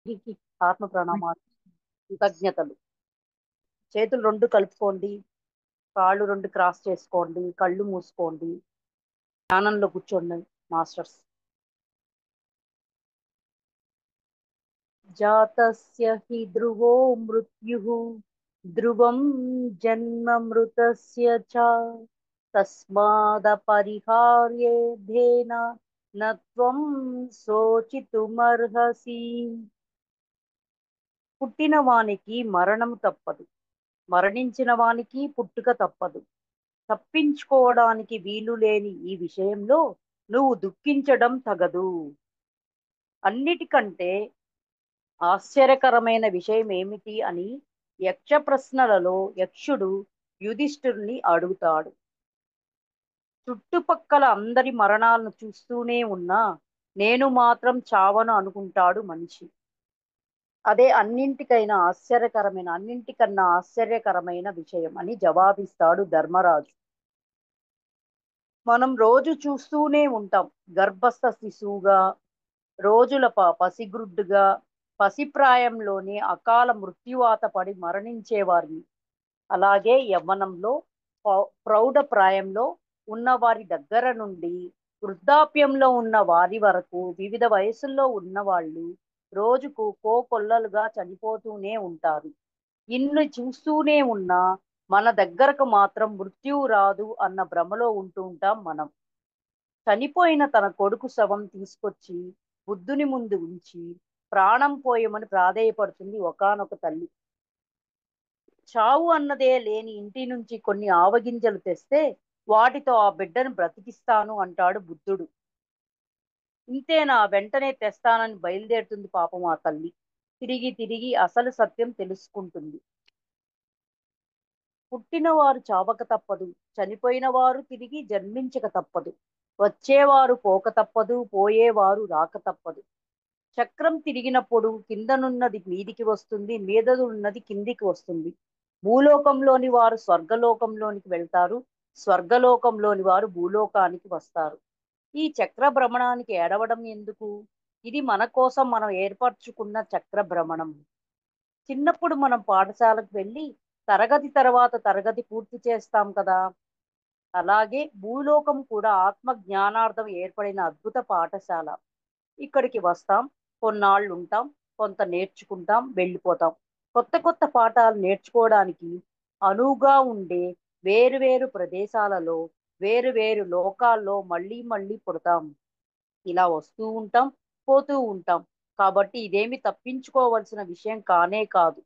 అందరికీ ఆత్మ ప్రణామాలు, కృతజ్ఞతలు. చేతులు 2 కలుపుకోండి. కాళ్ళు 2 క్రాస్ చేసుకోండి. కళ్ళు మూసుకోండి. ధ్యానంలో కూర్చోండి మాస్టర్స్. జాతస్య హి ధ్రువో మృత్యుః ధ్రువం జన్మ మృతస్య చ తస్మాదపరిహార్యేధేన నత్వం శోచితుమర్హసి. పుట్టిన వానికి మరణం తప్పదు, మరణించిన వానికి పుట్టుక తప్పదు. తప్పించుకోవడానికి వీలు లేని ఈ విషయంలో నువ్వు దుఃఖించడం తగదు. అన్నిటికంటే ఆశ్చర్యకరమైన విషయం ఏమిటి అని యక్ష ప్రశ్నలలో యక్షుడు యుధిష్ఠిరుని అడుగుతాడు. చుట్టుపక్కల అందరి మరణాలను చూస్తూనే ఉన్నా నేను మాత్రం చావను అనుకుంటాడు మనిషి. అదే అన్నింటికన్నా ఆశ్చర్యకరమైన విషయం అని జవాబిస్తాడు ధర్మరాజు. మనం రోజు చూస్తూనే ఉంటాం. గర్భస్థ శిశువుగా, రోజుల పసిగ్రుడ్డుగా, పసిప్రాయంలోనే అకాల మృత్యువాత పడి మరణించేవారిని, అలాగే యవ్వనంలో, ప్రౌఢ ప్రాయంలో ఉన్న వారి దగ్గర నుండి వృద్ధాప్యంలో ఉన్న వారి వరకు వివిధ వయసుల్లో ఉన్న వాళ్ళు రోజుకు కోకొల్లలుగా చనిపోతూనే ఉంటారు. ఇన్ని చూస్తూనే ఉన్నా మన దగ్గరకు మాత్రం మృత్యువు రాదు అన్న భ్రమలో ఉంటూ ఉంటాం మనం. చనిపోయిన తన కొడుకు శవం తీసుకొచ్చి బుద్ధుని ముందు ఉంచి ప్రాణం పోయమని ప్రాధేయపడుతుంది ఒకానొక తల్లి. చావు అన్నదే లేని ఇంటి నుంచి కొన్ని ఆవగింజలు తెస్తే వాటితో ఆ బిడ్డను బ్రతికిస్తాను అంటాడు బుద్ధుడు. ఇంతేనా, వెంటనే తెస్తానని బయలుదేరుతుంది పాపం ఆ తల్లి. తిరిగి తిరిగి అసలు సత్యం తెలుసుకుంటుంది. పుట్టినవారు చావక తప్పదు, చనిపోయిన వారు తిరిగి జన్మించక తప్పదు. వచ్చేవారు పోక తప్పదు, పోయేవారు రాక తప్పదు. చక్రం తిరిగినప్పుడు కిందనున్నది మీదికి వస్తుంది, మీదనున్నది కిందికి వస్తుంది. భూలోకంలోని వారు స్వర్గలోకంలోనికి వెళ్తారు, స్వర్గలోకంలోని వారు భూలోకానికి వస్తారు. ఈ చక్ర భ్రమణానికి ఏడవడం ఎందుకు? ఇది మన కోసం మనం ఏర్పరచుకున్న చక్ర భ్రమణం. చిన్నప్పుడు మనం పాఠశాలకు వెళ్ళి తరగతి తర్వాత తరగతి పూర్తి చేస్తాం కదా. అలాగే భూలోకం కూడా ఆత్మ జ్ఞానార్థం ఏర్పడిన అద్భుత పాఠశాల. ఇక్కడికి వస్తాం, కొన్నాళ్ళు ఉంటాం, కొంత నేర్చుకుంటాం, వెళ్ళిపోతాం. కొత్త కొత్త పాఠాలు నేర్చుకోవడానికి అనువుగా ఉండే వేరు వేరు ప్రదేశాలలో, వేరు వేరు లోకాల్లో మళ్ళీ మళ్ళీ పుడతాం. ఇలా వస్తూ ఉంటాం, పోతూ ఉంటాం. కాబట్టి ఇదేమి తప్పించుకోవలసిన విషయం కానే కాదు.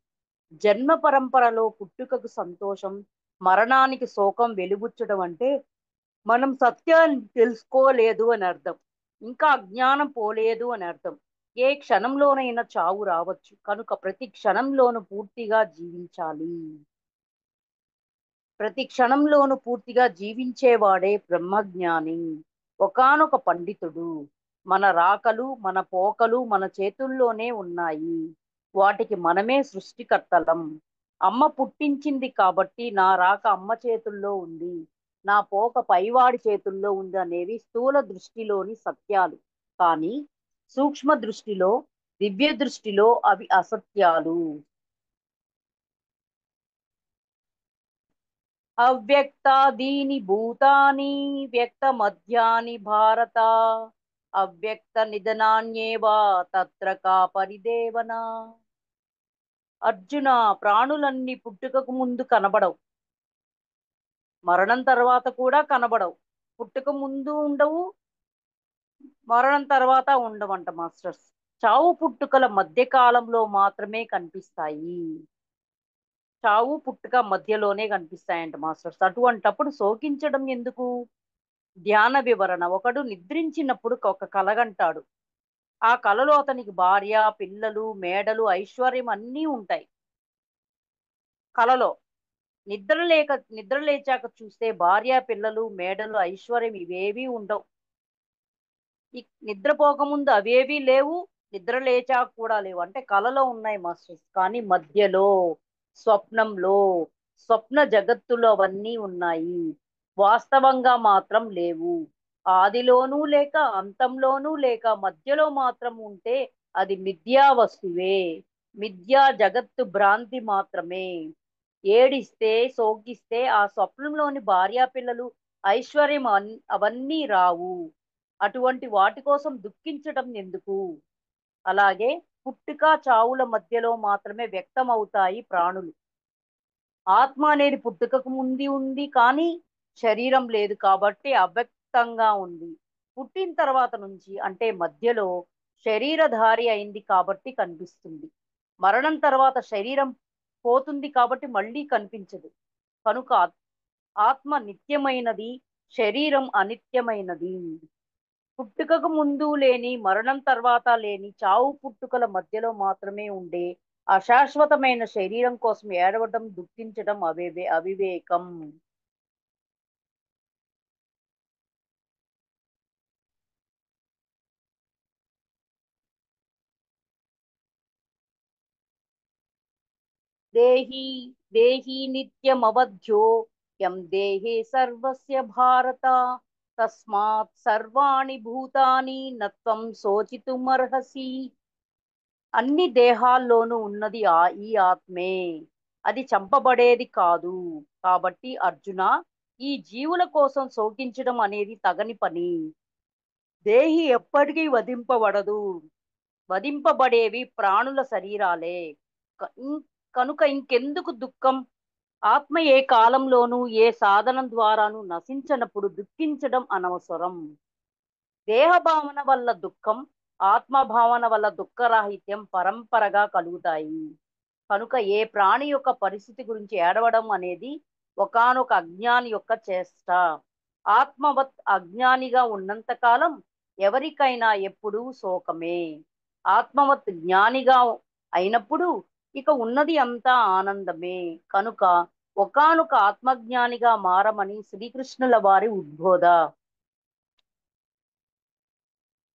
జన్మ పరంపరలో పుట్టుకకు సంతోషం, మరణానికి శోకం వెలుబుచ్చడం అంటే మనం సత్యాన్ని తెలుసుకోలేదు అని అర్థం. ఇంకా అజ్ఞానం పోలేదు అని అర్థం. ఏ క్షణంలోనైనా చావు రావచ్చు, కనుక ప్రతి క్షణంలోనూ పూర్తిగా జీవించాలి. ప్రతి క్షణంలోనూ పూర్తిగా జీవించేవాడే బ్రహ్మజ్ఞాని, ఒకానొక పండితుడు. మన రాకలు మన పోకలు మన చేతుల్లోనే ఉన్నాయి. వాటికి మనమే సృష్టికర్తలం. అమ్మ పుట్టించింది కాబట్టి నా రాక అమ్మ చేతుల్లో ఉంది, నా పోక పైవాడి చేతుల్లో ఉంది అనేవి స్థూల దృష్టిలోని సత్యాలు. కానీ సూక్ష్మ దృష్టిలో, దివ్య దృష్టిలో అవి అసత్యాలు. అవ్యక్తాదీని భూతాని వ్యక్త మధ్యాని భారత అవ్యక్త నిధనాన్యేవా తత్ర కా పరిదేవన. అర్జున, ప్రాణులన్నీ పుట్టుకకు ముందు కనబడవు, మరణం తర్వాత కూడా కనబడవు. పుట్టుక ముందు ఉండవు, మరణం తర్వాత ఉండవంట మాస్టర్స్. చావు పుట్టుకల మధ్య కాలంలో మాత్రమే కనిపిస్తాయి. చావు పుట్టుక మధ్యలోనే కనిపిస్తాయంట మాస్టర్స్. అటువంటప్పుడు శోకించడం ఎందుకు? ధ్యాన వివరణ. ఒకడు నిద్రించినప్పుడు ఒక కలగంటాడు. ఆ కలలో అతనికి భార్య, పిల్లలు, మేడలు, ఐశ్వర్యం అన్నీ ఉంటాయి. కలలో నిద్ర లేచాక చూస్తే భార్య, పిల్లలు, మేడలు, ఐశ్వర్యం ఇవేవీ ఉండవు. ఈ నిద్రపోకముందు అవేవీ లేవు, నిద్ర లేచాక కూడా లేవు. అంటే కలలో ఉన్నాయి మాస్టర్స్. కానీ మధ్యలో, స్వప్నంలో, స్వప్న జగత్తులో అవన్నీ ఉన్నాయి. వాస్తవంగా మాత్రం లేవు. ఆదిలోనూ లేక, అంతంలోనూ లేక, మధ్యలో మాత్రం ఉంటే అది మిథ్యా వస్తువే. మిథ్యా జగత్తు భ్రాంతి మాత్రమే. ఏడిస్తే సోకిస్తే ఆ స్వప్నంలోని భార్యా పిల్లలు ఐశ్వర్యం అవన్నీ రావు. అటువంటి వాటి కోసం దుఃఖించటం ఎందుకు? అలాగే పుట్టుక చావుల మధ్యలో మాత్రమే వ్యక్తమవుతాయి ప్రాణులు. ఆత్మ అనేది పుట్టుకకు ముందు ఉంది కానీ శరీరం లేదు కాబట్టి అవ్యక్తంగా ఉంది. పుట్టిన తర్వాత నుంచి అంటే మధ్యలో శరీరధారి అయింది కాబట్టి కనిపిస్తుంది. మరణం తర్వాత శరీరం పోతుంది కాబట్టి మళ్ళీ కనిపించదు. కనుక ఆత్మ నిత్యమైనది, శరీరం అనిత్యమైనది. పుట్టుకకు ముందు లేని, మరణం తర్వాత లేని, చావు పుట్టుకల మధ్యలో మాత్రమే ఉండే అశాశ్వతమైన శరీరం కోసం ఏడవటం, దుఃఖించడం అవివేకం. దేహి దేహి నిత్యమవధ్యో యం దేహే సర్వస్య భారత తస్మాత్ సర్వాణి భూతాని నత్వం శోచితుమర్హసి. అన్ని దేహాల్లోనూ ఉన్నది ఈ ఆత్మే. అది చంపబడేది కాదు. కాబట్టి అర్జున, ఈ జీవుల కోసం శోకించడం అనేది తగని పని. దేహి ఎప్పటికీ వధింపబడదు. వధింపబడేవి ప్రాణుల శరీరాలే. క- ఇం- కనుక ఇంకెందుకు దుఃఖం? ఆత్మ ఏ కాలంలోనూ ఏ సాధనం ద్వారాను నశించనప్పుడు దుఃఖించడం అనవసరం. దేహ భావన వల్ల దుఃఖం, ఆత్మభావన వల్ల దుఃఖరాహిత్యం పరంపరగా కలుగుతాయి. కనుక ఏ ప్రాణి యొక్క పరిస్థితి గురించి ఏడవడం అనేది ఒకానొక అజ్ఞాని యొక్క చేష్ట. ఆత్మవత్ అజ్ఞానిగా ఉన్నంత కాలం ఎవరికైనా ఎప్పుడూ శోకమే. ఆత్మవత్ జ్ఞానిగా అయినప్పుడు ఇక ఉన్నది అంతా ఆనందమే. కనుక ఒకానొక ఆత్మజ్ఞానిగా మారమని శ్రీకృష్ణుల వారి ఉద్బోధ.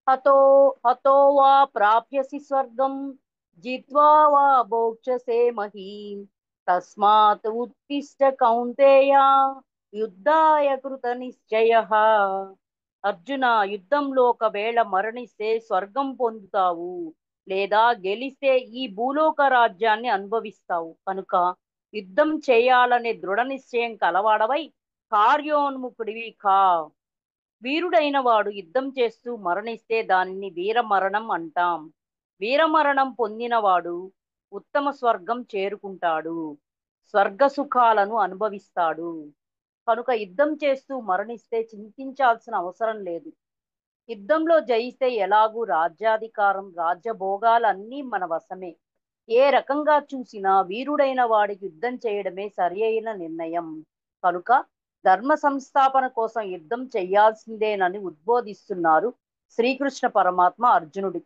హతో హతో వా ప్రాప్యసి స్వర్గం జిత్వా వా భోక్ష్యసే మహీం తస్మాత్ ఉత్తిష్ట కౌంతేయ యుద్ధాయ కృత నిశ్చయః. అర్జున, యుద్ధంలో ఒకవేళ మరణిస్తే స్వర్గం పొందుతావు, లేదా గెలిస్తే ఈ భూలోక రాజ్యాన్ని అనుభవిస్తావు. కనుక యుద్ధం చేయాలనే దృఢ నిశ్చయం కలవాడవై కార్యోన్ముఖుడివి కా. వీరుడైన వాడు యుద్ధం చేస్తూ మరణిస్తే దానిని వీరమరణం అంటాం. వీరమరణం పొందినవాడు ఉత్తమ స్వర్గం చేరుకుంటాడు, స్వర్గ సుఖాలను అనుభవిస్తాడు. కనుక యుద్ధం చేస్తూ మరణిస్తే చింతించాల్సిన అవసరం లేదు. యుద్ధంలో జయిస్తే ఎలాగూ రాజ్యాధికారం, రాజ్యభోగాలన్నీ మన వశమే. ఏ రకంగా చూసినా వీరుడైన వాడికి యుద్ధం చేయడమే సరి అయిన నిర్ణయం. కనుక ధర్మ సంస్థాపన కోసం యుద్ధం చెయ్యాల్సిందేనని ఉద్బోధిస్తున్నారు శ్రీకృష్ణ పరమాత్మ అర్జునుడికి.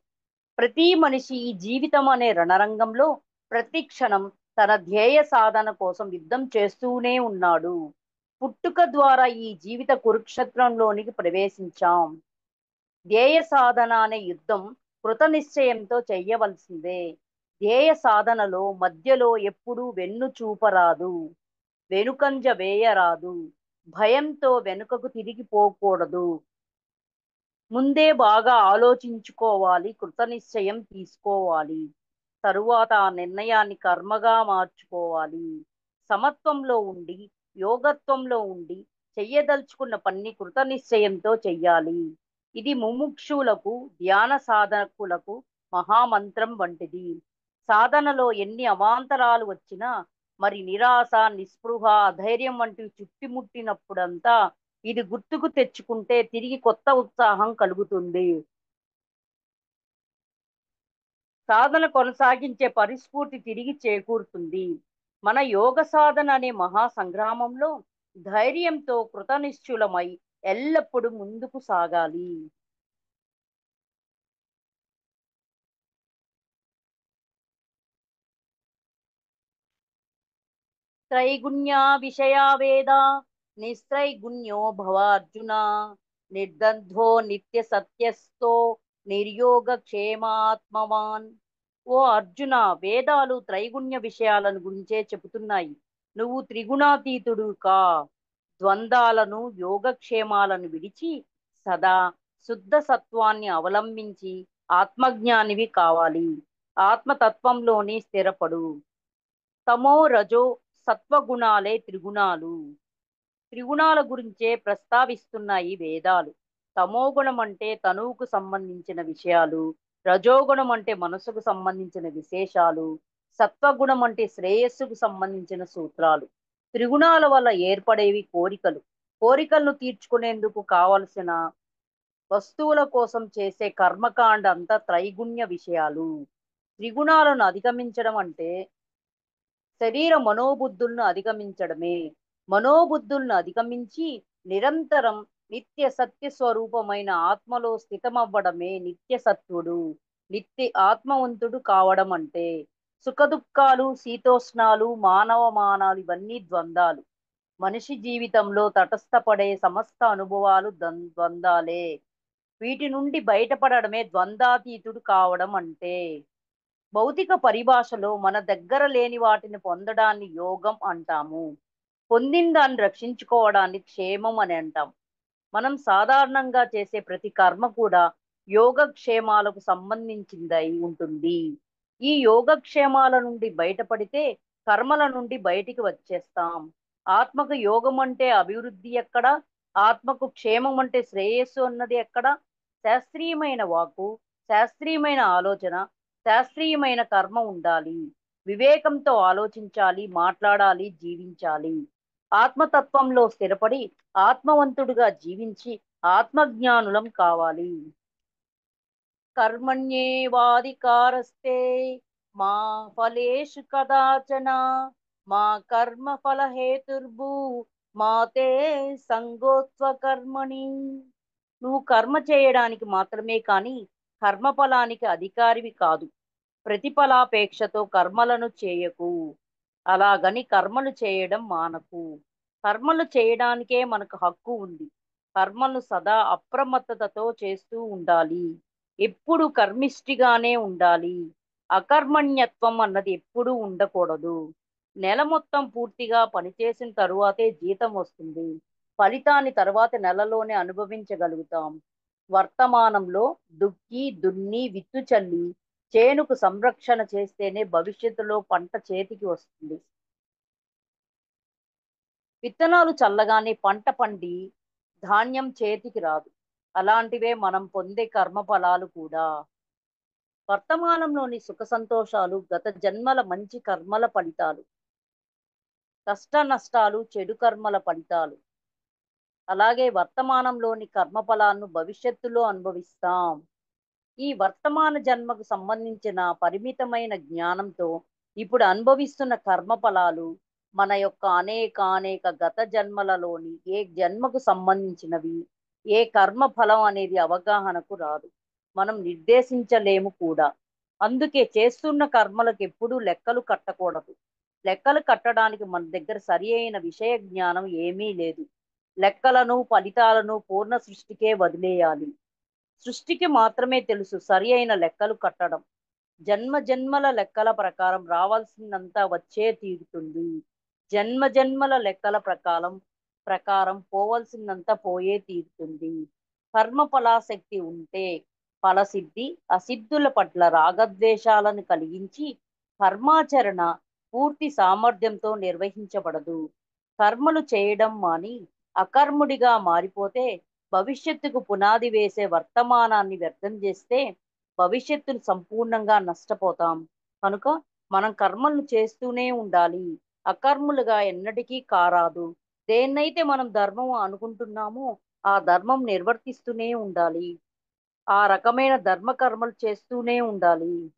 ప్రతి మనిషి ఈ జీవితం అనే రణరంగంలో ప్రతి క్షణం తన ధ్యేయ సాధన కోసం యుద్ధం చేస్తూనే ఉన్నాడు. పుట్టుక ద్వారా ఈ జీవిత కురుక్షేత్రంలోనికి ప్రవేశించాం. ధ్యేయ సాధన అనే యుద్ధం కృత నిశ్చయంతో చెయ్యవలసిందే. ధ్యేయ సాధనలో మధ్యలో ఎప్పుడూ వెన్ను చూపరాదు, వెనుకంజ వేయరాదు. భయంతో వెనుకకు తిరిగిపోకూడదు. ముందే బాగా ఆలోచించుకోవాలి, కృత నిశ్చయం తీసుకోవాలి. తరువాత ఆ నిర్ణయాన్ని కర్మగా మార్చుకోవాలి. సమత్వంలో ఉండి, యోగత్వంలో ఉండి చెయ్యదలుచుకున్న పని కృత నిశ్చయంతో చెయ్యాలి. ఇది ముముక్షులకు, ధ్యాన సాధకులకు మహామంత్రం వంటిది. సాధనలో ఎన్ని అవాంతరాలు వచ్చినా, మరి నిరాశ, నిస్పృహ, అధైర్యం వంటివి చుట్టుముట్టినప్పుడంతా ఇది గుర్తుకు తెచ్చుకుంటే తిరిగి కొత్త ఉత్సాహం కలుగుతుంది. సాధన కొనసాగించే పరిస్ఫూర్తి తిరిగి చేకూరుతుంది. మన యోగ సాధన అనే మహా సంగ్రామంలో ధైర్యంతో కృతనిశ్చులమై ఎల్లప్పుడూ ముందుకు సాగాలి. త్రైగుణ్యా విషయా వేద నిస్త్రైగుణ్యో భవ అర్జున నిర్ద్వంద్వో నిత్య సత్యస్థో నిర్యోగ క్షేమాత్మవాన్. ఓ అర్జున, వేదాలు త్రైగుణ్య విషయాలను గురించే చెబుతున్నాయి. నువ్వు త్రిగుణాతీతుడు కా. ద్వంద్వాలను, యోగక్షేమాలను విడిచి సదా శుద్ధ సత్వాన్ని అవలంబించి ఆత్మజ్ఞానివి కావాలి. ఆత్మతత్వంలోని స్థిరపడు. తమో రజో సత్వగుణాలే త్రిగుణాలు. త్రిగుణాల గురించే ప్రస్తావిస్తున్నాయి వేదాలు. తమోగుణం అంటే తనువుకు సంబంధించిన విషయాలు, రజోగుణం అంటే మనసుకు సంబంధించిన విశేషాలు, సత్వగుణం అంటే శ్రేయస్సుకు సంబంధించిన సూత్రాలు. త్రిగుణాల వల్ల ఏర్పడేవి కోరికలు. కోరికలను తీర్చుకునేందుకు కావలసిన వస్తువుల కోసం చేసే కర్మకాండ అంతా త్రైగుణ్య విషయాలు. త్రిగుణాలను అధిగమించడం అంటే శరీర మనోబుద్ధులను అధిగమించడమే. మనోబుద్ధులను అధిగమించి నిరంతరం నిత్య సత్య స్వరూపమైన ఆత్మలో స్థితమవ్వడమే నిత్య సత్వుడు, నిత్య ఆత్మవంతుడు కావడం అంటే. సుఖదుఖాలు, శీతోష్ణాలు, మానవ మానాలు ఇవన్నీ ద్వంద్వాలు. మనిషి జీవితంలో తటస్థపడే సమస్త అనుభవాలు ద్వంద్వాలే. వీటి నుండి బయటపడడమే ద్వంద్వాతీతుడు కావడం అంటే. భౌతిక పరిభాషలో మన దగ్గర లేని వాటిని పొందడాన్ని యోగం అంటాము. పొందిన దాన్ని రక్షించుకోవడాన్ని క్షేమం అని అంటాం. మనం సాధారణంగా చేసే ప్రతి కర్మ కూడా యోగక్షేమాలకు సంబంధించిందై ఉంటుంది. ఈ యోగక్షేమాల నుండి బయటపడితే కర్మల నుండి బయటికి వచ్చేస్తాం. ఆత్మకు యోగం అంటే అభివృద్ధి ఎక్కడ? ఆత్మకు క్షేమం అంటే శ్రేయస్సు అన్నది ఎక్కడ? శాస్త్రీయమైన వాక్కు, శాస్త్రీయమైన ఆలోచన, శాస్త్రీయమైన కర్మ ఉండాలి. వివేకంతో ఆలోచించాలి, మాట్లాడాలి, జీవించాలి. ఆత్మతత్వంలో స్థిరపడి ఆత్మవంతుడుగా జీవించి ఆత్మజ్ఞానులం కావాలి. కర్మణ్యేవాధికారస్తే మా ఫలేషు కదాచన మా కర్మ ఫలహేతుర్భూ మా తే సంగోత్వ కర్మణి. నువ్వు కర్మ చేయడానికి మాత్రమే కాని కర్మఫలానికి అధికారివి కాదు. ప్రతిఫలాపేక్షతో కర్మలను చేయకు. అలాగని కర్మలు చేయడం మానకు. కర్మలు చేయడానికే మనకు హక్కు ఉంది. కర్మలు సదా అప్రమత్తతతో చేస్తూ ఉండాలి. ఎప్పుడు కర్మిష్టిగానే ఉండాలి. అకర్మణ్యత్వం అన్నది ఎప్పుడూ ఉండకూడదు. నెల మొత్తం పూర్తిగా పనిచేసిన తరువాతే జీతం వస్తుంది. ఫలితాన్ని తర్వాత నెలలోనే అనుభవించగలుగుతాం. వర్తమానంలో దుక్కి దున్ని విత్తు చల్లి చేనుకు సంరక్షణ చేస్తేనే భవిష్యత్తులో పంట చేతికి వస్తుంది. విత్తనాలు చల్లగానే పంట పండి ధాన్యం చేతికి రాదు. అలాంటివే మనం పొందే కర్మ ఫలాలు కూడా. వర్తమానంలోని సుఖ సంతోషాలు గత జన్మల మంచి కర్మల ఫలితాలు. కష్ట నష్టాలు చెడు కర్మల ఫలితాలు. అలాగే వర్తమానంలోని కర్మ ఫలాలను భవిష్యత్తులో అనుభవిస్తాం. ఈ వర్తమాన జన్మకు సంబంధించిన పరిమితమైన జ్ఞానంతో ఇప్పుడు అనుభవిస్తున్న కర్మఫలాలు మన యొక్క అనేక గత జన్మలలోని ఏ జన్మకు సంబంధించినవి, ఏ కర్మ ఫలం అనేది అవగాహనకు రాదు. మనం నిర్దేశించలేము కూడా. అందుకే చేస్తున్న కర్మలకు ఎప్పుడూ లెక్కలు కట్టకూడదు. లెక్కలు కట్టడానికి మన దగ్గర సరి అయిన విషయ జ్ఞానం ఏమీ లేదు. లెక్కలను ఫలితాలను పూర్ణ సృష్టికే వదిలేయాలి. సృష్టికి మాత్రమే తెలుసు సరి అయిన లెక్కలు కట్టడం. జన్మ జన్మల లెక్కల ప్రకారం రావాల్సిందంతా వచ్చే తీరుతుంది. జన్మ జన్మల లెక్కల ప్రకారం పోవలసిందంతా పోయే తీరుతుంది. కర్మ ఫలాశక్తి ఉంటే ఫలసిద్ధి అసిద్ధుల పట్ల రాగద్వేషాలను కలిగించి కర్మాచరణ పూర్తి సామర్థ్యంతో నిర్వహించబడదు. కర్మలు చేయడం మాని అకర్ముడిగా మారిపోతే భవిష్యత్తుకు పునాది వేసే వర్తమానాన్ని వ్యర్థం చేస్తే భవిష్యత్తును సంపూర్ణంగా నష్టపోతాం. కనుక మనం కర్మలను చేస్తూనే ఉండాలి. అకర్ములుగా ఎన్నటికీ కారాదు. దేన్నైతే మనం ధర్మం అనుకుంటున్నామో ఆ ధర్మం నిర్వర్తిస్తూనే ఉండాలి. ఆ రకమైన ధర్మ కర్మలు చేస్తూనే ఉండాలి.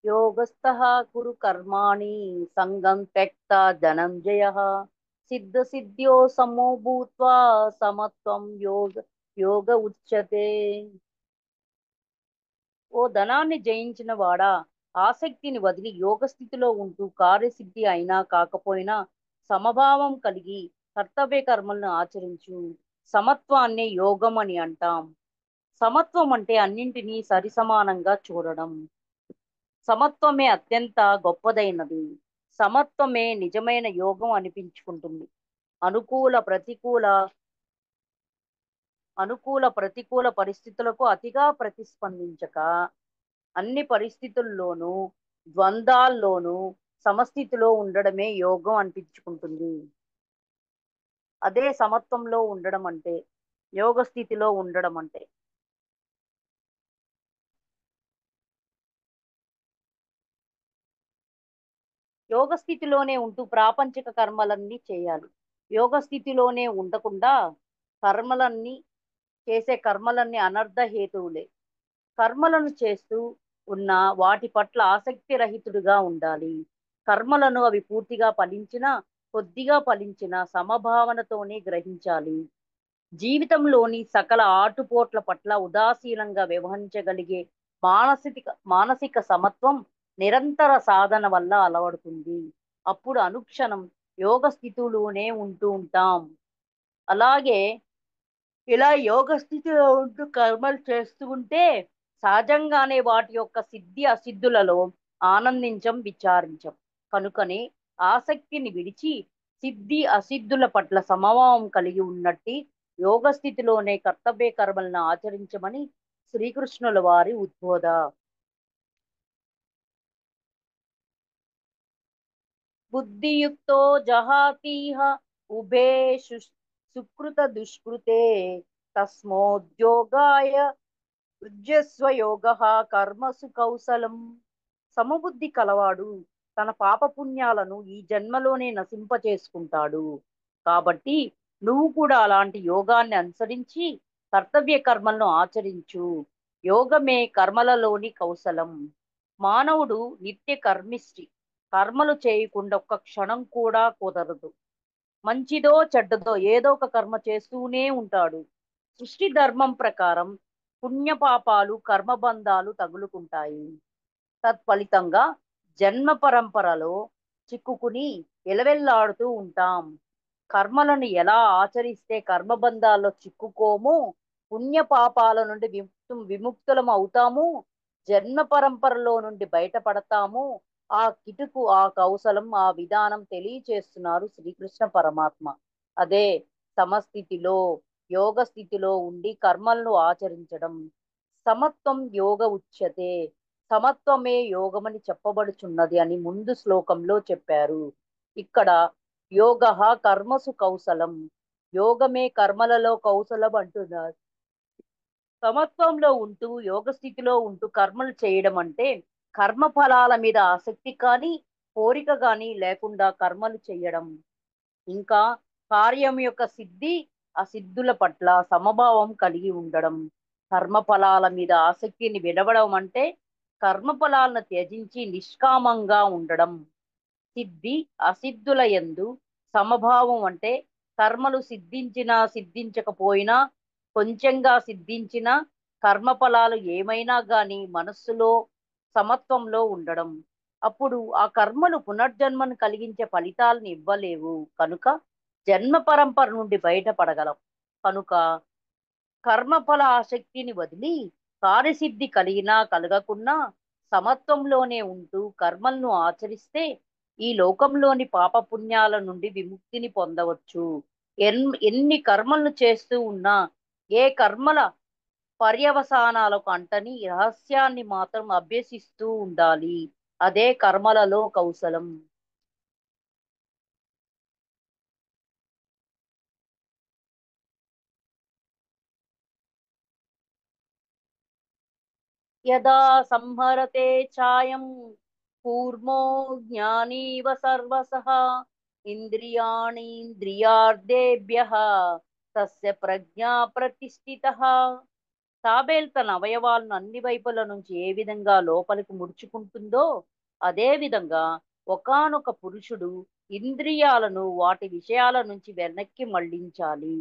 యోగస్థః కురు కర్మాణి సంగం త్యక్త ధనంజయ సిద్ధ సిద్ధ్యో సమో భూత్వా సమత్వం యోగ ఉచ్యతే. ఓ ధనాన్ని జయించిన వాడా, ఆసక్తిని వదిలి యోగ స్థితిలో ఉంటూ కార్యసిద్ధి అయినా కాకపోయినా సమభావం కలిగి కర్తవ్య కర్మలను ఆచరించు. సమత్వాన్నే యోగం అని అంటాం. సమత్వం అంటే అన్నింటినీ సరిసమానంగా చూడడం. సమత్వమే అత్యంత గొప్పదైనది. సమత్వమే నిజమైన యోగం అనిపించుకుంటుంది. అనుకూల ప్రతికూల ప్రతికూల పరిస్థితులకు అతిగా ప్రతిస్పందించక అన్ని పరిస్థితుల్లోనూ ద్వంద్వాల్లోనూ సమస్థితిలో ఉండడమే యోగం అనిపించుకుంటుంది. అదే సమత్వంలో ఉండడం అంటే, యోగ స్థితిలో ఉండడం అంటే. యోగ స్థితిలోనే ఉంటూ ప్రాపంచిక కర్మలన్నీ చేయాలి. యోగ స్థితిలోనే ఉండకుండా కర్మలన్నీ కర్మలన్నీ అనర్థ హేతువులే. కర్మలను చేస్తూ ఉన్న వాటి పట్ల ఆసక్తి రహితుడిగా ఉండాలి. కర్మలను అవి పూర్తిగా ఫలించినా, కొద్దిగా ఫలించిన సమభావనతోనే గ్రహించాలి. జీవితంలోని సకల ఆటుపోట్ల పట్ల ఉదాసీనంగా వ్యవహరించగలిగే మానసిక మానసిక సమత్వం నిరంతర సాధన వల్ల అలవడుతుంది. అప్పుడు అనుక్షణం యోగ స్థితిలోనే ఉంటూ ఉంటాం. అలాగే ఇలా యోగ స్థితిలో ఉంటూ కర్మలు చేస్తూ ఉంటే సహజంగానే వాటి యొక్క సిద్ధి అసిద్ధులలో ఆనందించం, విచారించం. కనుకనే ఆసక్తిని విడిచి సిద్ధి అసిద్ధుల పట్ల సమభావం కలిగి ఉన్నట్టి యోగ స్థితిలోనే కర్తవ్య కర్మలను ఆచరించమని శ్రీకృష్ణుల వారి ఉద్బోధ. బుద్ధియుక్తో జహాతీహ ఉభే సుకృత దుష్కృతే తస్మోద్యోగాయ యుజ్యస్వ యోగ కర్మసు కౌశలం. సమబుద్ధి కలవాడు తన పాపపుణ్యాలను ఈ జన్మలోనే నశింపచేసుకుంటాడు. కాబట్టి నువ్వు కూడా అలాంటి యోగాన్ని అనుసరించి కర్తవ్య కర్మలను ఆచరించు. యోగమే కర్మలలోని కౌశలం. మానవుడు నిత్య కర్మిష్టి. కర్మలు చేయకుండా ఒక్క క్షణం కూడా కుదరదు. మంచిదో చెడ్డదో ఏదో ఒక కర్మ చేస్తూనే ఉంటాడు. సృష్టి ధర్మం ప్రకారం పుణ్యపాపాలు కర్మబంధాలు తగులుకుంటాయి. తత్ఫలితంగా జన్మ పరంపరలో చిక్కుకుని ఎలవెల్లాడుతూ ఉంటాం. కర్మలను ఎలా ఆచరిస్తే కర్మబంధాల్లో చిక్కుకోము, పుణ్యపాపాల నుండి విముక్తులం అవుతాము, జన్మ పరంపరలో నుండి బయటపడతాము. ఆ కిటుకు, ఆ కౌశలం, ఆ విధానం తెలియచేస్తున్నారు శ్రీకృష్ణ పరమాత్మ. అదే సమస్థితిలో యోగ స్థితిలో ఉండి కర్మలను ఆచరించడం. సమత్వం యోగ ఉచ్యతే. సమత్వమే యోగమని చెప్పబడుచున్నది అని ముందు శ్లోకంలో చెప్పారు. ఇక్కడ యోగ కర్మసు కౌశలం. యోగమే కర్మలలో కౌశలం అంటున్నారు. సమత్వంలో ఉంటూ యోగ స్థితిలో ఉంటూ కర్మలు చేయడం అంటే కర్మ ఫలాల మీద ఆసక్తి కానీ కోరిక కానీ లేకుండా కర్మలు చేయడం. ఇంకా కార్యం యొక్క సిద్ధి అసిద్ధుల పట్ల సమభావం కలిగి ఉండడం. కర్మఫలాల మీద ఆసక్తిని విడవడం అంటే కర్మఫలాలను త్యజించి నిష్కామంగా ఉండడం. సిద్ధి అసిద్ధుల యందు సమభావం అంటే కర్మలు సిద్ధించినా సిద్ధించకపోయినా కొంచెంగా సిద్ధించిన కర్మఫలాలు ఏమైనా గాని మనస్సులో సమత్వంలో ఉండడం. అప్పుడు ఆ కర్మలు పునర్జన్మను కలిగించే ఫలితాలను ఇవ్వలేవు. కనుక జన్మ పరంపర నుండి బయటపడగలం. కనుక కర్మఫల ఆసక్తిని వదిలి కార్యసిద్ధి కలిగినా కలగకున్నా సమత్వంలోనే ఉంటూ కర్మలను ఆచరిస్తే ఈ లోకంలోని పాపపుణ్యాల నుండి విముక్తిని పొందవచ్చు. ఎన్ని కర్మలను చేస్తూ ఉన్నా ఏ కర్మల పర్యవసానాలకు అంటని రహస్యాన్ని మాత్రం అభ్యసిస్తూ ఉండాలి. అదే కర్మలలో కౌశలం. యదా సంహరతే ఛాయం కూర్మో జ్ఞానీవ సర్వసః ఇంద్రియాణీంద్రియార్థేభ్యః తస్య ప్రజ్ఞా ప్రతిష్ఠితః. తాబేలు తన అవయవాలను అన్ని వైపుల నుంచి ఏ విధంగా లోపలికి ముడుచుకుంటుందో అదే విధంగా ఒకానొక పురుషుడు ఇంద్రియాలను వాటి విషయాల నుంచి వెనక్కి మళ్ళించాలి.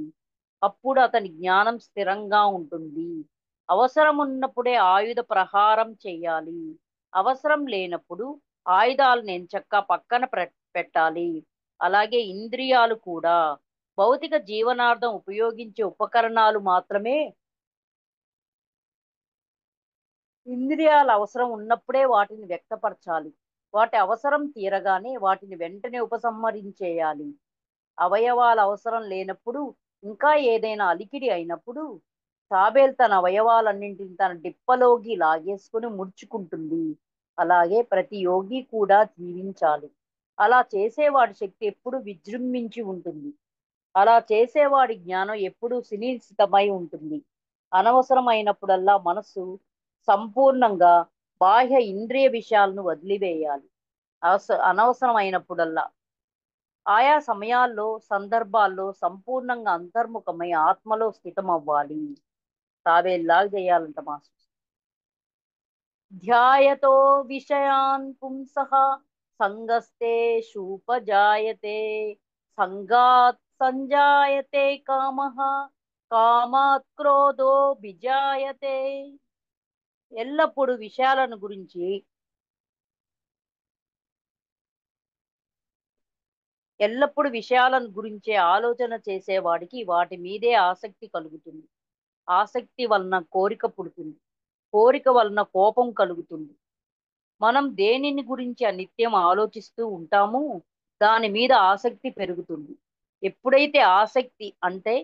అప్పుడు అతని జ్ఞానం స్థిరంగా ఉంటుంది. అవసరం ఉన్నప్పుడే ఆయుధ ప్రహారం చేయాలి. అవసరం లేనప్పుడు ఆయుధాలను ఎంచక్కా పక్కన పెట్టాలి. అలాగే ఇంద్రియాలు కూడా భౌతిక జీవనార్థం ఉపయోగించే ఉపకరణాలు మాత్రమే. ఇంద్రియాల అవసరం ఉన్నప్పుడే వాటిని వ్యక్తపరచాలి. వాటి అవసరం తీరగానే వాటిని వెంటనే ఉపసంహరించేయాలి. అవయవాల అవసరం లేనప్పుడు, ఇంకా ఏదైనా అలికిడి అయినప్పుడు తాబేలు తన అవయవాలన్నింటిని తన డిప్పలోకి లాగేసుకుని ముడుచుకుంటుంది. అలాగే ప్రతి యోగి కూడా జీవించాలి. అలా చేసేవాడి శక్తి ఎప్పుడు విజృంభించి ఉంటుంది. అలా చేసేవాడి జ్ఞానం ఎప్పుడూ సునిశ్చితమై ఉంటుంది. అనవసరమైనప్పుడల్లా మనస్సు సంపూర్ణంగా బాహ్య ఇంద్రియ విషయాలను వదిలివేయాలి. అనవసరమైనప్పుడల్లా ఆయా సమయాల్లో సందర్భాల్లో సంపూర్ణంగా అంతర్ముఖమై ఆత్మలో స్థితమవ్వాలి. తాబేల్లాగా చేయాలంట మాస్టర్. ధ్యాయతో విషయాన్ పుంసః సంగస్తేషూపజాయతే సంగాత్ సంజాయతే కామః కామాత్ క్రోధో విజాయతే. ఎల్లప్పుడు విషయాలను గురించి ఎల్లప్పుడు విషయాలను గురించే ఆలోచన చేసేవాడికి వాటి మీదే ఆసక్తి కలుగుతుంది. ఆసక్తి వలన కోరిక పుడుతుంది. కోరిక వలన కోపం కలుగుతుంది. మనం దేనిని గురించి నిత్యం ఆలోచిస్తూ ఉంటామో దాని మీద ఆసక్తి పెరుగుతుంది. ఎప్పుడైతే ఆసక్తి అంటే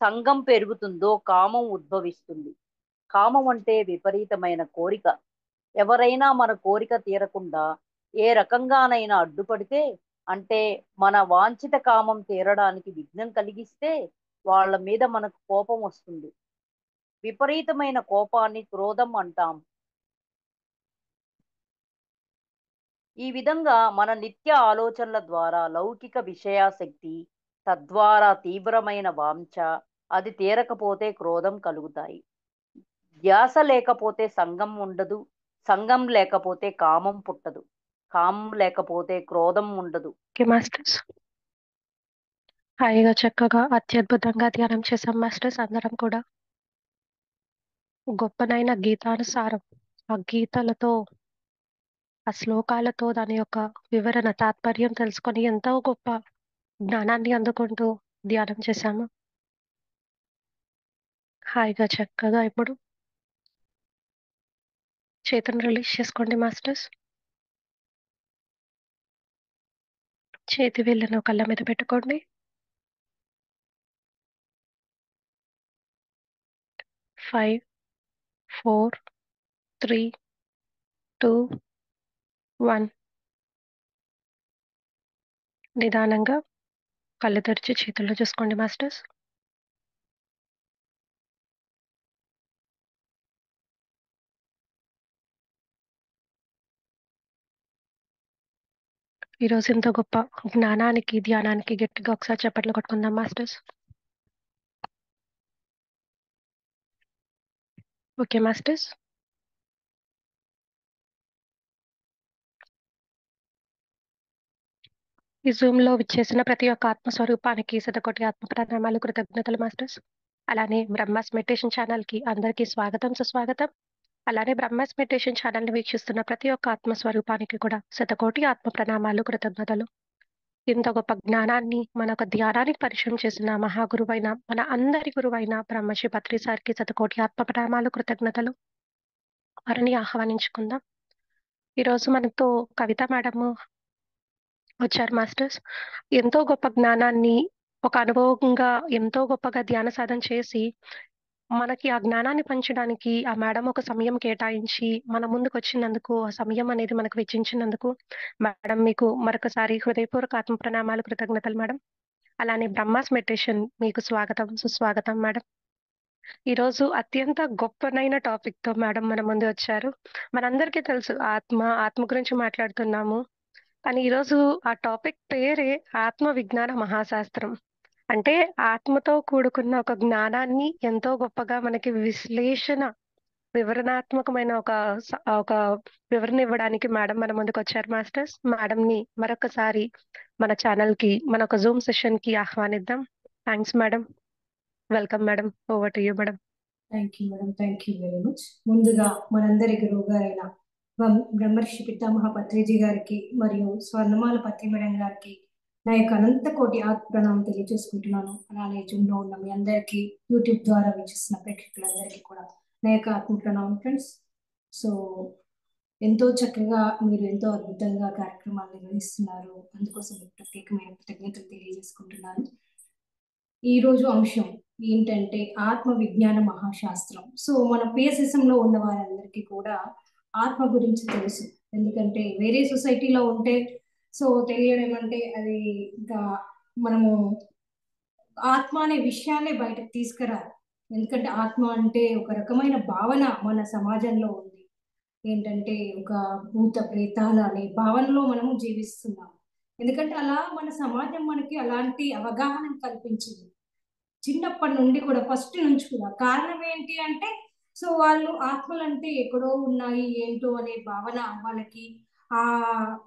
సంగం పెరుగుతుందో కామం ఉద్భవిస్తుంది. కామం అంటే విపరీతమైన కోరిక. ఎవరైనా మన కోరిక తీరకుండా ఏ రకంగానైనా అడ్డుపడితే, అంటే మన వాంఛిత కామం తీరడానికి విఘ్నం కలిగిస్తే వాళ్ళ మీద మనకు కోపం వస్తుంది. విపరీతమైన కోపాన్ని క్రోధం అంటాం. ఈ విధంగా మన నిత్య ఆలోచనల ద్వారా లౌకిక విషయాసక్తి, తద్వారా తీవ్రమైన వాంఛ, అది తీరకపోతే క్రోధం కలుగుతాయి. ధ్యాస లేకపోతే సంగం ఉండదు. సంగం లేకపోతే కామం పుట్టదు. కామం లేకపోతే క్రోధం ఉండదు. ఓకే మాస్టర్స్, హాయిగా చక్కగా అత్యద్భుతంగా ధ్యానం చేశాం మాస్టర్స్. అందరం కూడా గొప్పనైన గీతానుసారం ఆ గీతలతో, ఆ శ్లోకాలతో దాని యొక్క వివరణ తాత్పర్యం తెలుసుకొని ఎంతో గొప్ప జ్ఞానాన్ని అందుకుంటూ ధ్యానం చేశాము. హాయిగా చక్కగా ఇప్పుడు చేతిని రిలీజ్ చేసుకోండి మాస్టర్స్. చేతి వేళ్ళను కళ్ళ మీద పెట్టుకోండి. 5, 4, 3, 2, 1. నిదానంగా కళ్ళు తెరిచి చేతుల్లో చూసుకోండి మాస్టర్స్. ఈరోజు ఇంత గొప్ప జ్ఞానానికి, ధ్యానానికి గట్టిగా ఒకసారి చప్పట్లు కొట్టుకుందాం మాస్టర్స్. ఓకే మాస్టర్స్, ఈ జూమ్ లో విచ్చేసిన ప్రతి ఒక్క ఆత్మస్వరూపానికి శతకోటి ఆత్మ ప్రణామాలు, కృతజ్ఞతలు మాస్టర్స్. అలానే బ్రహ్మాస్ మెడిటేషన్ ఛానల్ కి అందరికీ స్వాగతం, సుస్వాగతం. అలానే బ్రహ్మాస్ మెడిటేషన్ ఛానల్ ని వీక్షిస్తున్న ప్రతి ఒక్క ఆత్మస్వరూపానికి కూడా శతకోటి ఆత్మ ప్రణామాలు, కృతజ్ఞతలు. ఇంత గొప్ప జ్ఞానాన్ని మన ఒక ధ్యానానికి పరిచయం చేసిన మహాగురువైన, మన అందరి గురువైన బ్రహ్మశ్రీ పత్రి సార్కి శతకోటి ఆత్మ ప్రణామాలు, కృతజ్ఞతలు. వారిని ఆహ్వానించుకుందాం. ఈరోజు మనతో కవిత మేడము వచ్చారు మాస్టర్స్. ఎంతో గొప్ప జ్ఞానాన్ని ఒక అనుభవంగా ఎంతో గొప్పగా ధ్యాన సాధన చేసి మనకి ఆ జ్ఞానాన్ని పంచడానికి ఆ మేడం ఒక సమయం కేటాయించి మన ముందుకు వచ్చినందుకు, ఆ సమయం అనేది మనకు వెచ్చించినందుకు మేడం మీకు మరొకసారి హృదయపూర్వక ఆత్మ ప్రణామాలు, కృతజ్ఞతలు మేడం. అలానే బ్రహ్మాస్ మెడిటేషన్ మీకు స్వాగతం, సుస్వాగతం మేడం. ఈరోజు అత్యంత గొప్పనైన టాపిక్ తో మేడం మన ముందు వచ్చారు. మనందరికీ తెలుసు ఆత్మ గురించి మాట్లాడుతున్నాము. కానీ ఈరోజు ఆ టాపిక్ పేరే ఆత్మ విజ్ఞాన మహాశాస్త్రం. అంటే ఆత్మతో కూడుకున్న ఒక జ్ఞానాన్ని ఎంతో గొప్పగా మనకి వివరణాత్మకమైన ఒక వివరణ ఇవ్వడానికి మేడం మన ముందుకు వచ్చారు మాస్టర్స్. మేడం ని మరొకసారి మన ఛానల్ కి, మన ఒక జూమ్ సెషన్ కి ఆహ్వానిద్దాం. Thanks madam. Welcome madam. Over to you madam. Thank you madam, thank you very much. ముందుగా మనందరి గురువు గారైన బ్రహ్మర్షి పితామహ పత్రిజీ గారికి మరియు స్వర్ణమాల పత్రి మేడం గారికి నా యొక్క అనంత కోటి ప్రణామం తెలియజేసుకుంటున్నాను. అలానే జూమ్ లో ఉన్న మీ అందరికీ, యూట్యూబ్ ద్వారా వీక్షిస్తున్న ప్రేక్షకులందరికీ కూడా నా యొక్క ఆత్మ ప్రణామం ఫ్రెండ్స్. సో ఎంతో చక్కగా మీరు ఎంతో అద్భుతంగా కార్యక్రమాలు నిర్వహిస్తున్నారు. అందుకోసం ప్రత్యేకమైన కృతజ్ఞతలు తెలియజేసుకుంటున్నాను. ఈ రోజు అంశం ఏంటంటే ఆత్మ విజ్ఞాన మహాశాస్త్రం. సో మన పిఎస్ఎస్ఎంలో ఉన్న వారందరికీ కూడా ఆత్మ గురించి తెలుసు. ఎందుకంటే వేరే సొసైటీలో ఉంటే సో తెలియడం అంటే అది ఇంకా మనము ఆత్మ అనే విషయాన్ని బయటకు తీసుకురారు. ఎందుకంటే ఆత్మ అంటే ఒక రకమైన భావన మన సమాజంలో ఉంది. ఏంటంటే ఒక భూత ప్రేతాలు అనే భావనలో మనము జీవిస్తున్నాం. ఎందుకంటే అలా మన సమాజం మనకి అలాంటి అవగాహన కల్పించింది చిన్నప్పటి నుండి కూడా, ఫస్ట్ నుంచి కూడా. కారణం ఏంటి అంటే సో వాళ్ళు ఆత్మలు అంటే ఎక్కడో ఉన్నాయి ఏంటో అనే భావన వాళ్ళకి ఆ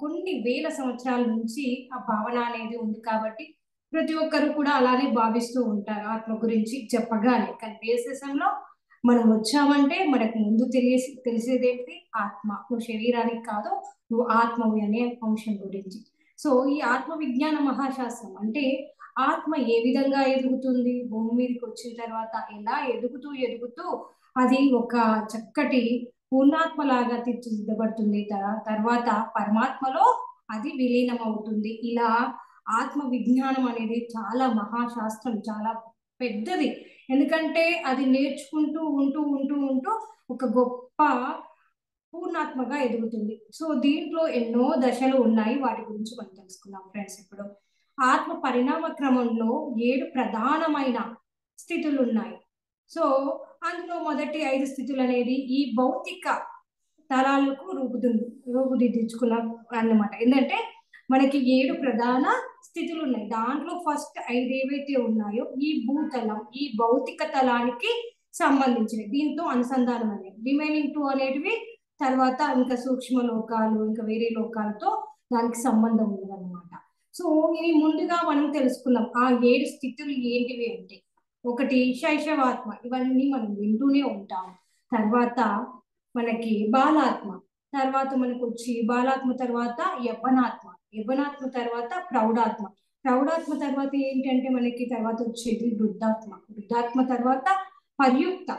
కొన్ని వేల సంవత్సరాల నుంచి ఆ భావన అనేది ఉంది కాబట్టి ప్రతి ఒక్కరు కూడా అలానే భావిస్తూ ఉంటారు ఆత్మ గురించి చెప్పగానే. కానీ దేశంలో మనం వచ్చామంటే మనకు ముందు తెలిసేదేంటి ఆత్మ. నువ్వు శరీరానికి కాదు, నువ్వు ఆత్మవి అనే అంశం గురించి. సో ఈ ఆత్మ విజ్ఞాన మహాశాస్త్రం అంటే ఆత్మ ఏ విధంగా ఎదుగుతుంది, భూమి మీదకి వచ్చిన తర్వాత ఎలా ఎదుగుతూ ఎదుగుతూ అది ఒక చక్కటి పూర్ణాత్మలాగా తీర్చిదిద్దబడుతుంది. తర్వాత పరమాత్మలో అది విలీనం అవుతుంది. ఇలా ఆత్మ విజ్ఞానం అనేది చాలా మహాశాస్త్రం, చాలా పెద్దది. ఎందుకంటే అది నేర్చుకుంటూ ఉంటూ ఉంటూ ఉంటూ ఒక గొప్ప పూర్ణాత్మగా ఎదుగుతుంది. సో దీంట్లో ఎన్నో దశలు ఉన్నాయి, వాటి గురించి మనం తెలుసుకుందాం ఫ్రెండ్స్. ఇప్పుడు ఆత్మ పరిణామ క్రమంలో 7 ప్రధానమైన స్థితులు ఉన్నాయి. సో అందులో మొదటి 5 స్థితులు అనేది ఈ భౌతిక తరాలకు రూపుదిద్దుకున్నాం అన్నమాట. ఏంటంటే మనకి 7 ప్రధాన స్థితులు ఉన్నాయి. దాంట్లో ఫస్ట్ 5 ఏవైతే ఉన్నాయో ఈ భూతలం, ఈ భౌతిక తలానికి సంబంధించినవి, దీంతో అనుసంధానం అనేది. రిమైనింగ్ 2 అనేటివి తర్వాత ఇంకా సూక్ష్మ లోకాలు, ఇంకా వేరే లోకాలతో దానికి సంబంధం ఉండదన్నమాట. సో ఇవి ముందుగా మనం తెలుసుకుందాం. ఆ 7 స్థితులు ఏంటివి అంటే, ఒకటి శైశవాత్మ, ఇవన్నీ మనం వింటూనే ఉంటాం. తర్వాత మనకి బాలాత్మ, తర్వాత మనకు వచ్చి బాలాత్మ తర్వాత యవ్వనాత్మ, యవ్వనాత్మ తర్వాత ప్రౌఢాత్మ, ప్రౌఢాత్మ తర్వాత ఏంటంటే మనకి తర్వాత వచ్చేది వృద్ధాత్మ, వృద్ధాత్మ తర్వాత పర్యుక్త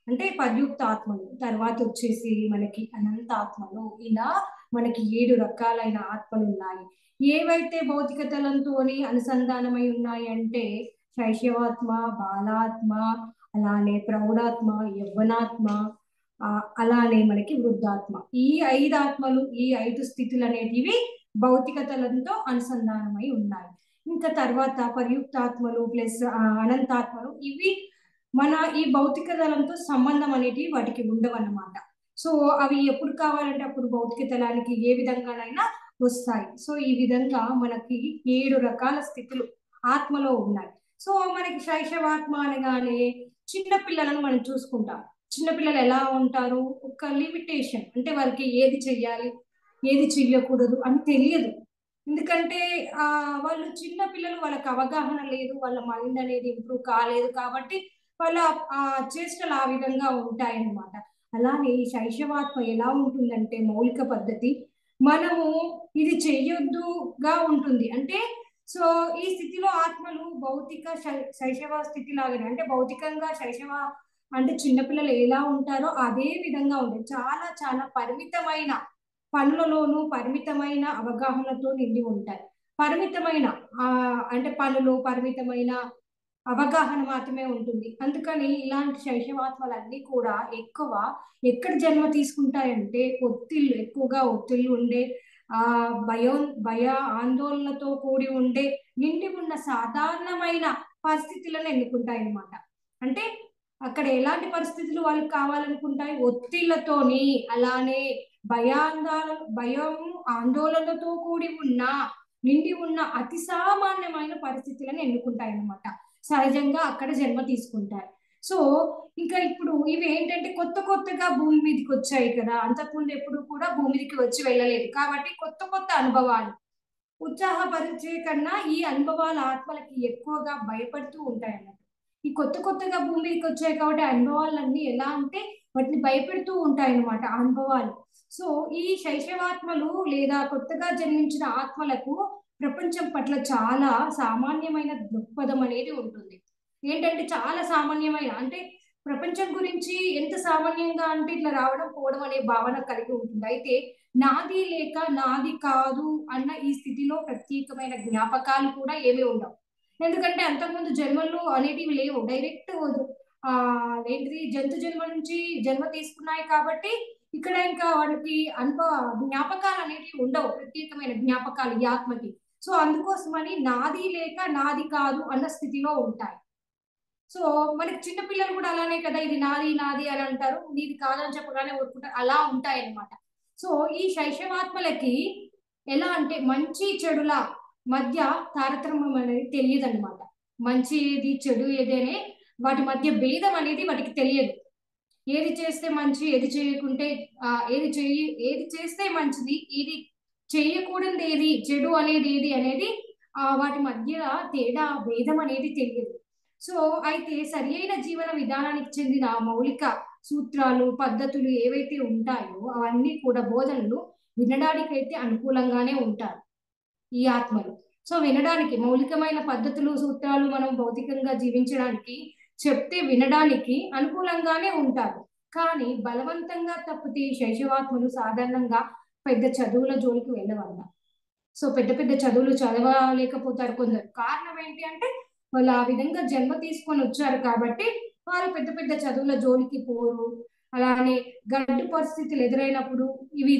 అంటే పర్యుక్త ఆత్మలు, తర్వాత వచ్చేసి మనకి అనంత ఆత్మలు. ఇలా మనకి 7 రకాలైన ఆత్మలు ఉన్నాయి. ఏవైతే భౌతిక తలంతోని అనుసంధానమై ఉన్నాయి అంటే శైశవాత్మ, బాలాత్మ, అలానే ప్రౌఢాత్మ, యవ్వనాత్మ, అలానే మనకి వృద్ధాత్మ. ఈ 5 ఆత్మలు, ఈ 5 స్థితులు అనేటివి భౌతిక తలంతో అనుసంధానమై ఉన్నాయి. ఇంకా తర్వాత పర్యుక్తాత్మలు ప్లస్ అనంతాత్మలు, ఇవి మన ఈ భౌతిక తలంతో సంబంధం అనేది వాటికి ఉండవన్నమాట. సో అవి ఎప్పుడు కావాలంటే అప్పుడు భౌతిక తలానికి ఏ విధంగానైనా వస్తాయి. సో ఈ విధంగా మనకి 7 రకాల స్థితులు ఆత్మలో ఉన్నాయి. సో మనకి శైశవాత్మ అనగానే చిన్న పిల్లలను మనం చూసుకుంటాం. చిన్నపిల్లలు ఎలా ఉంటారు, ఒక లిమిటేషన్ అంటే వాళ్ళకి ఏది చెయ్యాలి ఏది చెయ్యకూడదు అని తెలియదు. ఎందుకంటే వాళ్ళు చిన్న పిల్లలు, వాళ్ళకి అవగాహన లేదు, వాళ్ళ మైండ్ అనేది ఇంప్రూవ్ కాలేదు కాబట్టి వాళ్ళ చేష్టలు ఆ విధంగా ఉంటాయన్నమాట. అలానే శైశవాత్మ ఎలా ఉంటుందంటే మౌలిక పద్ధతి, మనము ఇది చెయ్యొద్దుగా ఉంటుంది. అంటే సో ఈ స్థితిలో ఆత్మలు భౌతిక శైశవ స్థితి లాగానే, అంటే భౌతికంగా శైశవ అంటే చిన్నపిల్లలు ఎలా ఉంటారో అదే విధంగా ఉంటాయి. చాలా చాలా పరిమితమైన పనులలోనూ పరిమితమైన అవగాహనతో నిండి ఉంటాయి. పరిమితమైన అంటే పనులు, పరిమితమైన అవగాహన మాత్రమే ఉంటుంది. అందుకని ఇలాంటి శైశవాత్మలన్నీ కూడా ఎక్కడ జన్మ తీసుకుంటాయంటే ఎక్కువగా ఒత్తిళ్ళు ఉండే, భయ ఆందోళనతో కూడి ఉండే, నిండి ఉన్న సాధారణమైన పరిస్థితులను ఎన్నుకుంటాయి అన్నమాట. అంటే అక్కడ ఎలాంటి పరిస్థితులు వాళ్ళకి కావాలనుకుంటాయి, ఒత్తిళ్లతోని, అలానే భయం ఆందోళనతో కూడి ఉన్న, నిండి ఉన్న అతి సామాన్యమైన పరిస్థితులను ఎన్నుకుంటాయి అన్నమాట. సహజంగా అక్కడ జన్మ తీసుకుంటారు. సో ఇంకా ఇప్పుడు ఇవి ఏంటంటే కొత్తగా భూమి మీదకి వచ్చాయి కదా, అంతకుముందు ఎప్పుడు కూడా భూమి మీదకి వచ్చి వెళ్ళలేదు కాబట్టి కొత్త అనుభవాలు ఉత్సాహపరిచే కన్నా ఈ అనుభవాల ఆత్మలకి ఎక్కువగా భయపడుతూ ఉంటాయి అన్నట్టు. ఈ కొత్తగా భూమి మీదకి వచ్చాయి కాబట్టి అనుభవాలన్నీ ఎలా అంటే వాటిని భయపెడుతూ ఉంటాయి అన్నమాట అనుభవాలు. సో ఈ శైశవాత్మలు లేదా కొత్తగా జన్మించిన ఆత్మలకు ప్రపంచం పట్ల చాలా సామాన్యమైన దృక్పథం అనేది ఉంటుంది. ఏంటంటే చాలా సామాన్యమైన, అంటే ప్రపంచం గురించి ఎంత సామాన్యంగా అంటే ఇట్లా రావడం పోవడం అనే భావన కలిగి ఉంటుంది. అయితే నాది లేక నాది కాదు అన్న ఈ స్థితిలో ప్రత్యేకమైన జ్ఞాపకాలు కూడా ఏమీ ఉండవు. ఎందుకంటే అంతకుముందు జన్మలు అనేటివి లేవు. డైరెక్ట్ ఏంటిది జంతు జన్మ నుంచి జన్మ తీసుకున్నాయి కాబట్టి ఇక్కడ ఇంకా వాళ్ళకి జ్ఞాపకాలు అనేటివి ఉండవు, ప్రత్యేకమైన జ్ఞాపకాలు ఈ ఆత్మకి. సో అందుకోసమని నాది లేక నాది కాదు అన్న స్థితిలో ఉంటాయి. సో మనకి చిన్నపిల్లలు కూడా అలానే కదా, ఇది నాది నాది అని అంటారు, నీది కాదని చెప్పగానే ఊరుకుంటారు, అలా ఉంటాయి అన్నమాట. సో ఈ శైశవాత్మలకి ఎలా అంటే మంచి చెడుల మధ్య తారతమ్యం అనేది తెలియదు అనమాట. మంచి ఏది చెడు ఏదేనే వాటి మధ్య భేదం అనేది వాటికి తెలియదు. ఏది చేస్తే మంచి, ఏది చేయకుంటే ఏది చేస్తే మంచిది, ఏది చేయకూడదు, ఏది చెడు అనేది ఏది అనేది వాటి మధ్య తేడా భేదం అనేది తెలియదు. సో అయితే సరి అయిన జీవన విధానానికి చెందిన మౌలిక సూత్రాలు పద్ధతులు ఏవైతే ఉంటాయో అవన్నీ కూడా బోధనలు వినడానికైతే అనుకూలంగానే ఉంటారు ఈ ఆత్మలు. సో వినడానికి మౌలికమైన పద్ధతులు సూత్రాలు మనం భౌతికంగా జీవించడానికి చెప్తే వినడానికి అనుకూలంగానే ఉంటారు. కానీ బలవంతంగా తప్పితే శైశవాత్మలు సాధారణంగా పెద్ద చదువుల జోలికి వెళ్ళవల్ల. సో పెద్ద పెద్ద చదువులు చదవలేకపోతారు కొందరు. కారణం ఏంటి అంటే వాళ్ళు ఆ విధంగా జన్మ తీసుకొని వచ్చారు కాబట్టి వాళ్ళు పెద్ద పెద్ద చదువుల జోలికి పోరు. అలానే గడ్డు పరిస్థితులు ఎదురైనప్పుడు ఇవి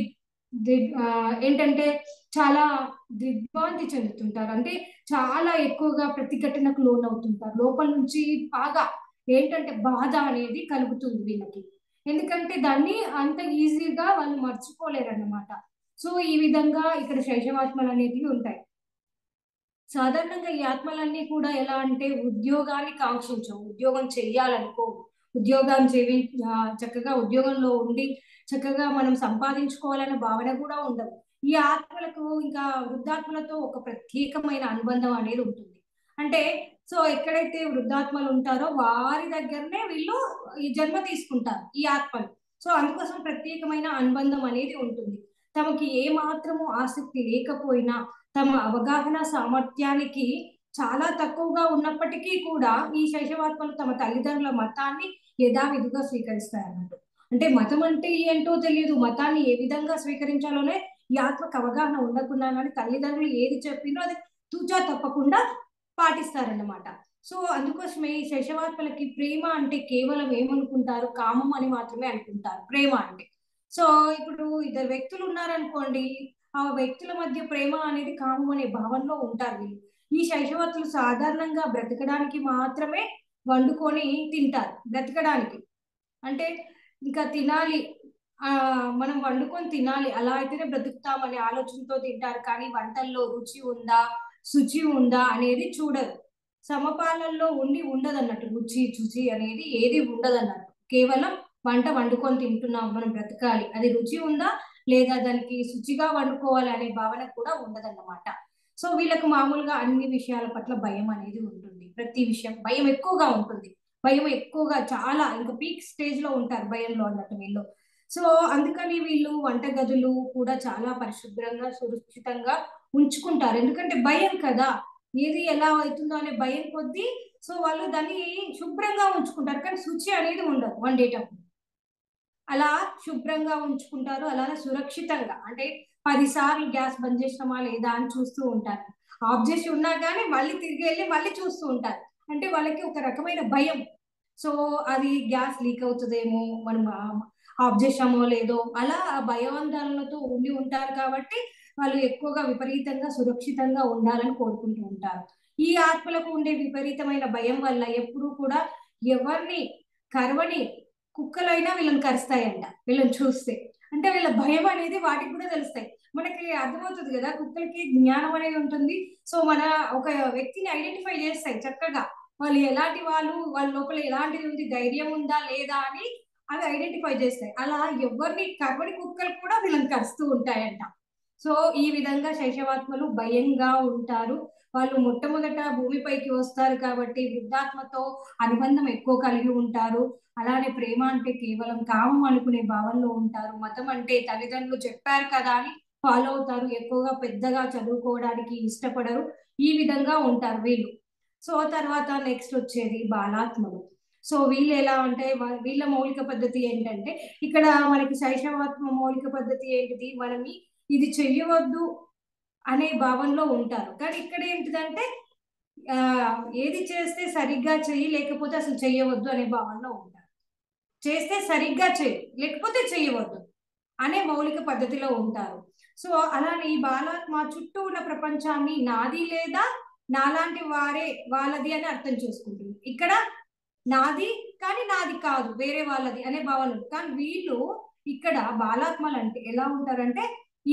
ఏంటంటే చాలా దిగ్భ్రాంతి చెందుతుంటారు. అంటే చాలా ఎక్కువగా ప్రతిఘటనకు లోనవుతుంటారు. లోపల నుంచి బాగా ఏంటంటే బాధ అనేది కలుగుతుంది వీళ్ళకి. ఎందుకంటే దాన్ని అంత ఈజీగా వాళ్ళు మర్చిపోలేరు అన్నమాట. సో ఈ విధంగా ఇక్కడ శైశవాత్మలు అనేటివి ఉంటాయి. సాధారణంగా ఈ ఆత్మలన్నీ కూడా ఎలా అంటే ఉద్యోగాన్ని కాంక్షించవు, ఉద్యోగం చెయ్యాలనుకో, ఉద్యోగం చక్కగా ఉద్యోగంలో ఉండి చక్కగా మనం సంపాదించుకోవాలన్న భావన కూడా ఉండదు. ఈ ఆత్మలకు ఇంకా వృద్ధాత్మలతో ఒక ప్రత్యేకమైన అనుబంధం అనేది ఉంటుంది. అంటే సో ఎక్కడైతే వృద్ధాత్మలు ఉంటారో వారి దగ్గరనే వీళ్ళు ఈ జన్మ తీసుకుంటారు ఈ ఆత్మలు. సో అందుకోసం ప్రత్యేకమైన అనుబంధం అనేది ఉంటుంది. తమకి ఏ మాత్రము ఆసక్తి లేకపోయినా, తమ అవగాహన సామర్థ్యానికి చాలా తక్కువగా ఉన్నప్పటికీ కూడా ఈ శైశవాత్మలు తమ తల్లిదండ్రుల మతాన్ని యథావిధిగా స్వీకరిస్తారన్నట్టు. అంటే మతం అంటే ఏంటో తెలియదు, మతాన్ని ఏ విధంగా స్వీకరించాలోనే ఈ ఆత్మకు అవగాహన ఉండకుండా కానీ తల్లిదండ్రులు ఏది చెప్పిందో అది తూచా తప్పకుండా పాటిస్తారన్నమాట. సో అందుకోసమే ఈ శైశవాత్మలకి ప్రేమ అంటే కేవలం ఏమనుకుంటారు, కామం అని మాత్రమే అనుకుంటారు ప్రేమ అంటే. సో ఇప్పుడు ఇద్దరు వ్యక్తులు ఉన్నారనుకోండి, ఆ వ్యక్తుల మధ్య ప్రేమ అనేది కామం అనే భావనలో ఉంటారు వీళ్ళు. ఈ శైశవాత్మలు సాధారణంగా బ్రతకడానికి మాత్రమే వండుకొని తింటారు. బ్రతకడానికి అంటే ఇంకా తినాలి, మనం వండుకొని తినాలి అలా అయితేనే బ్రతుకుతామనే ఆలోచనతో తింటారు. కానీ వంటల్లో రుచి ఉందా శుచి ఉందా అనేది చూడరు. సమపాలనలో ఉండదు అన్నట్టు, రుచి శుచి అనేది ఏది ఉండదు అన్నట్టు. కేవలం వంట వండుకొని తింటున్నాం, మనం బ్రతకాలి, అది రుచి ఉందా లేదా దానికి శుచిగా వండుకోవాలి అనే భావన కూడా ఉండదన్నమాట. సో వీళ్ళకు మామూలుగా అన్ని విషయాల పట్ల భయం అనేది ఉంటుంది. ప్రతి విషయం భయం ఎక్కువగా ఉంటుంది. భయం ఎక్కువగా చాలా ఇంకా పీక్ స్టేజ్ లో ఉంటారు భయంలో అన్నట్టు వీళ్ళు. సో అందుకని వీళ్ళు వంటగదులు కూడా చాలా పరిశుభ్రంగా సురక్షితంగా ఉంచుకుంటారు. ఎందుకంటే భయం కదా, ఏది ఎలా అవుతుందో అనే భయం కొద్దీ సో వాళ్ళు దాన్ని శుభ్రంగా ఉంచుకుంటారు. కానీ శుచి అనేది ఉండదు వండేటప్పుడు. అలా శుభ్రంగా ఉంచుకుంటారు. అలానే సురక్షితంగా అంటే 10 సార్లు గ్యాస్ బంద్ చేసినామా లేదా అని చూస్తూ ఉంటారు. ఆఫ్ చేసి ఉన్నా కానీ మళ్ళీ తిరిగి వెళ్ళి మళ్ళీ చూస్తూ ఉంటారు. అంటే వాళ్ళకి ఒక రకమైన భయం. సో అది గ్యాస్ లీక్ అవుతుందేమో, మనం ఆఫ్ చేసామో లేదో అలా ఆ భయాందోళనలతో ఉండి ఉంటారు. కాబట్టి వాళ్ళు ఎక్కువగా విపరీతంగా సురక్షితంగా ఉండాలని కోరుకుంటూ ఉంటారు. ఈ ఆత్మలకు ఉండే విపరీతమైన భయం వల్ల ఎప్పుడూ కూడా ఎవరిని కరవని కుక్కలైనా వీళ్ళని కరుస్తాయంట వీళ్ళని చూస్తే. అంటే వీళ్ళ భయం అనేది వాటికి కూడా తెలుస్తాయి. మనకి అర్థమవుతుంది కదా, కుక్కలకి జ్ఞానం అనేది ఉంటుంది. సో మన ఒక వ్యక్తిని ఐడెంటిఫై చేస్తాయి చక్కగా, వాళ్ళు ఎలాంటి వాళ్ళు, వాళ్ళ లోపల ఎలాంటిది ఉంది, ధైర్యం ఉందా లేదా అని అవి ఐడెంటిఫై చేస్తాయి. అలా ఎవరిని కరవని కుక్కలు కూడా వీళ్ళని కరుస్తూ ఉంటాయంట. సో ఈ విధంగా శైశవాత్మలు భయంగా ఉంటారు. వాళ్ళు మొట్టమొదట భూమిపైకి వస్తారు కాబట్టి వృద్ధాత్మతో అనుబంధం ఎక్కువ కలిగి ఉంటారు. అలానే ప్రేమ అంటే కేవలం కామం అనుకునే భావనలో ఉంటారు. మతం అంటే తల్లిదండ్రులు చెప్పారు కదా అని ఫాలో అవుతారు. ఎక్కువగా పెద్దగా చదువుకోవడానికి ఇష్టపడరు. ఈ విధంగా ఉంటారు వీళ్ళు. సో తర్వాత నెక్స్ట్ వచ్చేది బాలాత్మలు. సో వీళ్ళు ఎలా అంటే వీళ్ళ మౌలిక పద్ధతి ఏంటంటే, ఇక్కడ మనకి శైశవాత్మ మౌలిక పద్ధతి ఏంటిది, మనం ఇది చెయ్యవద్దు అనే భావనలో ఉంటారు. కానీ ఇక్కడ ఏంటిదంటే ఏది చేస్తే సరిగ్గా చెయ్యి, లేకపోతే అసలు చెయ్యవద్దు అనే భావనలో ఉంటారు. చేస్తే సరిగ్గా చెయ్యి, లేకపోతే చెయ్యవద్దు అనే మౌలిక పద్ధతిలో ఉంటారు. సో అలానే ఈ బాలాత్మ చుట్టూ ఉన్న ప్రపంచాన్ని నాది లేదా నాలాంటి వారే వాళ్ళది అని అర్థం చేసుకుంటుంది. ఇక్కడ నాది కానీ నాది కాదు, వేరే వాళ్ళది అనే భావన. కానీ వీళ్ళు ఇక్కడ బాలాత్మలు అంటే ఎలా ఉంటారంటే,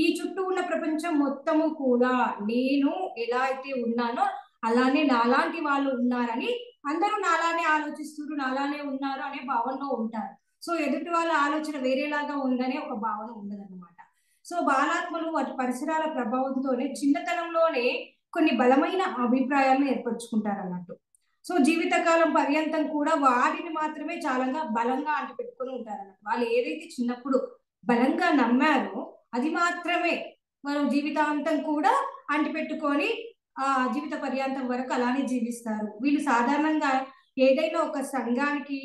ఈ చుట్టూ ఉన్న ప్రపంచం మొత్తము కూడా నేను ఎలా అయితే ఉన్నానో అలానే నాలాంటి వాళ్ళు ఉన్నారని, అందరూ నాలానే ఆలోచిస్తున్నారు, నాలానే ఉన్నారు అనే భావనలో ఉంటారు. సో ఎదుటి వాళ్ళ ఆలోచన వేరేలాగా ఉందనే ఒక భావన ఉండదన్నమాట. సో బాలాత్మలు వాటి పరిసరాల ప్రభావంతోనే చిన్నతనంలోనే కొన్ని బలమైన అభిప్రాయాలను ఏర్పరచుకుంటారు అన్నట్టు. సో జీవితకాలం పర్యంతం కూడా వాటిని మాత్రమే చాలా బలంగా అంటిపెట్టుకుని ఉంటారు అన్నట్టు. వాళ్ళు ఏదైతే చిన్నప్పుడు బలంగా నమ్మారో అది మాత్రమే మనం జీవితాంతం కూడా అంటిపెట్టుకొని ఆ జీవిత పర్యాంతం వరకు అలానే జీవిస్తారు. వీళ్ళు సాధారణంగా ఏదైనా ఒక సంఘానికి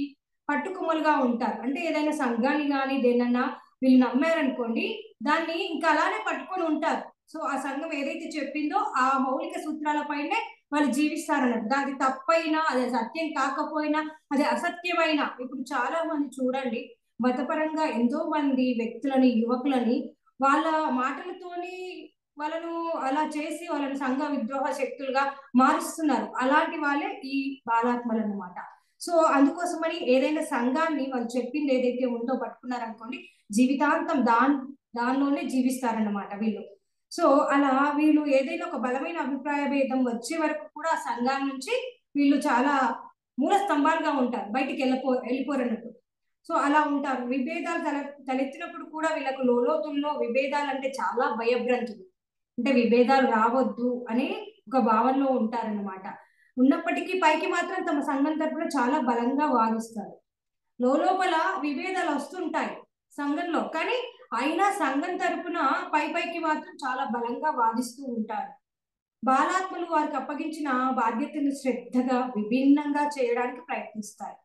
పట్టుకొమ్మలుగా ఉంటారు. అంటే ఏదైనా సంఘాన్ని కానీ దేనన్నా వీళ్ళు నమ్మారనుకోండి, దాన్ని ఇంకా అలానే పట్టుకొని ఉంటారు. సో ఆ సంఘం ఏదైతే చెప్పిందో ఆ మౌలిక సూత్రాల పైనే వాళ్ళు జీవిస్తారన్నట్టు. దానికి తప్పైనా, అది సత్యం కాకపోయినా, అది అసత్యమైనా. ఇప్పుడు చాలా మంది చూడండి, మతపరంగా ఎంతో మంది వ్యక్తులని, యువకులని వాళ్ళ మాటలతోని వాళ్ళను అలా చేసి వాళ్ళని సంఘ విద్రోహ శక్తులుగా మారుస్తున్నారు. అలాంటి వాళ్ళే ఈ బాలాత్మలు అన్నమాట. సో అందుకోసమని ఏదైనా సంఘాన్ని వాళ్ళు చెప్పింది ఏదైతే ఉందో పట్టుకున్నారనుకోండి, జీవితాంతం దానిలోనే జీవిస్తారన్నమాట వీళ్ళు. సో అలా వీళ్ళు ఏదైనా ఒక బలమైన అభిప్రాయ భేదం వచ్చే వరకు కూడా ఆ సంఘం నుంచి వీళ్ళు చాలా మూల స్తంభాలుగా ఉంటారు, బయటికి వెళ్ళిపోరన్నట్టు. సో అలా ఉంటారు. విభేదాలు తలెత్తినప్పుడు కూడా వీళ్ళకు లోతుల్లో విభేదాలు అంటే చాలా భయభ్రాంతులు. అంటే విభేదాలు రావద్దు అనే ఒక భావనలో ఉంటారన్నమాట. ఉన్నప్పటికీ పైకి మాత్రం తమ సంఘం తరపున చాలా బలంగా వాదిస్తారు. లోపల విభేదాలు వస్తుంటాయి సంఘంలో, కానీ అయినా సంఘం తరపున పైకి మాత్రం చాలా బలంగా వాదిస్తూ ఉంటారు. బాలాత్మలు వారికి అప్పగించిన బాధ్యతను శ్రద్ధగా విభిన్నంగా చేయడానికి ప్రయత్నిస్తారు.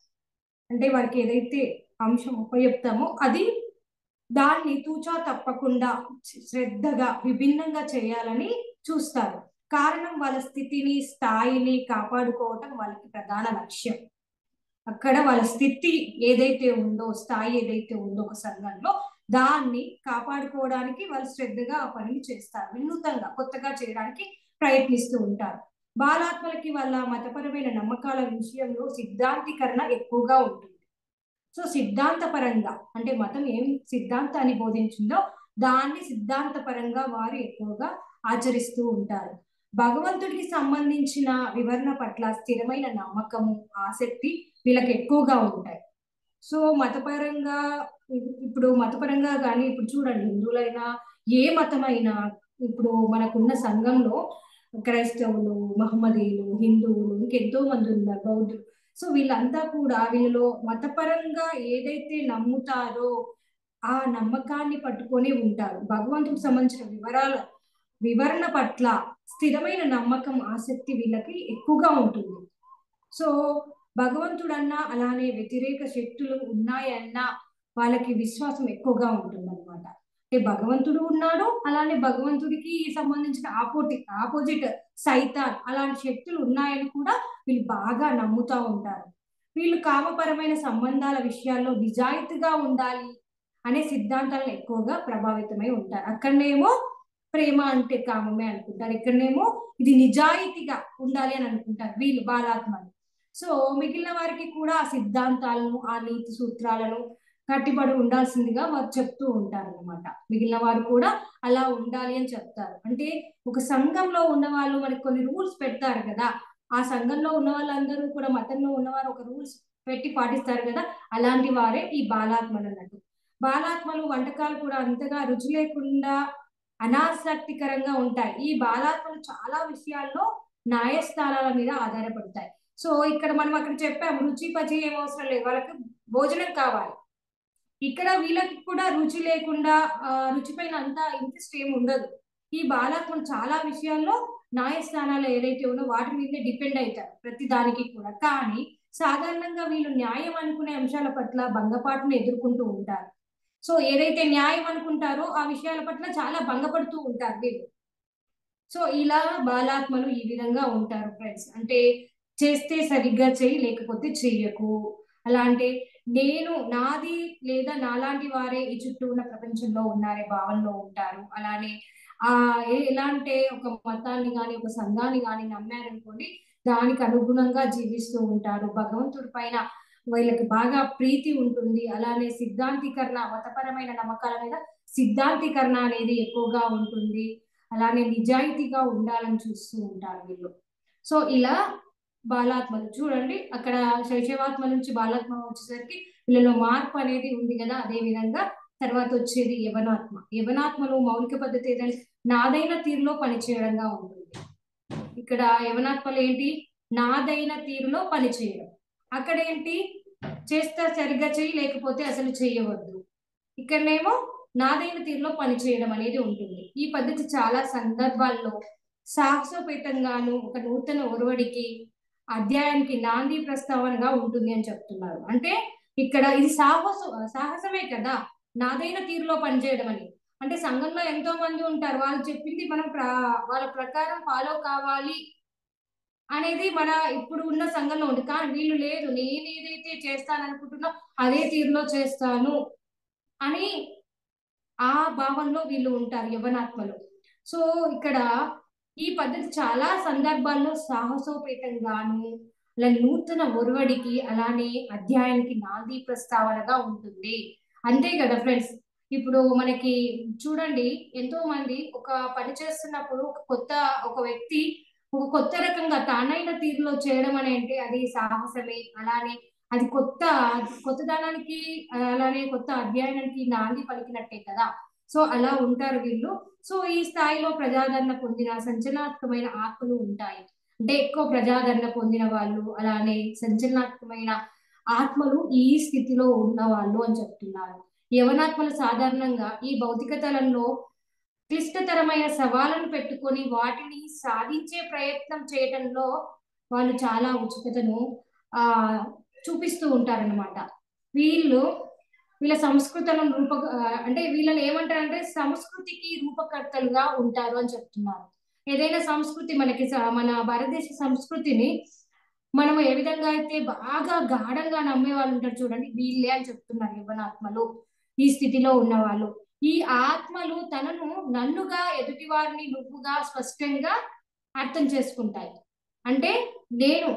అంటే వారికి ఏదైతే అంశం ఉపయుక్తమో అది దాన్ని తూచా తప్పకుండా శ్రద్ధగా విభిన్నంగా చేయాలని చూస్తారు. కారణం వాళ్ళ స్థితిని, స్థాయిని కాపాడుకోవటం వాళ్ళకి ప్రధాన లక్ష్యం. అక్కడ వాళ్ళ స్థితి ఏదైతే ఉందో, స్థాయి ఏదైతే ఉందో ఒక సంఘంలో, దాన్ని కాపాడుకోవడానికి వాళ్ళు శ్రద్ధగా ఆ పనిని చేస్తారు. వినూతంగా కొత్తగా చేయడానికి ప్రయత్నిస్తూ ఉంటారు. బాలాత్మలకి వాళ్ళ మతపరమైన నమ్మకాల విషయంలో సిద్ధాంతీకరణ ఎక్కువగా ఉంటుంది. సో సిద్ధాంతపరంగా అంటే మతం ఏం సిద్ధాంతాన్ని బోధించిందో దాన్ని సిద్ధాంతపరంగా వారు ఎక్కువగా ఆచరిస్తూ ఉంటారు. భగవంతుడికి సంబంధించిన వివరణ పట్ల స్థిరమైన నమ్మకము, ఆసక్తి వీళ్ళకి ఎక్కువగా ఉంటాయి. సో మతపరంగా కానీ ఇప్పుడు చూడండి, హిందువులైనా ఏ మతమైనా, ఇప్పుడు మనకున్న సంఘంలో క్రైస్తవులు, మహమ్మదీయులు, హిందువులు, ఇంకెంతో మంది ఉన్నారు, బౌద్ధులు. సో వీళ్ళంతా కూడా వీళ్ళలో మతపరంగా ఏదైతే నమ్ముతారో ఆ నమ్మకాన్ని పట్టుకొని ఉంటారు. భగవంతుడికి సంబంధించిన వివరణ పట్ల స్థిరమైన నమ్మకం, ఆసక్తి వీళ్ళకి ఎక్కువగా ఉంటుంది. సో భగవంతుడన్నా అలానే వ్యతిరేక శక్తులు ఉన్నాయన్నా వాళ్ళకి విశ్వాసం ఎక్కువగా ఉంటుంది అనమాట. అంటే భగవంతుడు ఉన్నాడు, అలానే భగవంతుడికి సంబంధించిన ఆపోజిట్ సైతాన్ అలాంటి శక్తులు ఉన్నాయని కూడా వీళ్ళు బాగా నమ్ముతా ఉంటారు. వీళ్ళు కామపరమైన సంబంధాల విషయాల్లో నిజాయితీగా ఉండాలి అనే సిద్ధాంతాలను ఎక్కువగా ప్రభావితమై ఉంటారు. అక్కడనేమో ప్రేమ అంటే కామమే అనుకుంటారు, ఇక్కడనేమో ఇది నిజాయితీగా ఉండాలి అని అనుకుంటారు వీళ్ళు బాలాత్మలు. సో మిగిలిన వారికి కూడా ఆ సిద్ధాంతాలను, ఆ నీతి సూత్రాలను కట్టిబడి ఉండాల్సిందిగా వారు చెప్తూ ఉంటారు అనమాట. మిగిలిన వారు కూడా అలా ఉండాలి అని చెప్తారు. అంటే ఒక సంఘంలో ఉన్న వాళ్ళు మనకి కొన్ని రూల్స్ పెడతారు కదా, ఆ సంఘంలో ఉన్న వాళ్ళందరూ కూడా మతంలో ఉన్నవారు ఒక రూల్స్ పెట్టి పాటిస్తారు కదా, అలాంటి వారే ఈ బాలాత్మలు అన్నట్టు. బాలాత్మలు వంటకాలు కూడా అంతగా రుచి లేకుండా అనాసక్తికరంగా ఉంటాయి. ఈ బాలాత్మలు చాలా విషయాల్లో న్యాయస్థానాల మీద ఆధారపడతాయి. సో ఇక్కడ మనం అక్కడ చెప్పాము, రుచి పచి ఏం అవసరం లేదు, వాళ్ళకి భోజనం కావాలి. ఇక్కడ వీళ్ళకి కూడా రుచి లేకుండా రుచి పైన అంత ఇంట్రెస్ట్ ఏమి ఉండదు. ఈ బాలాత్మలు చాలా విషయాల్లో న్యాయస్థానాలు ఏదైతే ఉన్నో వాటి మీదే డిపెండ్ అవుతారు ప్రతి దానికి కూడా. కానీ సాధారణంగా వీళ్ళు న్యాయం అనుకునే అంశాల పట్ల భంగపాటును ఎదుర్కొంటూ ఉంటారు. సో ఏదైతే న్యాయం అనుకుంటారో ఆ విషయాల పట్ల చాలా భంగపడుతూ ఉంటారు వీళ్ళు. సో ఇలా బాలాత్మలు ఈ విధంగా ఉంటారు ఫ్రెండ్స్. అంటే చేస్తే సరిగ్గా చెయ్యి, లేకపోతే చెయ్యకు. అలా అంటే నేను నాది లేదా నాలాంటి వారే ఈ చుట్టూ ఉన్న ప్రపంచంలో ఉన్నారే భావనలో ఉంటారు. అలానే ఎలా అంటే ఒక మతాన్ని కానీ ఒక సంఘాన్ని కానీ నమ్మారనుకోండి, దానికి అనుగుణంగా జీవిస్తూ ఉంటారు. భగవంతుడి పైన వీళ్ళకి బాగా ప్రీతి ఉంటుంది. అలానే సిద్ధాంతీకరణ, మతపరమైన నమ్మకాల మీద సిద్ధాంతీకరణ అనేది ఎక్కువగా ఉంటుంది. అలానే నిజాయితీగా ఉండాలని చూస్తూ ఉంటారు వీళ్ళు. సో ఇలా బాలాత్మలు చూడండి, అక్కడ శైశవాత్మ నుంచి బాలాత్మ వచ్చేసరికి వీళ్ళలో మార్పు అనేది ఉంది కదా. అదే విధంగా తర్వాత వచ్చేది యవనాత్మ. యవనాత్మలో మౌలిక పద్ధతి ఏదంటే నాదైన తీరులో పనిచేయడంగా ఉంటుంది. ఇక్కడ యవనాత్మలు ఏంటి, నాదైన తీరులో పనిచేయడం. అక్కడ ఏంటి, చేస్తే సరిగ్గా చెయ్యి, లేకపోతే అసలు చెయ్యవద్దు. ఇక్కడనేమో నాదైన తీరులో పనిచేయడం అనేది ఉంటుంది. ఈ పద్ధతి చాలా సందర్భాల్లో సాహసోపేతంగాను ఒక నూతన ఒరవడికి, అధ్యాయానికి నాంది ప్రస్తావనగా ఉంటుంది అని చెప్తున్నారు. అంటే ఇక్కడ ఇది సాహసమే కదా, నాదైన తీరులో పనిచేయడం అని. అంటే సంఘంలో ఎంతో మంది ఉంటారు, వాళ్ళు చెప్పింది మనం వాళ్ళ ప్రకారం ఫాలో కావాలి అనేది మన ఇప్పుడు ఉన్న సంఘంలో ఉంది. కానీ వీళ్ళు లేదు, నేను ఏదైతే చేస్తాననుకుంటున్నా అదే తీరులో చేస్తాను అని ఆ భావంలో వీళ్ళు ఉంటారు యవనాత్మలు. సో ఇక్కడ ఈ పద్ధతి చాలా సందర్భాల్లో సాహసోపేతంగాను, అలా నూతన ఒరవడికి, అలానే అధ్యాయానికి నాంది ప్రస్తావనగా ఉంటుంది. అంతే కదా ఫ్రెండ్స్. ఇప్పుడు మనకి చూడండి, ఎంతో మంది ఒక పని చేస్తున్నప్పుడు ఒక వ్యక్తి ఒక కొత్త రకంగా తానైన తీరులో చేయడం అని అంటే అది సాహసమే. అలానే అది కొత్తదనానికి, అలానే కొత్త అధ్యయనానికి నాంది పలికినట్టే కదా. సో అలా ఉంటారు వీళ్ళు. సో ఈ స్థాయిలో ప్రజాదరణ పొందిన సంచలనాత్మకమైన ఆత్మలు ఉంటాయి. అంటే ఎక్కువ ప్రజాదరణ పొందిన వాళ్ళు, అలానే సంచలనాత్మకమైన ఆత్మలు ఈ స్థితిలో ఉన్న వాళ్ళు అని చెప్తున్నారు. యవనాత్మలు సాధారణంగా ఈ భౌతిక తలంలో క్లిష్టతరమైన సవాళ్ళను పెట్టుకొని వాటిని సాధించే ప్రయత్నం చేయడంలో వాళ్ళు చాలా ఉచితను చూపిస్తూ ఉంటారన్నమాట. వీళ్ళ సంస్కృతులను అంటే వీళ్ళని ఏమంటారంటే సంస్కృతికి రూపకర్తలుగా ఉంటారు అని చెప్తున్నారు. ఏదైనా సంస్కృతి మన భారతదేశ సంస్కృతిని మనం ఏ విధంగా అయితే బాగా గాఢంగా నమ్మే వాళ్ళు ఉంటారు చూడండి, వీళ్ళే అని చెప్తున్నారు యవనాత్మలు, ఈ స్థితిలో ఉన్న వాళ్ళు. ఈ ఆత్మలు నన్నుగా, ఎదుటి వారిని నువ్వుగా స్పష్టంగా అర్థం చేసుకుంటాయి. అంటే నేను,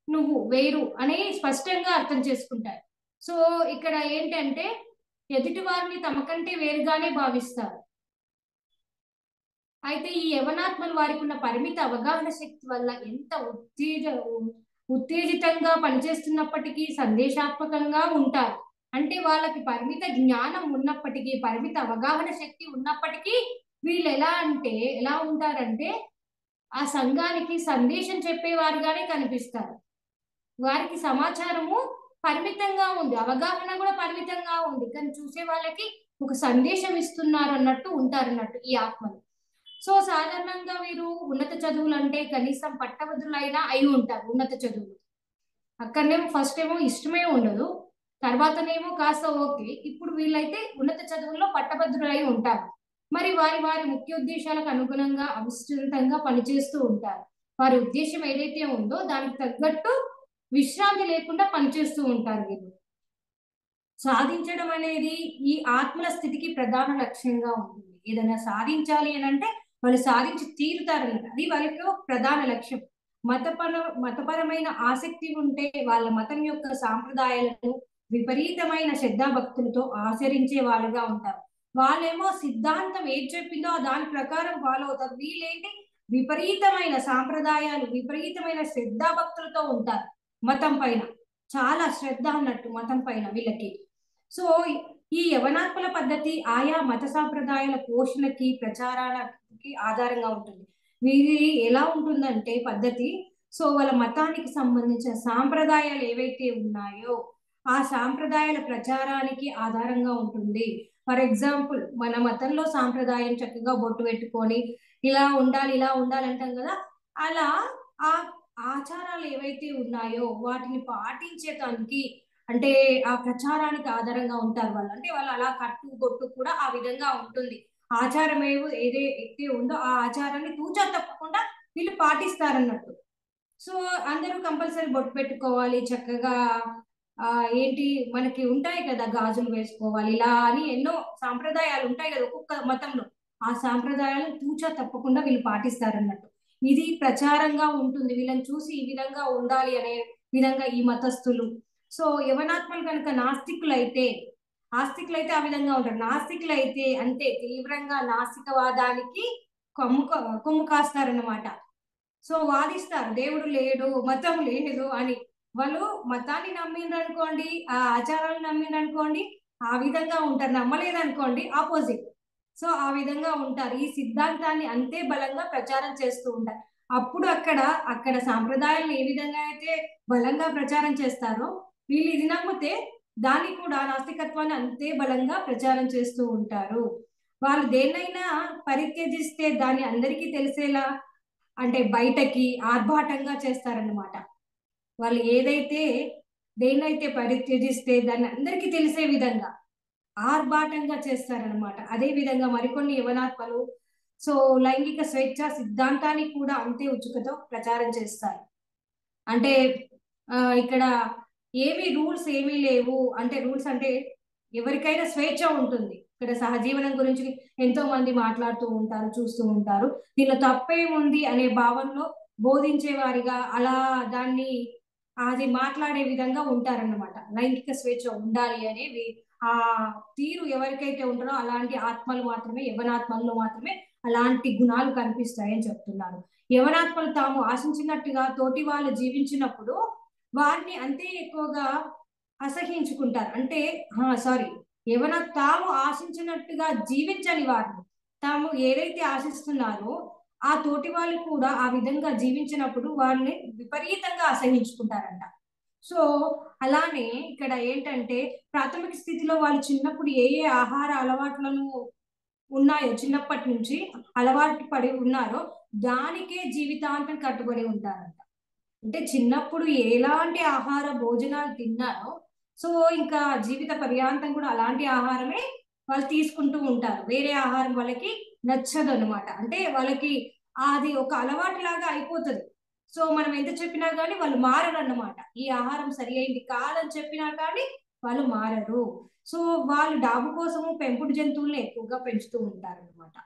నువ్వు వేరు అని స్పష్టంగా అర్థం చేసుకుంటాయి. సో ఇక్కడ ఏంటంటే ఎదుటి వారిని తమకంటే వేరుగానే భావిస్తారు. అయితే ఈ యవనాత్మలు వారికి ఉన్న పరిమిత అవగాహన శక్తి వల్ల ఎంత ఉత్తేజితంగా పనిచేస్తున్నప్పటికీ సందేశాత్మకంగా ఉంటారు. అంటే వాళ్ళకి పరిమిత జ్ఞానం ఉన్నప్పటికీ, పరిమిత అవగాహన శక్తి ఉన్నప్పటికీ వీళ్ళు ఎలా ఉంటారంటే ఆ సంఘానికి సందేశం చెప్పేవారుగానే కనిపిస్తారు. వారికి సమాచారము పరిమితంగా ఉంది, అవగాహన కూడా పరిమితంగా ఉంది, కానీ చూసే వాళ్ళకి ఒక సందేశం ఇస్తున్నారు అన్నట్టు ఉంటారన్నట్టు ఈ ఆత్మలు. సో సాధారణంగా వీరు ఉన్నత చదువులు అంటే కనీసం పట్టభద్రులైనా అయి ఉంటారు. ఉన్నత చదువులు అక్కడనేమో ఫస్ట్ ఏమో ఇష్టమే ఉండదు, తర్వాతనేమో కాస్త ఓకే. ఇప్పుడు వీళ్ళైతే ఉన్నత చదువుల్లో పట్టభద్రులై ఉంటారు. మరి వారి ముఖ్య ఉద్దేశాలకు అనుగుణంగా అవిస్తృతంగా పనిచేస్తూ ఉంటారు. వారి ఉద్దేశం ఏదైతే ఉందో దానికి తగ్గట్టు విశ్రాంతి లేకుండా పనిచేస్తూ ఉంటారు. వీళ్ళు సాధించడం అనేది ఈ ఆత్మల స్థితికి ప్రధాన లక్ష్యంగా ఉంటుంది. ఏదైనా సాధించాలి అని అంటే వాళ్ళు సాధించి తీరుతారన్నమాట, అది వాళ్ళకి ప్రధాన లక్ష్యం. మతపరమైన ఆసక్తి ఉంటే వాళ్ళ మతం యొక్క సాంప్రదాయాలను విపరీతమైన శ్రద్ధాభక్తులతో ఆచరించే వాళ్ళుగా ఉంటారు. వాళ్ళేమో సిద్ధాంతం ఏది చెప్పిందో దాని ప్రకారం ఫాలో అవుతారు. వీళ్ళేంటి, విపరీతమైన సాంప్రదాయాలు, విపరీతమైన శ్రద్ధాభక్తులతో ఉంటారు. మతం పైన చాలా శ్రద్ధ అన్నట్టు మతం పైన వీళ్ళకి. సో ఈ యవనాత్మల పద్ధతి ఆయా మత సాంప్రదాయాల పోషణకి, ప్రచారానికి ఆధారంగా ఉంటుంది. వీరి ఎలా ఉంటుందంటే పద్ధతి, సో వాళ్ళ మతానికి సంబంధించిన సాంప్రదాయాలు ఏవైతే ఉన్నాయో ఆ సాంప్రదాయాల ప్రచారానికి ఆధారంగా ఉంటుంది. ఫర్ ఎగ్జాంపుల్ మన మతంలో సాంప్రదాయం చక్కగా బొట్టు పెట్టుకొని ఇలా ఉండాలి అంటాం కదా, అలా ఆ ఆచారాలు ఏవైతే ఉన్నాయో వాటిని పాటించేటానికి, అంటే ఆ ప్రచారానికి ఆధారంగా ఉంటారు వాళ్ళు. అంటే వాళ్ళు అలా కట్టు కొట్టు కూడా ఆ విధంగా ఉంటుంది. ఆచారం ఏదైతే ఉందో ఆ ఆచారాన్ని తూచా తప్పకుండా వీళ్ళు పాటిస్తారన్నట్టు. సో అందరూ కంపల్సరీ బొట్టు పెట్టుకోవాలి చక్కగా. ఏంటి మనకి ఉంటాయి కదా, గాజులు వేసుకోవాలి ఇలా అని ఎన్నో సాంప్రదాయాలు ఉంటాయి కదా ఒక్కొక్క మతంలో. ఆ సాంప్రదాయాలను తూచా తప్పకుండా వీళ్ళు పాటిస్తారన్నట్టు. ఇది ప్రచారంగా ఉంటుంది, వీళ్ళని చూసి ఈ విధంగా ఉండాలి అనే విధంగా ఈ మతస్థులు. సో యవనాత్మలు కనుక ఆస్తికులైతే ఆ విధంగా ఉంటారు. నాస్తికులైతే అంతే తీవ్రంగా నాస్తికవాదానికి కొమ్ము కాస్తారన్నమాట. సో వాదిస్తారు దేవుడు లేడు, మతం లేదు అని. వాళ్ళు మతాన్ని నమ్మిండ్రు అనుకోండి, ఆ ఆచారాలను నమ్మిండ్రు అనుకోండి, ఆ విధంగా ఉంటారు. నమ్మలేదనుకోండి ఆపోజిట్. సో ఆ విధంగా ఉంటారు. ఈ సిద్ధాంతాన్ని అంతే బలంగా ప్రచారం చేస్తూ ఉంటారు. అప్పుడు అక్కడ సాంప్రదాయాలను ఏ విధంగా అయితే బలంగా ప్రచారం చేస్తారో, వీళ్ళు ఇది నమ్మితే దాన్ని కూడా నాస్తికత్వాన్ని అంతే బలంగా ప్రచారం చేస్తూ ఉంటారు. వాళ్ళు దేన్నైనా పరిత్యజిస్తే దాన్ని అందరికీ తెలిసేలా, అంటే బయటకి ఆర్భాటంగా చేస్తారన్నమాట. వాళ్ళు దేన్నైతే పరిత్యజిస్తే దాన్ని అందరికీ తెలిసే విధంగా ఆర్భాటంగా చేస్తారనమాట. అదే విధంగా మరికొన్ని యవనాత్మలు సో లైంగిక స్వేచ్ఛ సిద్ధాంతాన్ని కూడా అంతే ఉచుకతో ప్రచారం చేస్తారు. అంటే ఇక్కడ రూల్స్ ఏమీ లేవు. అంటే రూల్స్ అంటే ఎవరికైనా స్వేచ్ఛ ఉంటుంది. ఇక్కడ సహజీవనం గురించి ఎంతో మంది మాట్లాడుతూ ఉంటారు, చూస్తూ ఉంటారు. దీనిలో తప్పేముంది అనే భావనలో బోధించే వారిగా అలా దాన్ని అది మాట్లాడే విధంగా ఉంటారన్నమాట. లైంగిక స్వేచ్ఛ ఉండాలి అనేవి ఆ తీరు ఎవరికైతే ఉంటారో అలాంటి ఆత్మలు మాత్రమే, యవనాత్మల్లో మాత్రమే అలాంటి గుణాలు కనిపిస్తాయని చెప్తున్నారు. యవనాత్మలు తాము ఆశించినట్టుగా తోటి వాళ్ళు జీవించినప్పుడు వారిని అంతే ఎక్కువగా అసహించుకుంటారు. అంటే తాము ఆశించినట్టుగా జీవించని వారిని, తాము ఏదైతే ఆశిస్తున్నారో ఆ తోటి వాళ్ళు కూడా ఆ విధంగా జీవించినప్పుడు వారిని విపరీతంగా అసహించుకుంటారంట. సో అలానే ఇక్కడ ఏంటంటే ప్రాథమిక స్థితిలో వాళ్ళు చిన్నప్పుడు ఏ ఆహార అలవాట్లను ఉన్నాయో, చిన్నప్పటి నుంచి అలవాటు పడి ఉన్నారో దానికే జీవితాంతం కట్టుబడి ఉంటారంట. అంటే చిన్నప్పుడు ఎలాంటి ఆహార భోజనాలు తిన్నారో సో ఇంకా జీవిత పర్యాంతం కూడా అలాంటి ఆహారమే వాళ్ళు తీసుకుంటూ ఉంటారు. వేరే ఆహారం వాళ్ళకి నచ్చదు అనమాట. అంటే వాళ్ళకి అది ఒక అలవాటు లాగా అయిపోతుంది. సో మనం ఎంత చెప్పినా కానీ వాళ్ళు మారరు అన్నమాట. ఈ ఆహారం సరి అయింది కాదని చెప్పినా కానీ వాళ్ళు మారరు. సో వాళ్ళు డాబు కోసము పెంపుడు జంతువులను ఎక్కువగా పెంచుతూ ఉంటారు అనమాట.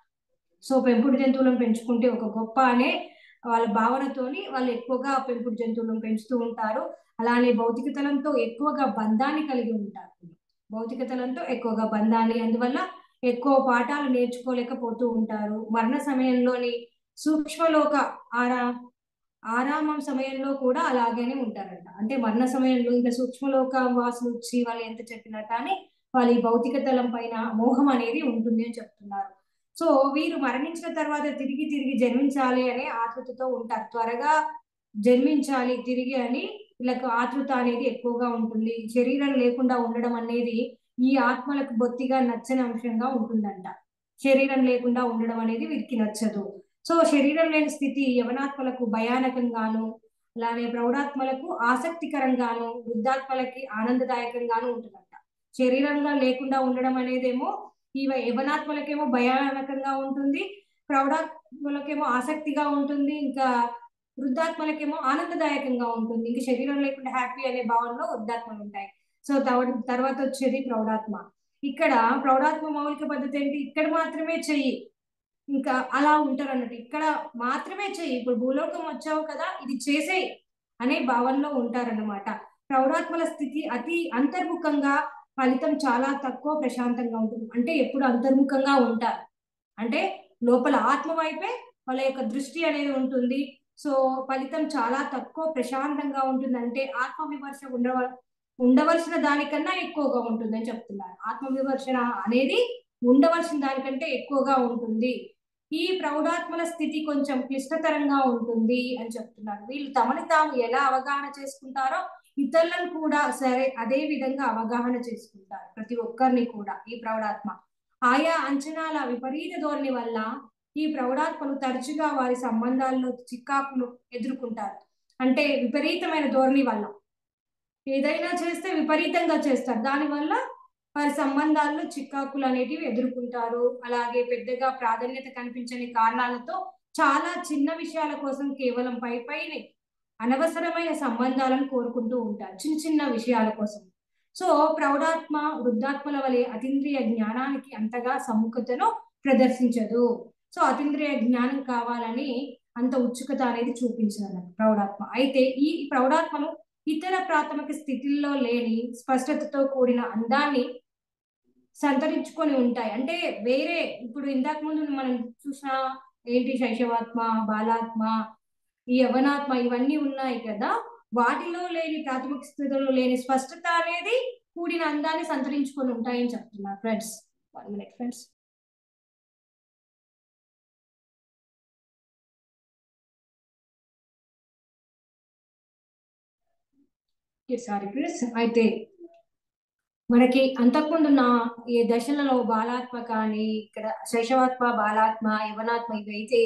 సో పెంపుడు జంతువులను పెంచుకుంటే ఒక గొప్ప అనే వాళ్ళ భావనతోని వాళ్ళు ఎక్కువగా పెంపుడు జంతువులను పెంచుతూ ఉంటారు. అలానే భౌతిక తలంతో ఎక్కువగా బంధాన్ని కలిగి ఉంటారు. భౌతిక తలంతో ఎక్కువగా బంధాన్ని, అందువల్ల ఎక్కువ పాఠాలు నేర్చుకోలేకపోతూ ఉంటారు. మరణ సమయంలోని సూక్ష్మలోక ఆరామం సమయంలో కూడా అలాగేనే ఉంటారంట. అంటే మరణ సమయంలో ఇంకా సూక్ష్మలోక వాసులు వచ్చి వాళ్ళు ఎంత చెప్పినా కానీ వాళ్ళ ఈ భౌతిక తలం పైన మోహం అనేది ఉంటుంది అని చెప్తున్నారు. సో వీరు మరణించిన తర్వాత తిరిగి జన్మించాలి అనే ఆతృతతో ఉంటారు. త్వరగా జన్మించాలి తిరిగి అని వీళ్ళకు ఆతృత అనేది ఎక్కువగా ఉంటుంది. శరీరం లేకుండా ఉండడం అనేది ఈ ఆత్మలకు బొత్తిగా నచ్చని అంశంగా ఉంటుందంట. శరీరం లేకుండా ఉండడం అనేది వీరికి నచ్చదు. సో శరీరం లేని స్థితి యవనాత్మలకు భయానకంగాను, అలానే ప్రౌఢాత్మలకు ఆసక్తికరంగాను, వృద్ధాత్మలకి ఆనందదాయకంగాను ఉంటుందంట. శరీరంగా లేకుండా ఉండడం అనేదేమో ఈ యవనాత్మలకేమో భయానకంగా ఉంటుంది, ప్రౌఢాత్మలకేమో ఆసక్తిగా ఉంటుంది, ఇంకా వృద్ధాత్మలకేమో ఆనందదాయకంగా ఉంటుంది. ఇంకా శరీరం లేకుండా హ్యాపీ అనే భావనలో వృద్ధాత్మలు ఉంటాయి. సో తర్వాత వచ్చేది ప్రౌఢాత్మ. ఇక్కడ ప్రౌఢాత్మ మౌలిక పద్ధతి ఏంటి? ఇక్కడ మాత్రమే చెయ్యి, ఇంకా అలా ఉంటారు అన్నట్టు. ఇక్కడ మాత్రమే చెయ్యి, ఇప్పుడు భూలోకం వచ్చావు కదా ఇది చేసేయి అనే భావనలో ఉంటారన్నమాట. ప్రౌఢాత్మల స్థితి అతి అంతర్ముఖంగా, ఫలితం చాలా తక్కువ, ప్రశాంతంగా ఉంటుంది. అంటే ఎప్పుడు అంతర్ముఖంగా ఉంటారు, అంటే లోపల ఆత్మ వైపే వాళ్ళ యొక్క దృష్టి అనేది ఉంటుంది. సో ఫలితం చాలా తక్కువ, ప్రశాంతంగా ఉంటుంది. అంటే ఆత్మ విమర్శ ఉండవలసిన దానికన్నా ఎక్కువగా ఉంటుందని చెప్తున్నారు. ఆత్మ విమర్శన అనేది ఉండవలసిన దానికంటే ఎక్కువగా ఉంటుంది. ఈ ప్రౌఢాత్మల స్థితి కొంచెం క్లిష్టతరంగా ఉంటుంది అని చెప్తున్నారు. వీళ్ళు తమని తాము ఎలా అవగాహన చేసుకుంటారో ఇతరులను కూడా సరే అదే విధంగా అవగాహన చేసుకుంటారు. ప్రతి ఒక్కరిని కూడా ఈ ప్రౌఢాత్మ ఆయా అంచనాల విపరీత ధోరణి వల్ల ఈ ప్రౌఢాత్మలు తరచుగా వారి సంబంధాల్లో చికాకులు ఎదుర్కొంటారు. అంటే విపరీతమైన ధోరణి వల్ల ఏదైనా చేస్తే విపరీతంగా చేస్తారు. దానివల్ల వారి సంబంధాల్లో చికాకులు అనేటివి ఎదుర్కొంటారు. అలాగే పెద్దగా ప్రాధాన్యత కనిపించని కారణాలతో చాలా చిన్న విషయాల కోసం కేవలం పైనే అనవసరమైన సంబంధాలను కోరుకుంటూ ఉంటారు, చిన్న చిన్న విషయాల కోసం. సో ప్రౌఢాత్మ వృద్ధాత్మల వలె అతీంద్రియ జ్ఞానానికి అంతగా సముఖతను ప్రదర్శించదు. సో అతీంద్రియ జ్ఞానం కావాలని అంత ఉత్సుకత అనేది చూపించదు ప్రౌఢాత్మ. అయితే ఈ ప్రౌఢాత్మను ఇతర ప్రాథమిక స్థితిల్లో లేని స్పష్టతతో కూడిన అందాన్ని సంతరించుకొని ఉంటాయి. అంటే వేరే ఇప్పుడు ఇంతకు ముందు మనం చూసిన ఏంటి, శైశవాత్మ, బాలాత్మ, ఈ యవనాత్మ, ఇవన్నీ ఉన్నాయి కదా, వాటిలో లేని ప్రాథమిక స్థితిలో లేని స్పష్టత అనేది కూడిన అందాన్ని సంతరించుకొని ఉంటాయని చెప్తున్నారు friends. 1 minute friends. Sorry friends. అయితే మనకి అంతకుముందు ఉన్న ఈ దశలలో బాలాత్మ కానీ, ఇక్కడ శైశవాత్మ, బాలాత్మ, యవనాత్మ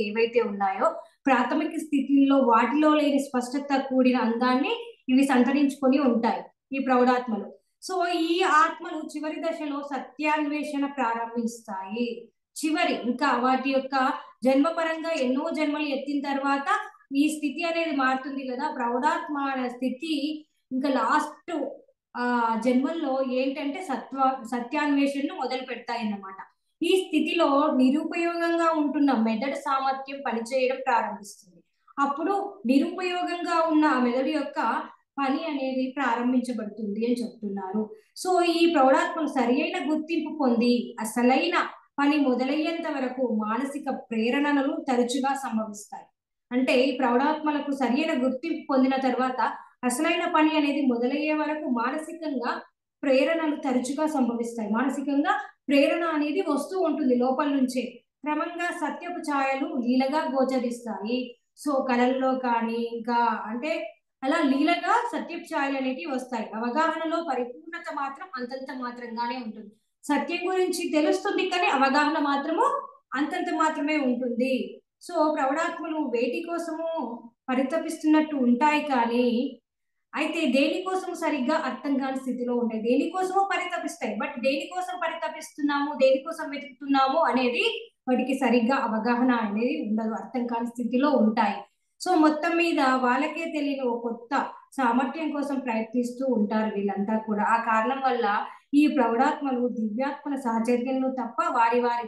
ఏవైతే ఉన్నాయో ప్రాథమిక స్థితిలో వాటిలో లేని స్పష్టత కూడిన అందాన్ని ఇవి సంతరించుకొని ఉంటాయి ఈ ప్రౌఢాత్మలు. సో ఈ ఆత్మలు చివరి దశలో సత్యాన్వేషణ ప్రారంభిస్తాయి. చివరి ఇంకా వాటి యొక్క జన్మపరంగా ఎన్నో జన్మలు ఎత్తిన తర్వాత ఈ స్థితి అనేది మారుతుంది కదా, ప్రౌఢాత్మ అనే స్థితి ఇంకా లాస్ట్ జన్మల్లో ఏంటంటే సత్యాన్వేషణను మొదలు పెడతాయి అన్నమాట. ఈ స్థితిలో నిరుపయోగంగా ఉంటున్న మెదడు సామర్థ్యం పనిచేయడం ప్రారంభిస్తుంది. అప్పుడు నిరుపయోగంగా ఉన్న ఆ మెదడు యొక్క పని అనేది ప్రారంభించబడుతుంది అని చెప్తున్నారు. సో ఈ ప్రౌఢాత్మలు సరి అయిన గుర్తింపు పొంది అసలైన పని మొదలయ్యేంత వరకు మానసిక ప్రేరణలు తరచుగా సంభవిస్తాయి. అంటే ఈ ప్రౌఢాత్మలకు సరి అయిన గుర్తింపు పొందిన తర్వాత అసలైన పని అనేది మొదలయ్యే వరకు మానసికంగా ప్రేరణలు తరచుగా సంభవిస్తాయి. మానసికంగా ప్రేరణ అనేది వస్తూ ఉంటుంది లోపల నుంచే. క్రమంగా సత్యపు ఛాయలు లీలగా గోచరిస్తాయి. సో కళల్లో కానీ ఇంకా అంటే అలా లీలగా సత్యపు ఛాయలు అనేటివి వస్తాయి. అవగాహనలో పరిపూర్ణత మాత్రం అంతంత మాత్రంగానే ఉంటుంది. సత్యం గురించి తెలుస్తుంది కానీ అవగాహన మాత్రము అంతంత మాత్రమే ఉంటుంది. సో ప్రౌఢాత్మలు వేటి కోసము పరితపిస్తున్నట్టు ఉంటాయి కానీ అయితే దేనికోసం సరిగ్గా అర్థం కాని స్థితిలో ఉంటాయి. దేనికోసమో పరితపిస్తాయి, బట్ దేనికోసం పరితపిస్తున్నాము, దేనికోసం వెతుకుతున్నాము అనేది వాటికి సరిగ్గా అవగాహన అనేది ఉండదు, అర్థం కాని స్థితిలో ఉంటాయి. సో మొత్తం మీద వాళ్ళకే తెలియని ఒక కొత్త సామర్థ్యం కోసం ప్రయత్నిస్తూ ఉంటారు వీళ్ళంతా కూడా. ఆ కారణం వల్ల ఈ ప్రౌఢాత్మలు దివ్యాత్మల సహచర్యంలో తప్ప వారి వారి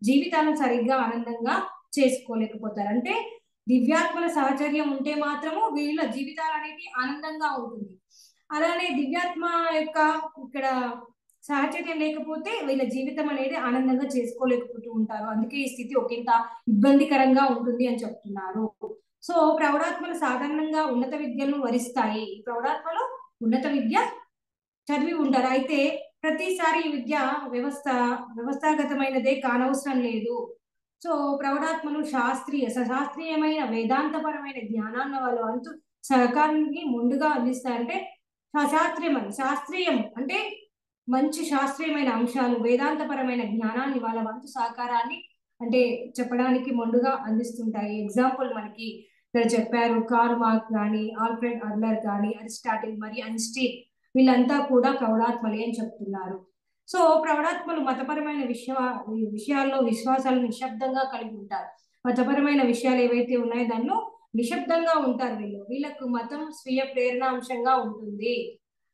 జీవితాలను సరిగ్గా ఆనందంగా చేసుకోలేకపోతారు. అంటే దివ్యాత్మల సహచర్యం ఉంటే మాత్రము వీళ్ళ జీవితాలు అనేది ఆనందంగా ఉంటుంది. అలానే దివ్యాత్మ యొక్క ఇక్కడ సహచర్యం లేకపోతే వీళ్ళ జీవితం అనేది ఆనందంగా చేసుకోలేకపోతూ ఉంటారు. అందుకే ఈ స్థితి ఒకంత ఇబ్బందికరంగా ఉంటుంది అని చెప్తున్నారు. సో ప్రౌఢాత్మలు సాధారణంగా ఉన్నత విద్యలను వరిస్తాయి. ఈ ప్రౌఢాత్మలు ఉన్నత విద్య చదివి ఉంటారు. అయితే ప్రతిసారి ఈ విద్య వ్యవస్థాగతమైనదే కానవసరం లేదు. సో ప్రౌఢాత్మలు శాస్త్రీయమైన వేదాంతపరమైన జ్ఞానాన్ని వాళ్ళ వంతు సహకారాన్ని ముందుగా అందిస్తారంటే శాస్త్రీయం అంటే మంచి శాస్త్రీయమైన అంశాలు, వేదాంతపరమైన జ్ఞానాన్ని వాళ్ళ వంతు సహకారాన్ని అంటే చెప్పడానికి ముందుగా అందిస్తుంటాయి. ఎగ్జాంపుల్ మనకి ఇక్కడ చెప్పారు, కార్ల్ మార్క్స్ కానీ, ఆల్ఫ్రెడ్ అడ్లర్ కానీ, అరిస్టాటిల్ మరి ఐన్స్టీన్ వీళ్ళంతా కూడా ప్రౌఢాత్మలే అని చెప్తున్నారు. సో ప్రౌఢాత్మలు మతపరమైన విషయాల్లో విశ్వాసాలను నిశ్శబ్దంగా కలిగి ఉంటారు. మతపరమైన విషయాలు ఏవైతే ఉన్నాయో దానిలో నిశ్శబ్దంగా ఉంటారు. వీళ్ళకు మతం స్వీయ ప్రేరణాంశంగా ఉంటుంది.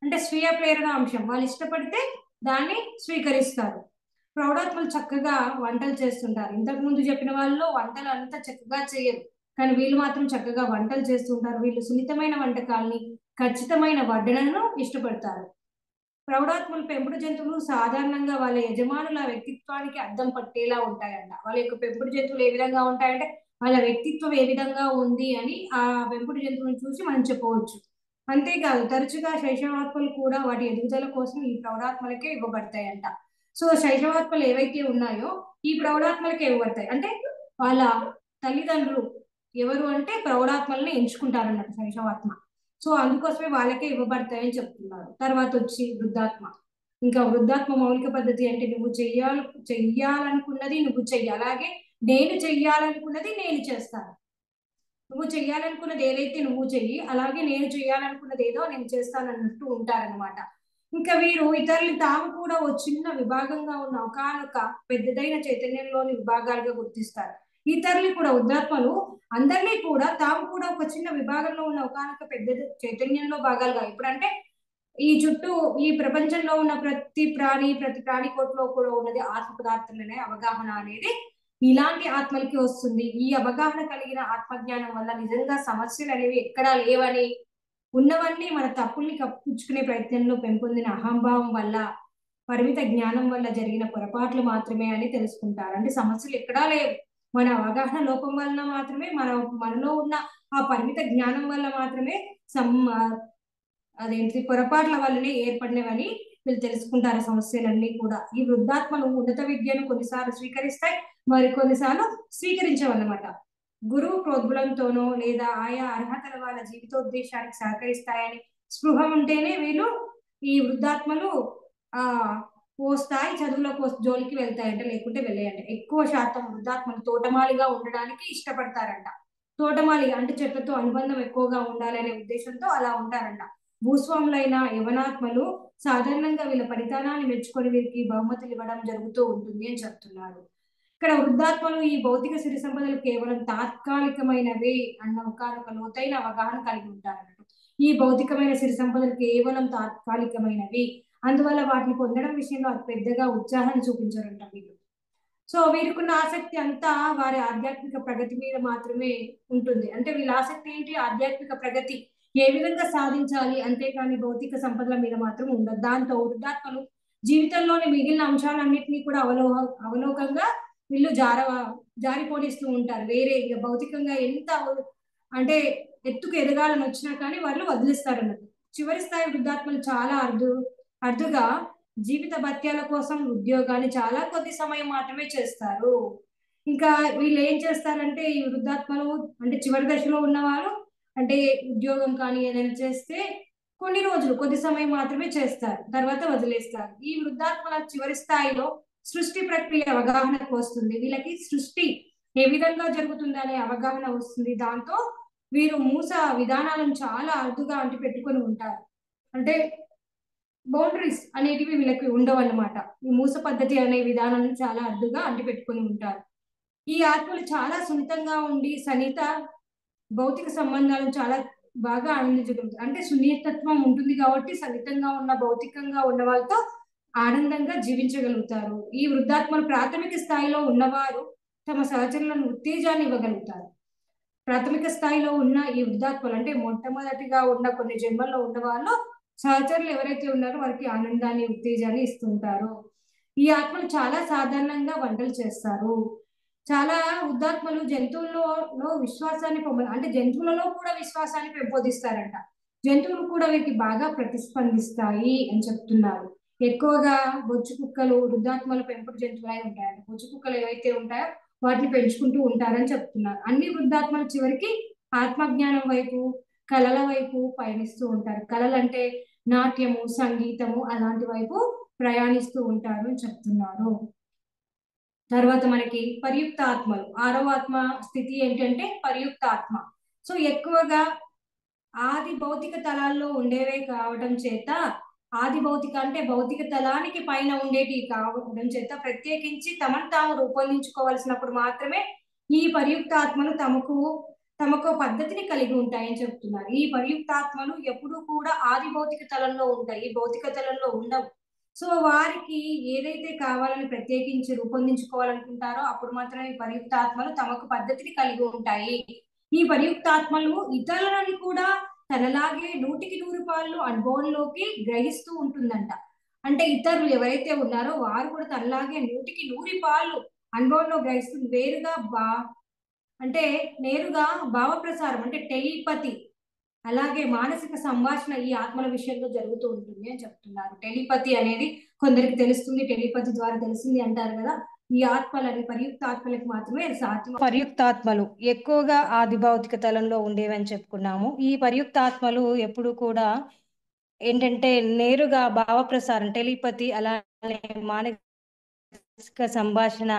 అంటే స్వీయ ప్రేరణ అంశం, వాళ్ళు ఇష్టపడితే దాన్ని స్వీకరిస్తారు. ప్రౌఢాత్మలు చక్కగా వంటలు చేస్తుంటారు. ఇంతకు ముందు చెప్పిన వాళ్ళు వంటలు అంత చక్కగా చేయరు, కానీ వీళ్ళు మాత్రం చక్కగా వంటలు చేస్తుంటారు. వీళ్ళు సున్నితమైన వంటకాలని, ఖచ్చితమైన వడ్డనను ఇష్టపడతారు. ప్రౌఢాత్మలు పెంపుడు జంతువులు సాధారణంగా వాళ్ళ యజమానుల వ్యక్తిత్వానికి అద్దం పట్టేలా ఉంటాయంట. వాళ్ళ యొక్క పెంపుడు జంతువులు ఏ విధంగా ఉంటాయంటే వాళ్ళ వ్యక్తిత్వం ఏ విధంగా ఉంది అని ఆ పెంపుడు జంతువులను చూసి మనం చెప్పవచ్చు. అంతేకాదు తరచుగా శైశవాత్మలు కూడా వాటి ఎదుగుదల కోసం ఈ ప్రౌఢాత్మలకే ఇవ్వబడతాయంట. సో శైశవాత్మలు ఏవైతే ఉన్నాయో ఈ ప్రౌఢాత్మలకే ఇవ్వబడతాయి. అంటే వాళ్ళ తల్లిదండ్రులు ఎవరు అంటే ప్రౌఢాత్మల్ని ఎంచుకుంటారన్నట్టు శైశవాత్మ. సో అందుకోసమే వాళ్ళకే ఇవ్వబడతాయని చెప్తున్నారు. తర్వాత వచ్చి వృద్ధాత్మ. ఇంకా వృద్ధాత్మ మౌలిక పద్ధతి అంటే నువ్వు చెయ్యాలనుకున్నది నువ్వు చెయ్యి, అలాగే నేను చెయ్యాలనుకున్నది నేను చేస్తాను. నువ్వు చెయ్యాలనుకున్నది ఏదైతే నువ్వు చెయ్యి, అలాగే నేను చెయ్యాలనుకున్నది ఏదో నేను చేస్తానన్నట్టు ఉంటారనమాట. ఇంకా వీరు ఇతరులు తాము కూడా ఓ చిన్న విభాగంగా ఉన్న ఒకానొక పెద్దదైన చైతన్యంలోని విభాగాలుగా గుర్తిస్తారు. ఇతరులు కూడా ఉదాత్మలు అందరినీ కూడా తాము కూడా ఒక చిన్న విభాగంలో ఉన్న ఒకానొక పెద్ద చైతన్యంలో భాగాలుగా, ఇప్పుడంటే ఈ చుట్టూ ఈ ప్రపంచంలో ఉన్న ప్రతి ప్రాణి కోట్లో కూడా ఉన్నది ఆత్మ పదార్థాలనే అవగాహన అనేది ఇలాంటి ఆత్మలకి వస్తుంది. ఈ అవగాహన కలిగిన ఆత్మజ్ఞానం వల్ల నిజంగా సమస్యలు అనేవి ఎక్కడా లేవని, ఉన్నవన్నీ మన తప్పుల్ని కప్పించుకునే ప్రయత్నంలో పెంపొందిన అహంభావం వల్ల, పరిమిత జ్ఞానం వల్ల జరిగిన పొరపాట్లు మాత్రమే అని తెలుసుకుంటారు. అంటే సమస్యలు ఎక్కడా లేవు, మన అవగాహన లోపం వలన మాత్రమే, మనలో ఉన్న ఆ పరిమిత జ్ఞానం వల్ల మాత్రమే అదేంటి పొరపాట్ల వల్లనే ఏర్పడినవని వీళ్ళు తెలుసుకుంటారు సమస్యలన్నీ కూడా. ఈ వృద్ధాత్మలు ఉన్నత విద్యను కొన్నిసార్లు స్వీకరిస్తాయి, మరి కొన్నిసార్లు స్వీకరించవన్నమాట. గురువు ప్రోద్బలంతోనో లేదా ఆయా అర్హతల వాళ్ళ జీవితోద్దేశానికి సహకరిస్తాయని స్పృహ ఉంటేనే వీళ్ళు ఈ వృద్ధాత్మలు ఆ ఓ స్థాయి చదువులకు జోలికి వెళ్తాయంట, లేకుంటే వెళ్ళాయంట. ఎక్కువ శాతం వృద్ధాత్మలు తోటమాలిగా ఉండడానికి ఇష్టపడతారంట. తోటమాలి అంటే చెట్లతో అనుబంధం ఎక్కువగా ఉండాలనే ఉద్దేశంతో అలా ఉంటారంట. భూస్వాములైన యవనాత్మలు సాధారణంగా వీళ్ళ పరిధానాన్ని మెచ్చుకొని వీరికి బహుమతులు ఇవ్వడం జరుగుతూ ఉంటుంది అని చెప్తున్నారు. ఇక్కడ వృద్ధాత్మలు ఈ భౌతిక సిరి సంపదలు కేవలం తాత్కాలికమైనవే అన్న ఒక లోతైన అవగాహన కలిగి ఉంటారు. ఈ భౌతికమైన సిరి సంపదలు కేవలం తాత్కాలికమైనవి, అందువల్ల వాటిని పొందడం విషయంలో అతి పెద్దగా ఉత్సాహాన్ని చూపించారంట వీళ్ళు. సో వీరికున్న ఆసక్తి అంతా వారి ఆధ్యాత్మిక ప్రగతి మీద మాత్రమే ఉంటుంది. అంటే వీళ్ళ ఆసక్తి ఏంటి? ఆధ్యాత్మిక ప్రగతి ఏ విధంగా సాధించాలి, అంతేకాని భౌతిక సంపదల మీద మాత్రం ఉండదు. దాంతో వృద్ధాత్మలు జీవితంలోని మిగిలిన అంశాలన్నింటినీ కూడా అవలోకంగా వీళ్ళు జారిపోనిస్తూ ఉంటారు. వేరే భౌతికంగా ఎంత అంటే ఎత్తుకు ఎదగాలని వచ్చినా కానీ వాళ్ళు వదిలిస్తారు అన్నట్టు. చివరి స్థాయి వృద్ధాత్మలు చాలా అరుదుగా జీవిత భత్యాల కోసం ఉద్యోగాన్ని చాలా కొద్ది సమయం మాత్రమే చేస్తారు. ఇంకా వీళ్ళు ఏం చేస్తారంటే ఈ వృద్ధాత్మలు అంటే చివరి దశలో ఉన్నవారు అంటే ఉద్యోగం కానీ ఏదైనా చేస్తే కొన్ని రోజులు కొద్ది సమయం మాత్రమే చేస్తారు, తర్వాత వదిలేస్తారు. ఈ వృద్ధాత్మల చివరి స్థాయిలో సృష్టి ప్రక్రియ అవగాహనకు వస్తుంది. వీళ్ళకి సృష్టి ఏ విధంగా జరుగుతుంది అనే అవగాహన వస్తుంది. దాంతో వీరు మూస విధానాలను చాలా అరుదుగా అంటిపెట్టుకొని ఉంటారు. అంటే బౌండరీస్ అనేటివి వీళ్ళకి ఉండవు అన్నమాట. ఈ మూస పద్ధతి అనే విధానాన్ని చాలా అరుదుగా అంటిపెట్టుకొని ఉంటారు. ఈ ఆత్మలు చాలా సున్నితంగా ఉండి సన్నిహిత భౌతిక సంబంధాలను చాలా బాగా ఆనందించగలుగుతారు. అంటే సున్నితత్వం ఉంటుంది కాబట్టి సన్నిహితంగా ఉన్న భౌతికంగా ఉన్న వాళ్ళతో ఆనందంగా జీవించగలుగుతారు. ఈ వృద్ధాత్మలు ప్రాథమిక స్థాయిలో ఉన్నవారు తమ సహచరులను ఉత్తేజాన్ని ఇవ్వగలుగుతారు. ప్రాథమిక స్థాయిలో ఉన్న ఈ వృద్ధాత్మలు అంటే మొట్టమొదటిగా ఉన్న కొన్ని జన్మల్లో ఉన్న వాళ్ళు సహచరులు ఎవరైతే ఉన్నారో వారికి ఆనందాన్ని ఉత్తేజాన్ని ఇస్తుంటారు. ఈ ఆత్మలు చాలా సాధారణంగా వంటలు చేస్తారు. చాలా వృద్ధాత్మలు జంతువులలో విశ్వాసాన్ని అంటే జంతువులలో కూడా విశ్వాసాన్ని పెంపొందిస్తారంట. జంతువులు కూడా వీరికి బాగా ప్రతిస్పందిస్తాయి అని చెప్తున్నారు. ఎక్కువగా బొచ్చు కుక్కలు వృద్ధాత్మల పెంపుడు జంతువులై ఉంటాయంట. బొచ్చు కుక్కలు ఏవైతే ఉంటాయో వాటిని పెంచుకుంటూ ఉంటారని చెప్తున్నారు. అన్ని వృద్ధాత్మలు చివరికి ఆత్మజ్ఞానం వైపు, కళల వైపు పయనిస్తూ ఉంటారు. కళలు అంటే నాట్యము, సంగీతము అలాంటి వైపు ప్రయాణిస్తూ ఉంటారు అని చెప్తున్నారు. తర్వాత మనకి పరియుక్త ఆత్మలు, 6వ ఆత్మ స్థితి ఏంటంటే పరియుక్త ఆత్మ. సో ఎక్కువగా ఆది భౌతిక తలాల్లో ఉండేవే కావడం చేత, ఆది భౌతిక అంటే భౌతిక తలానికి పైన ఉండేటివి కావడం చేత ప్రత్యేకించి తమను తాము రూపొందించుకోవాల్సినప్పుడు మాత్రమే ఈ పరియుక్త ఆత్మలు తమకు పద్ధతిని కలిగి ఉంటాయని చెప్తున్నారు. ఈ పరియుక్తాత్మలు ఎప్పుడూ కూడా ఆది భౌతిక తలంలో ఉంటాయి, ఈ భౌతిక తలంలో ఉండవు. సో వారికి ఏదైతే కావాలని ప్రత్యేకించి రూపొందించుకోవాలనుకుంటారో అప్పుడు మాత్రమే ఈ పరియుక్తాత్మలు తమకు పద్ధతిని కలిగి ఉంటాయి. ఈ పరియుక్తాత్మలు ఇతరులను కూడా తనలాగే 100% అనుభవంలోకి గ్రహిస్తూ ఉంటుందంట. అంటే ఇతరులు ఎవరైతే ఉన్నారో వారు కూడా తనలాగే 100% అనుభవంలో గ్రహిస్తుంది. అంటే నేరుగా భావ ప్రసారం అంటే టెలిపతి, అలాగే మానసిక సంభాషణ ఈ ఆత్మల విషయంలో జరుగుతూ ఉంటుంది అని చెప్తున్నారు. టెలిపతి అనేది కొందరికి తెలుస్తుంది, టెలిపతి ద్వారా తెలిసింది అంటారు కదా. ఈ ఆత్మలని పరియుక్త ఆత్మలకు మాత్రమే సాధ్యం. పరియుక్తాత్మలు ఎక్కువగా ఆది భౌతిక తలంలో ఉండేవి అని చెప్పుకున్నాము. ఈ పరియుక్తాత్మలు ఎప్పుడు కూడా ఏంటంటే నేరుగా భావ ప్రసారం టెలిపతి అలానే మానసిక సంభాషణ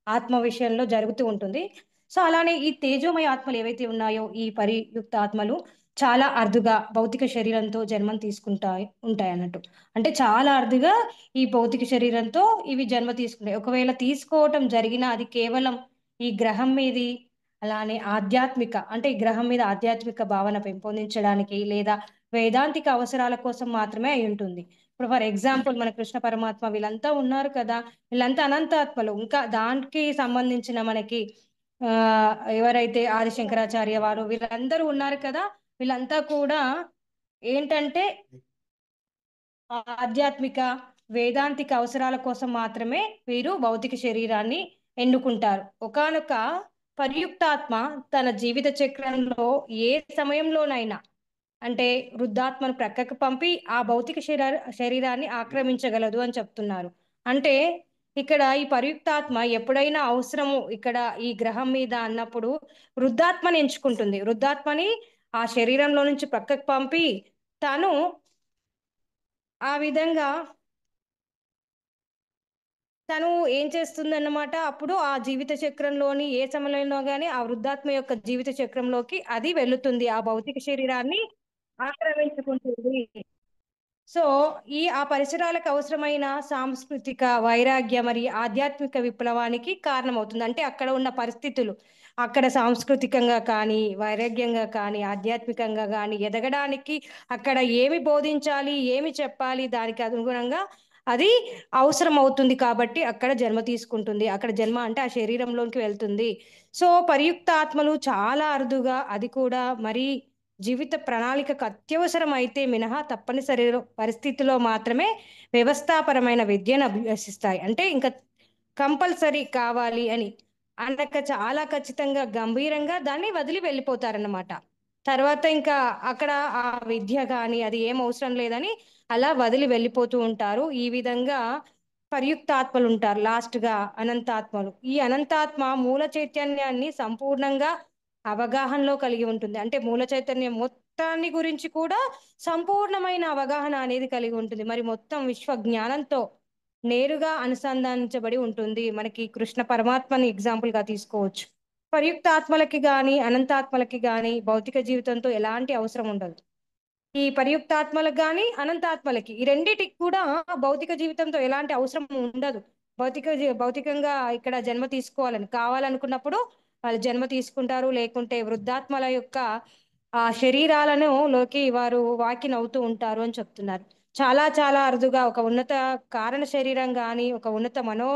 ఆత్మ విషయంలో జరుగుతూ ఉంటుంది. సో అలానే ఈ తేజోమయ ఆత్మలు ఏవైతే ఉన్నాయో ఈ పరియుక్త ఆత్మలు చాలా అరుదుగా భౌతిక శరీరంతో జన్మం ఉంటాయి అన్నట్టు. అంటే చాలా అరుదుగా ఈ భౌతిక శరీరంతో ఇవి జన్మ తీసుకుంటాయి. ఒకవేళ తీసుకోవటం జరిగినా అది కేవలం ఈ గ్రహం మీది అలానే ఆధ్యాత్మిక అంటే ఈ గ్రహం మీద ఆధ్యాత్మిక భావన పెంపొందించడానికి లేదా వేదాంతిక అవసరాల కోసం మాత్రమే అయి ఉంటుంది. ఇప్పుడు ఫర్ ఎగ్జాంపుల్ మన కృష్ణ పరమాత్మ వీళ్ళంతా ఉన్నారు కదా, వీళ్ళంతా అనంతాత్మలు. ఇంకా దానికి సంబంధించిన మనకి ఆ ఎవరైతే ఆది శంకరాచార్య వారు వీళ్ళందరూ ఉన్నారు కదా, వీళ్ళంతా కూడా ఏంటంటే ఆధ్యాత్మిక వేదాంతిక అవసరాల కోసం మాత్రమే వీరు భౌతిక శరీరాన్ని ఎన్నుకుంటారు. ఒకానొక పరియుక్తాత్మ తన జీవిత చక్రంలో ఏ సమయంలోనైనా అంటే వృద్ధాత్మను ప్రక్కకు పంపి ఆ భౌతిక శరీరాన్ని ఆక్రమించగలదు అని చెప్తున్నారు. అంటే ఇక్కడ ఈ పరియుక్తాత్మ ఎప్పుడైనా అవసరము ఇక్కడ ఈ గ్రహం మీద అన్నప్పుడు వృద్ధాత్మని ఎంచుకుంటుంది. వృద్ధాత్మని ఆ శరీరంలో నుంచి ప్రక్కకు పంపి తను ఆ విధంగా తను ఏం చేస్తుందన్నమాట, అప్పుడు ఆ జీవిత చక్రంలోని ఏ సమయంలో కానీ ఆ వృద్ధాత్మ యొక్క జీవిత చక్రంలోకి అది వెళుతుంది, ఆ భౌతిక శరీరాన్ని ఆక్రమించుకుంటుంది. సో ఆ పరిసరాలకు అవసరమైన సాంస్కృతిక వైరాగ్య మరియు ఆధ్యాత్మిక విప్లవానికి కారణమవుతుంది. అంటే అక్కడ ఉన్న పరిస్థితులు అక్కడ సాంస్కృతికంగా కానీ వైరాగ్యంగా కానీ ఆధ్యాత్మికంగా కానీ ఎదగడానికి అక్కడ ఏమి బోధించాలి ఏమి చెప్పాలి దానికి అనుగుణంగా అది అవసరం అవుతుంది. కాబట్టి అక్కడ జన్మ తీసుకుంటుంది. అక్కడ జన్మ అంటే ఆ శరీరంలోకి వెళ్తుంది. సో పరియుక్త ఆత్మలు చాలా అరుదుగా, అది కూడా మరి జీవిత ప్రణాళికకు అత్యవసరం అయితే మినహా తప్పనిసరి పరిస్థితిలో మాత్రమే వ్యవస్థాపరమైన విద్యను అభ్యసిస్తాయి. అంటే ఇంకా కంపల్సరీ కావాలి అని అనక చాలా ఖచ్చితంగా గంభీరంగా దాన్ని వదిలి వెళ్ళిపోతారన్నమాట. తర్వాత ఇంకా అక్కడ ఆ విద్య కానీ అది ఏం అవసరం లేదని అలా వదిలి వెళ్ళిపోతూ ఉంటారు. ఈ విధంగా పరియుక్తాత్మలు ఉంటారు. లాస్ట్ గా అనంతాత్మలు. ఈ అనంతాత్మ మూల చైతన్యాన్ని సంపూర్ణంగా అవగాహనలో కలిగి ఉంటుంది. అంటే మూల చైతన్యం మొత్తాన్ని గురించి కూడా సంపూర్ణమైన అవగాహన అనేది కలిగి ఉంటుంది. మరి మొత్తం విశ్వ జ్ఞానంతో నేరుగా అనుసంధానించబడి ఉంటుంది. మనకి కృష్ణ పరమాత్మని ఎగ్జాంపుల్ గా తీసుకోవచ్చు. పరియుక్త ఆత్మలకి గాని అనంతాత్మలకి గాని భౌతిక జీవితంతో ఎలాంటి అవసరం ఉండదు. ఈ పరియుక్తాత్మలకు గాని అనంతాత్మలకి ఈ రెండిటికి కూడా భౌతిక జీవితంతో ఎలాంటి అవసరం ఉండదు. భౌతికంగా ఇక్కడ జన్మ తీసుకోవాలని కావాలనుకున్నప్పుడు వాళ్ళు జన్మ తీసుకుంటారు. లేకుంటే వృద్ధాత్మల యొక్క ఆ శరీరాలను లోకి వారు వాకిన్ అవుతూ ఉంటారు అని చెప్తున్నారు. చాలా చాలా అరుదుగా ఒక ఉన్నత కారణ శరీరం గాని ఒక ఉన్నత మనో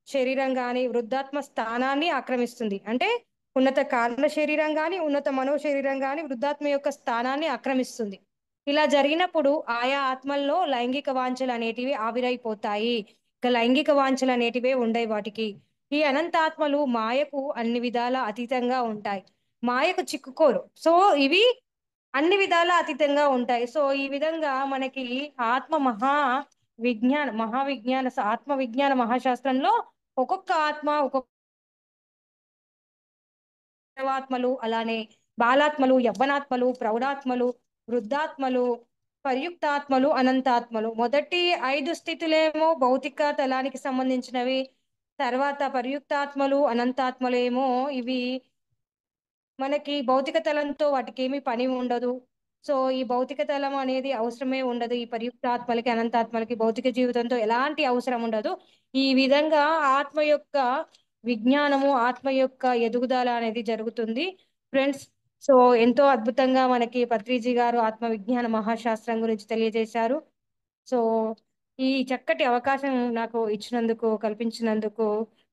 శరీరం గాని వృద్ధాత్మ స్థానాన్ని ఆక్రమిస్తుంది. అంటే ఉన్నత కారణ శరీరం గాని ఉన్నత మనో శరీరం గాని వృద్ధాత్మ యొక్క స్థానాన్ని ఆక్రమిస్తుంది. ఇలా జరిగినప్పుడు ఆయా ఆత్మల్లో లైంగిక వాంఛలు అనేటివి ఆవిరైపోతాయి. ఇక లైంగిక వాంఛలు అనేటివే ఉండవు వాటికి. ఈ అనంతాత్మలు మాయకు అన్ని విధాల అతీతంగా ఉంటాయి. మాయకు చిక్కుకోరు. సో ఇవి అన్ని విధాల అతీతంగా ఉంటాయి. సో ఈ విధంగా మనకి ఆత్మ ఆత్మ విజ్ఞాన మహాశాస్త్రంలో ఒక్కొక్క ఆత్మ ఒక్కొక్క ఆత్మలు అలానే బాలాత్మలు యవ్వనాత్మలు ప్రౌఢాత్మలు వృద్ధాత్మలు పరియుక్తాత్మలు అనంతాత్మలు. మొదటి 5 స్థితులేమో భౌతిక తలానికి సంబంధించినవి. తర్వాత పరియుక్తాత్మలు అనంతాత్మలు ఏమో ఇవి మనకి భౌతిక తలంతో వాటికి ఏమీ పని ఉండదు. సో ఈ భౌతిక తలం అనేది అవసరమే ఉండదు. ఈ పరియుక్తాత్మలకి అనంతాత్మలకి భౌతిక జీవితంతో ఎలాంటి అవసరం ఉండదు. ఈ విధంగా ఆత్మ యొక్క విజ్ఞానము ఆత్మ యొక్క ఎదుగుదల అనేది జరుగుతుంది ఫ్రెండ్స్. సో ఎంతో అద్భుతంగా మనకి పత్రిజీ గారు ఆత్మ విజ్ఞాన మహాశాస్త్రం గురించి తెలియజేశారు. సో ఈ చక్కటి అవకాశం నాకు ఇచ్చినందుకు కల్పించినందుకు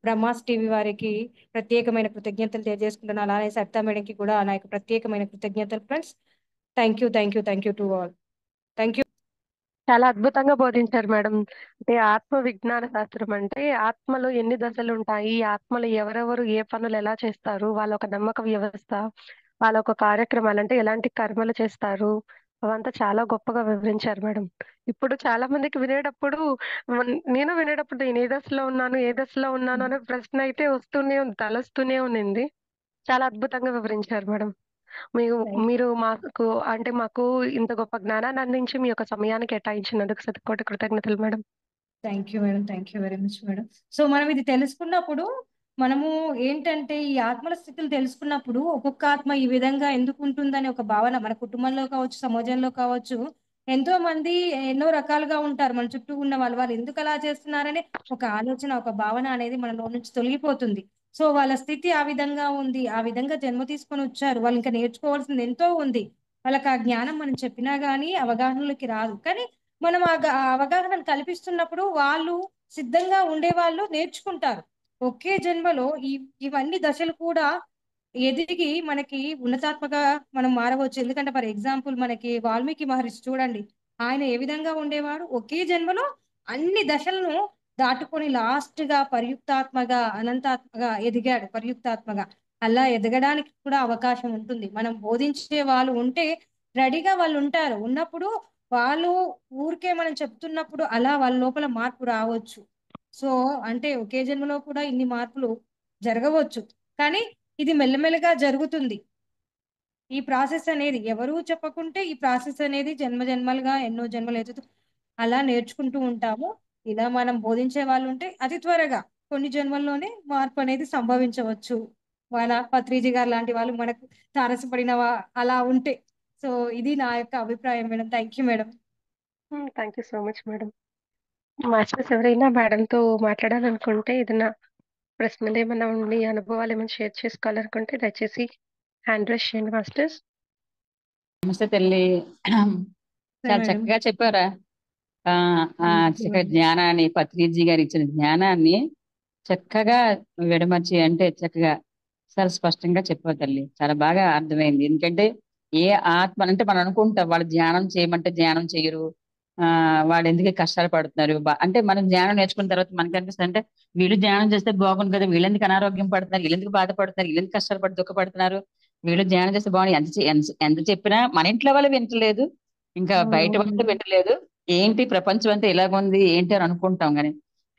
బ్రహ్మాస్ టీవీ వారికి ప్రత్యేకమైన కృతజ్ఞతలు తెలియజేసుకుంటున్నాను. అలానే సరితా మేడంకి కూడా నా యొక్క ప్రత్యేకమైన కృతజ్ఞతలు friends. Thank you to all. Thank you. చాలా అద్భుతంగా బోధించారు మేడం. అంటే ఆత్మ విజ్ఞాన శాస్త్రం అంటే ఆత్మలో ఎన్ని దశలు ఉంటాయి, ఈ ఆత్మలు ఎవరెవరు ఏ పనులు ఎలా చేస్తారు, వాళ్ళ ఒక నమ్మక వ్యవస్థ, వాళ్ళ ఒక కార్యక్రమాలు అంటే ఎలాంటి కర్మలు చేస్తారు, అవంతా చాలా గొప్పగా వివరించారు మేడం. ఇప్పుడు చాలా మందికి వినేటప్పుడు నేను ఏ దశలో ఉన్నాను అనే ప్రశ్న అయితే తలొస్తూనే ఉన్నింది. చాలా అద్భుతంగా వివరించారు మేడం. మీరు మాకు ఇంత గొప్ప జ్ఞానాన్ని అందించి మీ యొక్క సమయాన్ని కేటాయించినందుకు శతకోటి కృతజ్ఞతలు madam. Thank you madam. Thank you very much madam. So మనం ఇది తెలుసుకున్నప్పుడు మనము ఏంటంటే ఈ ఆత్మల స్థితిని తెలుసుకున్నప్పుడు ఒక్కొక్క ఆత్మ ఈ విధంగా ఎందుకు ఉంటుందని ఒక భావన మన కుటుంబంలో కావచ్చు, సమాజంలో కావచ్చు, ఎంతో మంది ఎన్నో రకాలుగా ఉంటారు. మన చుట్టూ ఉన్న వాళ్ళు ఎందుకు అలా చేస్తున్నారని ఒక ఆలోచన, ఒక భావన అనేది మనలో నుంచి తొలగిపోతుంది. సో వాళ్ళ స్థితి ఆ విధంగా ఉంది, ఆ విధంగా జన్మ తీసుకొని వచ్చారు, వాళ్ళు ఇంకా నేర్చుకోవాల్సింది ఎంతో ఉంది. వాళ్ళకి ఆ జ్ఞానం మనం చెప్పినా గానీ అవగాహనలోకి రాదు. కానీ మనం ఆ అవగాహనను కల్పిస్తున్నప్పుడు వాళ్ళు సిద్ధంగా ఉండే వాళ్ళు నేర్చుకుంటారు. ఒకే జన్మలో ఇవన్నీ దశలు కూడా ఎదిగి మనకి ఉన్నతాత్మక మనం మారవచ్చు. ఎందుకంటే ఫర్ ఎగ్జాంపుల్ మనకి వాల్మీకి మహర్షి చూడండి, ఆయన ఏ విధంగా ఉండేవాడు, ఒకే జన్మలో అన్ని దశలను దాటుకొని లాస్ట్ గా పరియుక్తాత్మగా అనంతాత్మగా ఎదిగాడు. పరియుక్తాత్మగా అలా ఎదగడానికి కూడా అవకాశం ఉంటుంది. మనం బోధించే వాళ్ళు ఉంటే రెడీగా వాళ్ళు ఉంటారు. ఉన్నప్పుడు వాళ్ళు ఊరికే మనం చెప్తున్నప్పుడు అలా వాళ్ళ లోపల మార్పు రావచ్చు. సో అంటే ఒకే జన్మలో కూడా ఇన్ని మార్పులు జరగవచ్చు. కానీ ఇది మెల్లమెల్లగా జరుగుతుంది. ఈ ప్రాసెస్ అనేది ఎవరు చెప్పకుంటే ఈ ప్రాసెస్ అనేది జన్మ జన్మలుగా ఎన్నో జన్మలు ఎదుగుతూ అలా నేర్చుకుంటూ ఉంటాము. ఇలా మనం బోధించే వాళ్ళు ఉంటే అతి త్వరగా కొన్ని జన్మల్లోనే మార్పు అనేది సంభవించవచ్చు. మన పత్రిజీ గారు లాంటి వాళ్ళు మనకు తారసపడిన అలా ఉంటే. సో ఇది నా యొక్క అభిప్రాయం madam. Thank you madam. Thank you so much madam. Masters ఎవరైనా మేడంతో మాట్లాడాలనుకుంటే ఏదైనా ప్రశ్నలు ఏమైనా ఉండి అనుభవాలు ఏమైనా షేర్ చేసుకోవాలనుకుంటే దయచేసి హ్యాండ్ రైజ్ చేయండి మాస్టర్స్. నమస్తే తల్లి. చాలా మేడం. చక్కగా చెప్పారా. ఆ ఆ Thank you, చక్కగా madam. జ్ఞానాన్ని పత్రిజీ గారు ఇచ్చిన జ్ఞానాన్ని చక్కగా విడమర్చి అంటే చక్కగా చాలా స్పష్టంగా చెప్పారు తల్లి. చాలా బాగా అర్థమైంది. ఎందుకంటే ఏ ఆత్మ అంటే మనం అనుకుంటాం వాళ్ళు ధ్యానం చేయమంటే ధ్యానం చేయరు. వాళ్ళు ఎందుకు కష్టాలు పడుతున్నారు అంటే మనం ధ్యానం నేర్చుకున్న తర్వాత మనకి అనిపిస్తుంది అంటే వీళ్ళు ధ్యానం చేస్తే బాగుంది కదా, వీళ్ళెందుకు అనారోగ్యం పడుతున్నారు, వీళ్ళెందుకు బాధపడుతున్నారు, వీళ్ళెందుకు కష్టాలు పడి దుఃఖపడుతున్నారు, వీళ్ళు ధ్యానం చేస్తే బాగుంది. ఎంత చెప్పినా మన ఇంట్లో వాళ్ళు వింటలేదు, ఇంకా బయట వాళ్ళు వింటలేదు. ఏంటి ప్రపంచం అంతా ఇలాగుంది ఏంటి అని అనుకుంటాం.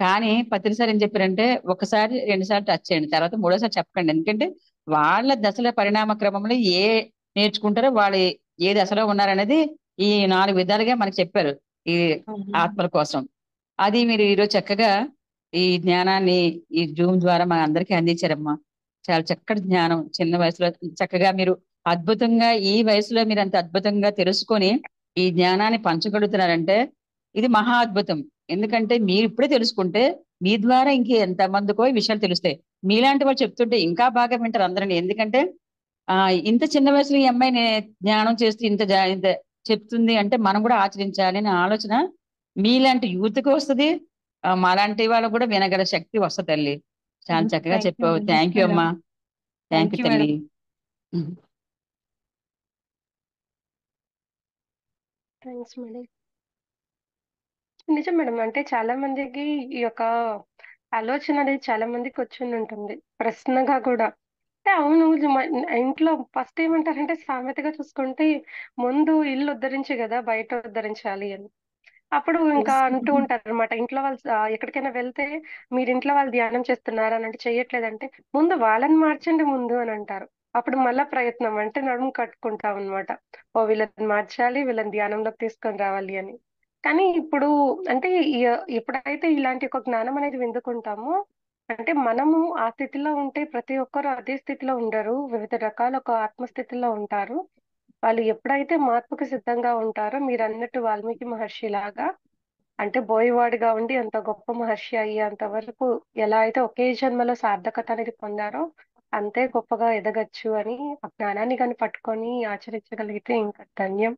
కానీ పత్రిసారి ఏం చెప్పారంటే ఒకసారి రెండుసార్లు టచ్ చేయండి, తర్వాత మూడోసారి చెప్పకండి. ఎందుకంటే వాళ్ళ దశల పరిణామ క్రమంలో నేర్చుకుంటారో వాళ్ళు ఏ దశలో ఉన్నారనేది ఈ 4 విధాలుగా మనకి చెప్పారు ఈ ఆత్మల కోసం. అది మీరు ఈరోజు చక్కగా ఈ జ్ఞానాన్ని ఈ జూమ్ ద్వారా మా అందరికీ అందించారమ్మా. చాలా చక్కటి జ్ఞానం చిన్న వయసులో చక్కగా మీరు అద్భుతంగా ఈ వయసులో మీరు అంత అద్భుతంగా తెలుసుకొని ఈ జ్ఞానాన్ని పంచగలుగుతున్నారంటే ఇది మహా అద్భుతం. ఎందుకంటే మీరు ఇప్పుడే తెలుసుకుంటే మీ ద్వారా ఎంత మందికో ఈ విషయాలు తెలుస్తాయి. మీలాంటి వాళ్ళు చెప్తుంటే ఇంకా బాగా వింటారు అందరినీ. ఎందుకంటే ఇంత చిన్న వయసులో ఈ అమ్మాయిని జ్ఞానం చేస్తూ ఇంత చెప్తుంది అంటే మనం కూడా ఆచరించాలి అనే ఆలోచన మీలాంటి యూత్కి వస్తుంది. మాలాంటి వాళ్ళు కూడా వినగల శక్తి వస్తుంది తల్లి. చాలా చక్కగా Thank you, చెప్పావు. madam. థ్యాంక్ యూ అమ్మా. థ్యాంక్ Thank యూ you, తల్లి. Thanks madam. నిజం మేడం. అంటే చాలా మందికి ఈ యొక్క ఆలోచన అనేది చాలా మందికి వచ్చి ఉంటుంది ప్రశ్నగా కూడా. అంటే అవును ఇంట్లో ఫస్ట్ ఏమంటారంటే సామెతగా చూసుకుంటే ముందు ఇల్లు ఉద్ధరించి కదా బయట ఉద్ధరించాలి అని. అప్పుడు ఇంకా అంటూ ఉంటారు అనమాట ఇంట్లో వాళ్ళు ఎక్కడికైనా వెళ్తే మీరు ఇంట్లో వాళ్ళు ధ్యానం చేస్తున్నారు అని అంటే చెయ్యట్లేదంటే ముందు వాళ్ళని మార్చండి ముందు అని అంటారు. అప్పుడు మళ్ళా ప్రయత్నం అంటే నడుము కట్టుకుంటాం అనమాట. ఓ వీళ్ళని మార్చాలి, వీళ్ళని ధ్యానంలోకి తీసుకొని రావాలి అని. కానీ ఇప్పుడు అంటే ఎప్పుడైతే ఇలాంటి ఒక జ్ఞానం అనేది విందుకుంటామో అంటే మనము ఆ స్థితిలో ఉంటే ప్రతి ఒక్కరు అదే స్థితిలో ఉండరు, వివిధ రకాల ఒక ఆత్మస్థితిలో ఉంటారు. వాళ్ళు ఎప్పుడైతే మార్పుకు సిద్ధంగా ఉంటారో మీరు అన్నట్టు వాల్మీకి మహర్షి లాగా అంటే బోయవాడిగా ఉండి అంత గొప్ప మహర్షి అయ్యేంత వరకు ఎలా అయితే ఒకే జన్మలో సార్థకత అనేది పొందారో అంతే గొప్పగా ఎదగచ్చు అని ఆ జ్ఞానాన్ని కానీ పట్టుకొని ఆచరించగలిగితే ఇంకా ధన్యం,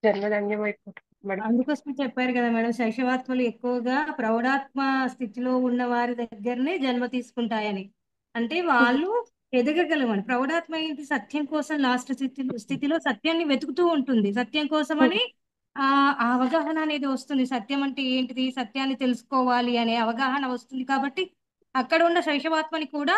జన్మధన్యం అయిపోతుంది మేడం. అందుకోసమే చెప్పారు కదా మేడం, శైశవాత్మలు ఎక్కువగా ప్రౌఢాత్మ స్థితిలో ఉన్న వారి దగ్గరనే జన్మ తీసుకుంటాయని. అంటే వాళ్ళు ఎదగగలమని. ప్రౌఢాత్మ ఏంటి, సత్యం కోసం లాస్ట్ స్థితిలో సత్యాన్ని వెతుకుతూ ఉంటుంది. సత్యం కోసమని ఆ అవగాహన అనేది వస్తుంది. సత్యం అంటే ఏంటిది, సత్యాన్ని తెలుసుకోవాలి అనే అవగాహన వస్తుంది. కాబట్టి అక్కడ ఉన్న శైశవాత్మని కూడా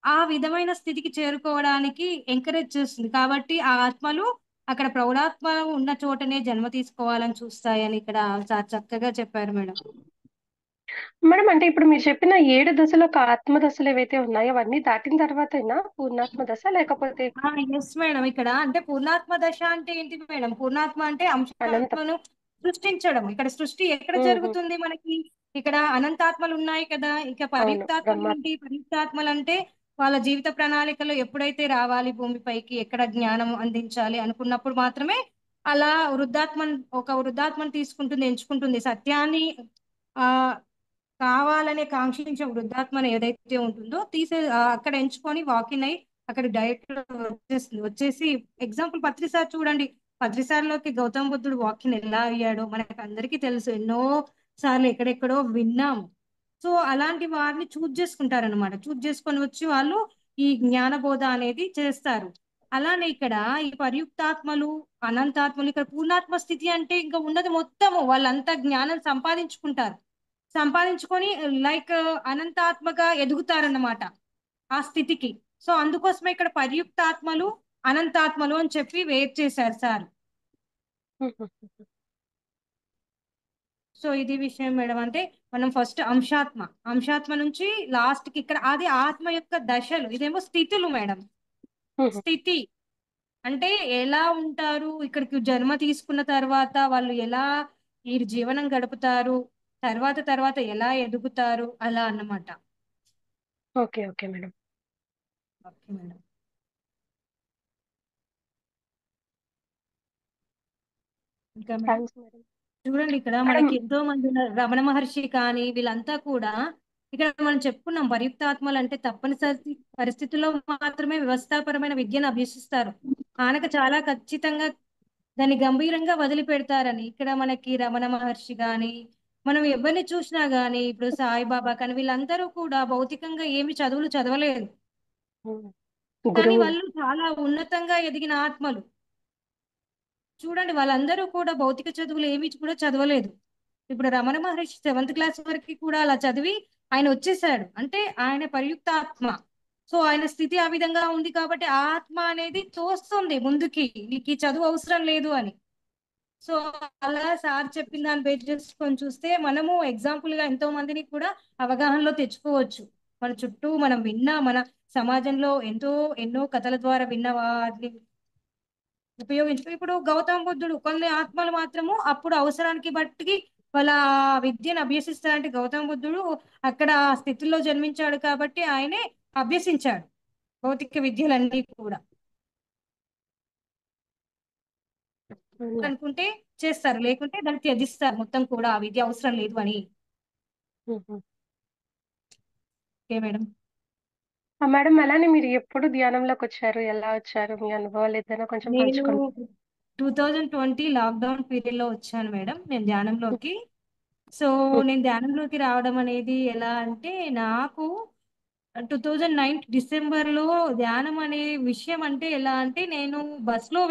ఆ విధమైన స్థితికి చేరుకోవడానికి ఎంకరేజ్ చేస్తుంది. కాబట్టి ఆ ఆత్మలు అక్కడ ప్రౌఢాత్మ ఉన్న చోటనే జన్మ తీసుకోవాలని చూస్తాయని ఇక్కడ చాలా చక్కగా చెప్పారు మేడం. మేడం అంటే ఇప్పుడు మీరు చెప్పిన 7 దశలు ఒక ఆత్మ దశలు ఏవైతే ఉన్నాయో అవన్నీ దాటిన తర్వాతైనా పూర్ణాత్మ దశ లేకపోతే ఎస్ మేడం. ఇక్కడ అంటే పూర్ణాత్మ దశ అంటే ఏంటి మేడం, పూర్ణాత్మ అంటే అనంతం. అంశాత్మను సృష్టించడం. ఇక్కడ సృష్టి ఎక్కడ ఉహు. జరుగుతుంది మనకి, ఇక్కడ అనంతాత్మలు ఉన్నాయి కదా, ఇక అవును. పర్యుక్తాత్మలు బ్రహ్మ. ఏంటి? పర్యుక్తాత్మలు అంటే వాళ్ళ జీవిత ప్రణాళికలో ఎప్పుడైతే రావాలి భూమిపైకి, ఎక్కడ జ్ఞానం అందించాలి అనుకున్నప్పుడు మాత్రమే అలా ఒక వృద్ధాత్మని తీసుకుంటుంది, ఎంచుకుంటుంది. సత్యాన్ని ఆ కావాలనే కాంక్షించే వృద్ధాత్మను ఏదైతే ఉంటుందో అక్కడ ఎంచుకొని వాకిన్ అయి అక్కడ డైరెక్ట్ వచ్చేస్తుంది. వచ్చేసి ఎగ్జాంపుల్ పత్రిసార్ చూడండి. పత్రిసార్లోకి గౌతమ బుద్ధుడు వాకిన్ ఎలా అయ్యాడో మనకు అందరికీ తెలుసు. ఎన్నో సార్లు ఎక్కడెక్కడో విన్నాము. సో అలాంటి వారిని చూజ్ చేసుకుంటారనమాట. చూజ్ చేసుకొని వచ్చి వాళ్ళు ఈ జ్ఞానబోధ అనేది చేస్తారు. అలానే ఇక్కడ ఈ పర్యుక్తాత్మలు, అనంతాత్మలు, ఇక్కడ పూర్ణాత్మ స్థితి అంటే ఇంకా ఉన్నది మొత్తము వాళ్ళంతా జ్ఞానం సంపాదించుకుంటారు. సంపాదించుకొని లైక్ అనంతాత్మగా ఎదుగుతారన్నమాట ఆ స్థితికి. సో అందుకోసమే ఇక్కడ పర్యుక్తాత్మలు, అనంతాత్మలు అని చెప్పి వేరు చేశారు సార్. సో ఇది విషయం మేడం. అంటే మనం ఫస్ట్ అంశాత్మ నుంచి లాస్ట్ కి ఇక్కడ అది ఆత్మ యొక్క దశలు, ఇదేమో స్థితులు మేడం. స్థితి అంటే ఎలా ఉంటారు, ఇక్కడికి జన్మ తీసుకున్న తర్వాత వాళ్ళు ఎలా ఈ జీవనం గడుపుతారు, తర్వాత తర్వాత ఎలా ఎదుగుతారు, అలా అన్నమాట. Okay okay madam. Okay madam. ఇంకా మేడం థ్యాంక్స్ మేడం. చూడండి, ఇక్కడ మేడం. మనకి ఎంతో మంది ఉన్నారు. రమణ మహర్షి కానీ వీళ్ళంతా కూడా ఇక్కడ మనం చెప్పుకున్నాం పర్యుక్తాత్మలు అంటే తప్పనిసరి పరిస్థితుల్లో మాత్రమే వ్యవస్థాపరమైన విద్యను అభ్యసిస్తారు. ఆనక చాలా ఖచ్చితంగా దాన్ని గంభీరంగా వదిలిపెడతారని. ఇక్కడ మనకి రమణ మహర్షి గాని, మనం ఎవరిని చూసినా గానీ, ఇప్పుడు సాయిబాబా కానీ వీళ్ళందరూ కూడా భౌతికంగా ఏమి చదువులు చదవలేదు, కానీ గురువు. వాళ్ళు చాలా ఉన్నతంగా ఎదిగిన ఆత్మలు. చూడండి, వాళ్ళందరూ కూడా భౌతిక చదువులు ఏమి కూడా చదవలేదు. ఇప్పుడు రమణ మహర్షి 7th క్లాస్ వరకు కూడా అలా చదివి ఆయన వచ్చేసాడు. అంటే ఆయన పర్యుక్త ఆత్మ. సో ఆయన స్థితి ఆ విధంగా ఉంది కాబట్టి ఆ ఆత్మ అనేది తోస్తుంది ముందుకి, నీకు ఈ చదువు అవసరం లేదు అని. సో అలా సార్ చెప్పిన దాన్ని బేస్ చేసుకొని చూస్తే మనము ఎగ్జాంపుల్ గా ఎంతో మందిని కూడా అవగాహనలో తెచ్చుకోవచ్చు. మన చుట్టూ మనం మన సమాజంలో ఎన్నో కథల ద్వారా విన్న వాటిని ఉపయోగించుకో. ఇప్పుడు గౌతమ బుద్ధుడు కొన్ని ఆత్మలు మాత్రము అప్పుడు అవసరానికి బట్టి వాళ్ళ విద్యను అభ్యసిస్తారంటే గౌతమ బుద్ధుడు అక్కడ ఆ స్థితిలో జన్మించాడు కాబట్టి ఆయనే అభ్యసించాడు భౌతిక విద్యలన్నీ కూడా. అనుకుంటే చేస్తారు, లేకుంటే దాన్ని త్యజిస్తారు మొత్తం కూడా, ఆ విద్య అవసరం లేదు అని. Okay madam. మేడం, అలానే మీరు ఎప్పుడు ధ్యానంలోకి వచ్చారు, ఎలా వచ్చారు, మీ అనుభవాలు ఏదైనా కొంచెం నేను పంచుకోండి. 2020 లాక్డౌన్ పీరియడ్ లో వచ్చాను మేడం నేను ధ్యానంలోకి. సో నేను ధ్యానంలోకి రావడం అనేది ఎలా అంటే, నాకు 2009 డిసెంబర్లో ధ్యానం అనే విషయం అంటే ఎలా అంటే, నేను బస్లో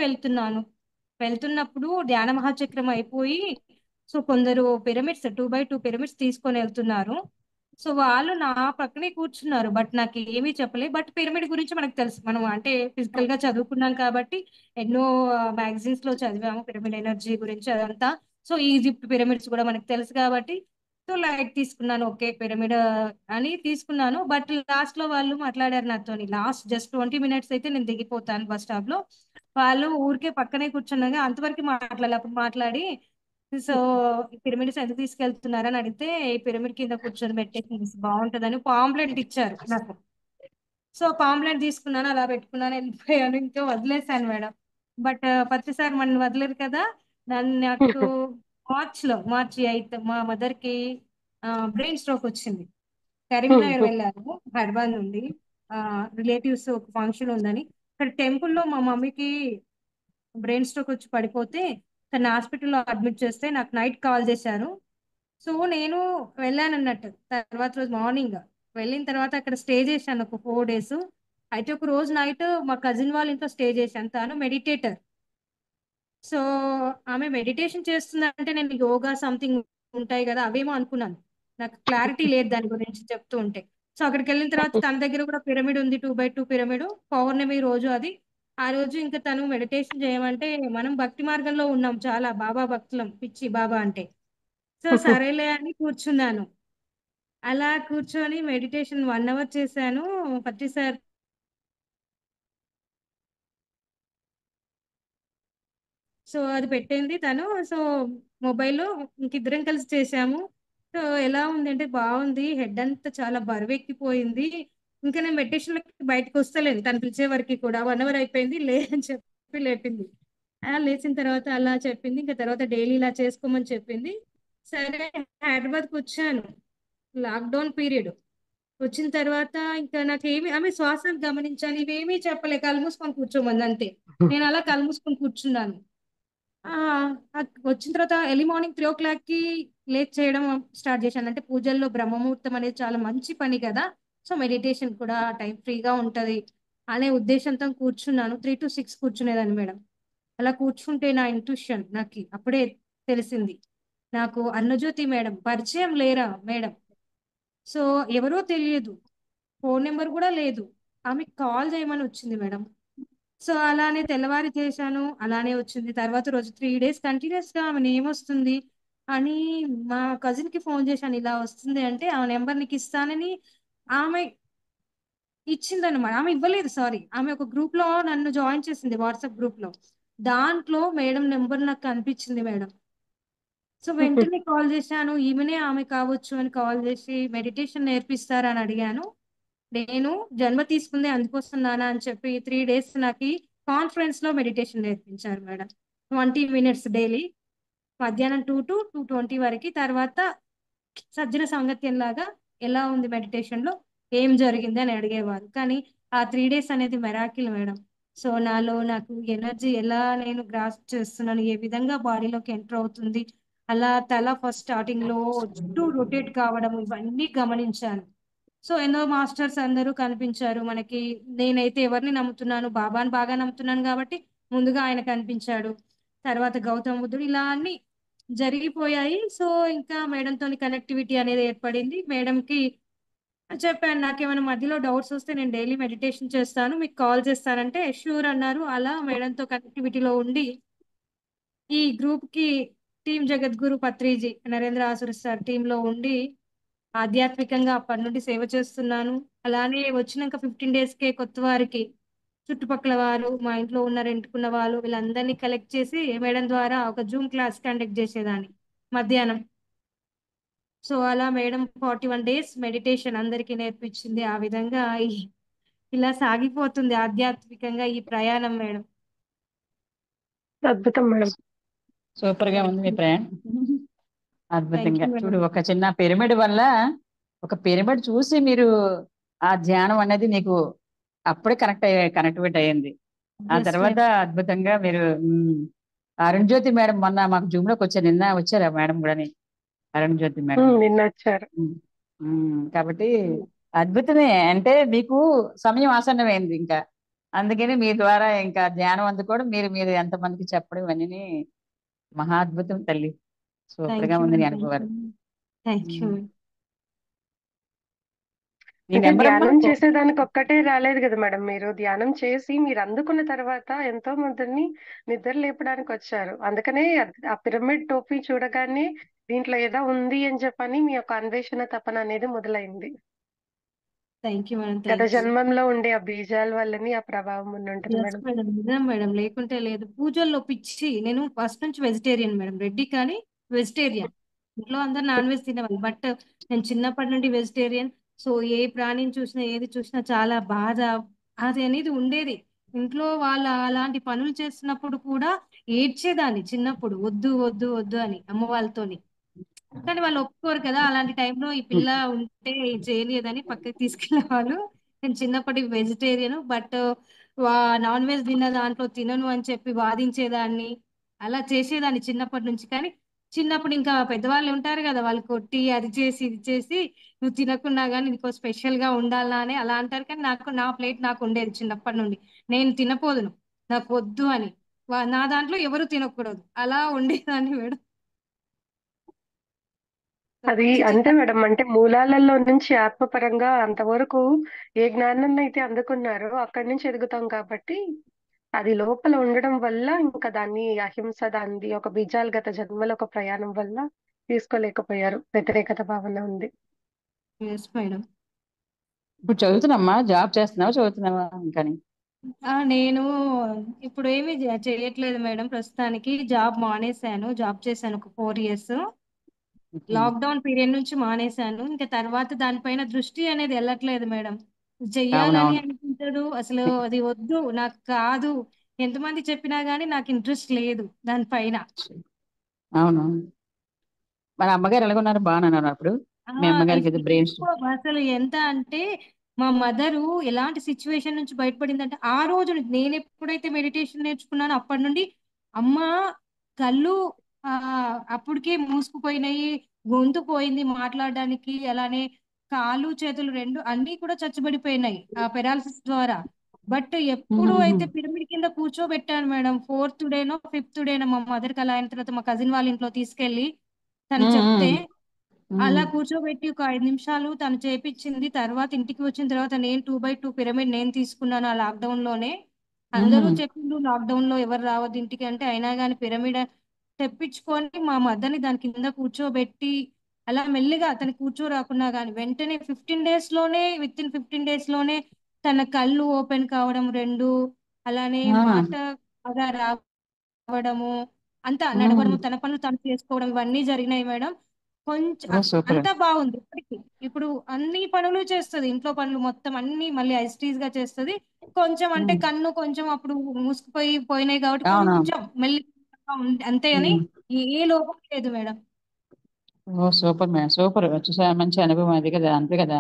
వెళ్తున్నప్పుడు ధ్యాన మహాచక్రం అయిపోయి, సో కొందరు పిరమిడ్స్ 2x2 పిరమిడ్స్ తీసుకొని వెళ్తున్నారు. సో వాళ్ళు నా పక్కనే కూర్చున్నారు, బట్ నాకు ఏమీ చెప్పలే. బట్ పిరమిడ్ గురించి మనకు తెలుసు, మనం అంటే ఫిజికల్ గా చదువుకున్నాం కాబట్టి ఎన్నో మ్యాగజైన్స్ లో చదివాము పిరమిడ్ ఎనర్జీ గురించి అదంతా. సో ఈజిప్ట్ పిరమిడ్స్ కూడా మనకు తెలుసు కాబట్టి సో లైట్ తీసుకున్నాను, ఓకే పిరమిడ్ అని తీసుకున్నాను. బట్ లాస్ట్ లో వాళ్ళు మాట్లాడారు నాతోని. లాస్ట్ జస్ట్ 20 minutes అయితే నేను దిగిపోతాను బస్ స్టాప్ లో. వాళ్ళు ఊరికే పక్కనే కూర్చున్నాగా అంతవరకు మాట్లాడాలి. అప్పుడు మాట్లాడి సో ఈ పిరమిడ్స్ ఎందుకు తీసుకెళ్తున్నారని అడిగితే, ఈ పిరమిడ్ కింద కూర్చొని మెడిటేషన్ బాగుంటదని పాంప్లెట్ ఇచ్చారు నాకు. సో పాంప్లెట్ తీసుకున్నాను, అలా పెట్టుకున్నాను, వెళ్ళిపోయాను, ఇంకా వదిలేసాను మేడం. బట్ ప్రతిసారి మనం వదిలేరు కదా. నాకు మార్చి 8 మా మదర్ కి బ్రెయిన్ స్ట్రోక్ వచ్చింది. కరీంనగర్ వెళ్ళాను హైదరాబాద్ నుండి. రిలేటివ్స్ ఒక ఫంక్షన్ ఉందని ఇక్కడ టెంపుల్లో మా మమ్మీకి బ్రెయిన్ స్ట్రోక్ వచ్చి పడిపోతే తన హాస్పిటల్లో అడ్మిట్ చేస్తే నాకు నైట్ కాల్ చేశారు. సో నేను వెళ్ళాను అన్నట్టు. తర్వాత రోజు మార్నింగ్ వెళ్ళిన తర్వాత అక్కడ స్టే చేశాను ఒక 4 days. అయితే ఒక రోజు నైట్ మా కజిన్ వాళ్ళ ఇంట్లో స్టే చేశాను. తను మెడిటేటర్. సో ఆమె మెడిటేషన్ చేస్తుందంటే నేను యోగా సంథింగ్ ఉంటాయి కదా అవేమో అనుకున్నాను. నాకు క్లారిటీ లేదు దాని గురించి చెప్తూ ఉంటే. సో అక్కడికి వెళ్ళిన తర్వాత తన దగ్గర కూడా పిరమిడ్ ఉంది, 2x2 పిరమిడ్. పౌర్ణమి రోజు అది. ఆ రోజు ఇంకా తను మెడిటేషన్ చేయమంటే, మనం భక్తి మార్గంలో ఉన్నాం, చాలా బాబా భక్తులం, పిచ్చి బాబా అంటే. సో సరేలే అని కూర్చున్నాను. అలా కూర్చొని మెడిటేషన్ 1 hour చేశాను. పత్రి సార్ సో అది పెట్టింది తను. సో మొబైల్లో ఇంకిద్దరం కలిసి చేశాము. సో ఎలా ఉంది అంటే బాగుంది, హెడ్ అంతా చాలా బరువెక్కిపోయింది. ఇంకా నేను మెడిటేషన్ బయటకు వస్తలేదు, తను పిలిచే వరకు కూడా 1 అవర్ అయిపోయింది, లే అని చెప్పి లేపింది. లేచిన తర్వాత అలా చెప్పింది, ఇంకా తర్వాత డైలీ ఇలా చేసుకోమని చెప్పింది. సరే, హైదరాబాద్కి వచ్చాను, లాక్డౌన్ పీరియడ్. వచ్చిన తర్వాత ఇంకా నాకేమి ఆమె శ్వాసను గమనించాలి, ఇవేమీ చెప్పలే, కళ్ళు మూసుకొని కూర్చోమంది అంతే. నేను అలా కళ్ళు మూసుకొని కూర్చున్నాను. ఆ వచ్చిన తర్వాత ఎర్లీ మార్నింగ్ 3 o'clock లేట్ చేయడం స్టార్ట్ చేశాను. అంటే పూజల్లో బ్రహ్మముహూర్తం అనేది చాలా మంచి పని కదా, సో మెడిటేషన్ కూడా టైం ఫ్రీగా ఉంటది అనే ఉద్దేశంతో కూర్చున్నాను. 3 to 6 కూర్చునేదాన్ని మేడం. అలా కూర్చుంటే నా ఇంట్యూషన్ నాకు అప్పుడే తెలిసింది. నాకు అన్నజ్యోతి మేడం పరిచయం లేరా మేడం, సో ఎవరో తెలియదు, ఫోన్ నెంబర్ కూడా లేదు, ఆమె కాల్ చేయమని వచ్చింది మేడం. సో అలానే తెల్లవారి చేశాను, అలానే వచ్చింది. తర్వాత రోజు 3 days కంటిన్యూస్ గా ఆమె నేమ్ వస్తుంది అని మా కజిన్ కి ఫోన్ చేశాను, ఇలా వస్తుంది అంటే ఆ నెంబర్ నీకు ఇస్తానని ఆమె ఇచ్చిందనమాట. ఆమె ఇవ్వలేదు, సారీ, ఆమె ఒక గ్రూప్ లో నన్ను జాయిన్ చేసింది, వాట్సాప్ గ్రూప్ లో. దాంట్లో మేడం నెంబర్ నాకు కనిపించింది మేడం. సో వెంటనే కాల్ చేశాను, ఈమెనే ఆమె కావచ్చు అని కాల్ చేసి మెడిటేషన్ నేర్పిస్తారా అని అడిగాను. నేను జన్మ తీసుకుంది అందుకోసం నానా అని చెప్పి 3 days నాకు కాన్ఫరెన్స్ లో మెడిటేషన్ నేర్పించారు మేడం. 20 minutes డైలీ, మధ్యాహ్నం 2 to 2:20 వరకు. తర్వాత సజ్జన సాంగత్యం లాగా ఎలా ఉంది మెడిటేషన్ లో, ఏం జరిగింది అని అడిగేవారు. కానీ ఆ 3 days అనేది మెరాకిల్ మేడం. సో నాకు ఎనర్జీ ఎలా నేను గ్రాస్ప్ చేస్తున్నాను, ఏ విధంగా బాడీలోకి ఎంటర్ అవుతుంది, అలా తల ఫస్ట్ స్టార్టింగ్ లో చుట్టూ రొటేట్ కావడం, ఇవన్నీ గమనించాను. సో ఎన్నో మాస్టర్స్ అందరూ కనిపించారు మనకి. నేనైతే ఎవరిని నమ్ముతున్నాను, బాబాని బాగా నమ్ముతున్నాను కాబట్టి ముందుగా ఆయన కనిపించాడు. తర్వాత గౌతమ బుద్ధుడు, ఇలా అన్ని జరిగిపోయాయి. సో ఇంకా మేడంతో కనెక్టివిటీ అనేది ఏర్పడింది. మేడంకి చెప్పాను, నాకేమైనా మధ్యలో డౌట్స్ వస్తే నేను డైలీ మెడిటేషన్ చేస్తాను, మీకు కాల్ చేస్తానంటే షూర్ అన్నారు. అలా మేడంతో కనెక్టివిటీలో ఉండి ఈ గ్రూప్ కి టీం జగద్గురు పత్రిజీ నరేంద్ర ఆసుర సార్ టీమ్ లో ఉండి ఆధ్యాత్మికంగా అప్పటి నుండి సేవ చేస్తున్నాను. అలానే వచ్చినాక 15 days కొత్త వారికి, చుట్టుపక్కల వారు, మా ఇంట్లో ఉన్న రెంట్కున్న వాళ్ళు, వీళ్ళందరినీ కలెక్ట్ చేసి మేడం ద్వారా ఒక జూమ్ క్లాస్ కండక్ట్ చేసేదాన్ని మధ్యాహ్నం. సో అలా మేడం 41 days మెడిటేషన్ అందరికీ నేర్పించింది. ఆ విధంగా ఇలా సాగిపోతుంది ఆధ్యాత్మికంగా ఈ ప్రయాణం మేడం. అద్భుతం మేడం. సూపర్ గా ఉంది మీ ప్రయాణం. థ్యాంక్ అద్భుతంగా యూ మేడం. చూడు, ఒక చిన్న పిరమిడ్ వల్ల, ఒక పిరమిడ్ చూసి మీరు ఆ ధ్యానం అనేది నీకు అప్పుడే కనెక్టివేట్ అయ్యింది. ఆ Yes, తర్వాత madam. అద్భుతంగా మీరు అరుణ్ జ్యోతి మేడం మొన్న మాకు జూమ్ లోకి వచ్చారు, నిన్న వచ్చారా మేడం కూడా? అరుణ్ జ్యోతి మేడం. నిన్న వచ్చారు. కాబట్టి అద్భుతమే. అంటే మీకు సమయం ఆసన్నమైంది ఇంకా, అందుకని మీ ద్వారా ఇంకా ధ్యానం అందుకోవడం, మీరు మీరు ఎంతమందికి చెప్పడం, ఇవన్నీ మహా అద్భుతం తల్లి. సూపర్ థ్యాంక్ గా యూ ఉంది నీ మేడం. అనుభవాలు. Thank you. నీ అంటే నెంబర్ అమ్మా. ధ్యానం చేసేదానికి ఒక్కటే రాలేదు కదా మేడం, మీరు ధ్యానం చేసి మీరు అందుకున్న తర్వాత ఎంతో మందిని నిద్ర లేపడానికి వచ్చారు. అందుకనే ఆ పిరమిడ్ టోపీ చూడగానే దీంట్లో ఏదో ఉంది అని చెప్పని మీ యొక్క అన్వేషణ తపన అనేది మొదలైంది. Thank you madam. గత థ్యాంక్ యూ. జన్మంలో ఉండే ఆ బీజాల వల్లని ఆ ప్రభావం ఉండి ఉంటుంది ఎస్ మేడం. మేడం, నిజం మేడం, లేకుంటే లేదు. పూజల్లో పిచ్చి, నేను ఫస్ట్ నుంచి వెజిటేరియన్ మేడం, రెడ్డి కానీ వెజిటేరియన్. ఇంట్లో అందరు నాన్ వెజ్ తినేవాళ్ళు, బట్ నేను చిన్నప్పటి నుండి వెజిటేరియన్. సో ఏ ప్రాణిని చూసినా, ఏది చూసినా చాలా బాధ అది అనేది ఉండేది. ఇంట్లో వాళ్ళ అలాంటి పనులు చేస్తున్నప్పుడు కూడా ఏడ్చేదాన్ని చిన్నప్పుడు, వద్దు వద్దు వద్దు అని అమ్మ వాళ్ళతోని. కానీ వాళ్ళు ఒప్పుకోరు కదా, అలాంటి టైంలో ఈ పిల్ల ఉంటే చేయలేదని పక్కకి తీసుకెళ్లేవాళ్ళు. నేను చిన్నప్పటి వెజిటేరియన్, బట్ నాన్ వెజ్ తిన్న దాంట్లో తినను అని చెప్పి వాదించేదాన్ని, అలా చేసేదాన్ని చిన్నప్పటి నుంచి. కానీ చిన్నప్పుడు ఇంకా పెద్దవాళ్ళు ఉంటారు కదా, వాళ్ళు కొట్టి అది చేసి ఇది చేసి, నువ్వు తినకున్నా కానీ నీకు స్పెషల్ గా ఉండాలా అని అలా అంటారు. కానీ నాకు నా ప్లేట్ నాకు ఉండేది చిన్నప్పటి నుండి, నేను తినపోదును, నాకు వద్దు అని. నా దాంట్లో ఎవరు తినకూడదు, అలా ఉండేదాన్ని మేడం. అది పిచ్చి అంతే చిన్న. మేడం, అంటే మూలాలలో నుంచి ఆత్మపరంగా అంతవరకు ఏ జ్ఞానాన్ని అయితే అందుకున్నారో అక్కడి నుంచి ఎదుగుతాం కాబట్టి అది లోపల ఉండడం వల్ల ఇంకా దాన్ని అహింస, దాన్ని ఒక బీజాలగత జన్మల ఒక ప్రయాణం వల్ల తీసుకోలేకపోయారు. వ్యతిరేకత భావన ఉంది. Yes madam. ఇప్పుడు చదువుతున్నామ్మా, జాబ్ చేస్తున్నావా, చదువుతున్నావా ఇంకా? నేను ఇప్పుడు ఏమీ చేయట్లేదు మేడం, ప్రస్తుతానికి జాబ్ మానేశాను. జాబ్ చేశాను ఒక 4 years. ఓకే. లాక్డౌన్ పీరియడ్ నుంచి మానేశాను. ఇంకా తర్వాత దానిపైన దృష్టి అనేది వెళ్ళట్లేదు మేడం. చెయ్యాలని అవునవును. అనిపించదు. అసలు అది వద్దు, నాకు కాదు. ఎంతమంది చెప్పినా గానీ నాకు ఇంట్రెస్ట్ లేదు దానిపైన. అవునవును. మరి అమ్మగారు ఎలాగున్నారు? బాగానే అప్పుడు ఆ, మీ అమ్మగారికి ఏదో బ్రెయిన్ ఎక్కువ అసలు ఎంత అంటే మా మదరు ఎలాంటి సిచ్యువేషన్ నుంచి బయటపడిందంటే ఆ రోజు నుంచి నేను ఎప్పుడైతే మెడిటేషన్ నేర్చుకున్నానో అప్పటి నుండి అమ్మ కళ్ళు ఆ అప్పటికే మూసుకుపోయినాయి, గొంతు పోయింది మాట్లాడడానికి, అలానే కాళ్ళు చేతులు రెండు అన్నీ కూడా చచ్చుబడిపోయినాయి ఆ పెరాలసిస్ ద్వారా. బట్ ఎప్పుడు అయితే పిరమిడ్ కింద కూర్చోబెట్టాను మేడం, ఫోర్త్ డేనో ఫిఫ్త్ డేనో మా మదర్కి అలా అయిన తర్వాత మా కజిన్ వాళ్ళ ఇంట్లో తీసుకెళ్ళి తను చెప్తే అలా కూర్చోబెట్టి ఒక 5 నిమిషాలు తను చేపించింది. తర్వాత ఇంటికి వచ్చిన తర్వాత నేను 2/2 పిరమిడ్ నేను తీసుకున్నాను ఆ లాక్డౌన్ లోనే. అందరూ చెప్పిండ్రు లాక్డౌన్ లో ఎవరు రావద్దు ఇంటికి అంటే, అయినా కానీ పిరమిడ్ తెప్పించుకొని మా మదర్ని దాని కింద కూర్చోబెట్టి అలా మెల్లిగా అతని కూర్చోరాకున్నా కానీ వెంటనే 15 డేస్ లోనే, విత్ ఇన్ 15 డేస్ లోనే తన కళ్ళు ఓపెన్ కావడం రెండు, అలానే మాట బాగా రావడము, అంతా నడవడము, తన పనులు తను చేసుకోవడం, ఇవన్నీ జరిగినాయి మేడం. కొంచెం సూపర్. అంతా బాగుంది ఇప్పటికి. ఇప్పుడు అన్ని పనులు చేస్తుంది, ఇంట్లో పనులు మొత్తం అన్ని మళ్ళీ ఐస్టీజ్ గా చేస్తుంది. కొంచెం అంటే కన్ను కొంచెం అప్పుడు మూసుకుపోయి పోయినాయి కాబట్టి అవునవును. కొంచెం మెల్లి అంతే అని ఏ లోపం లేదు మేడం. ఓ సూపర్ మేడం, సూపర్. చూసా, మంచి అనుభవం అది కదా, అంతే కదా.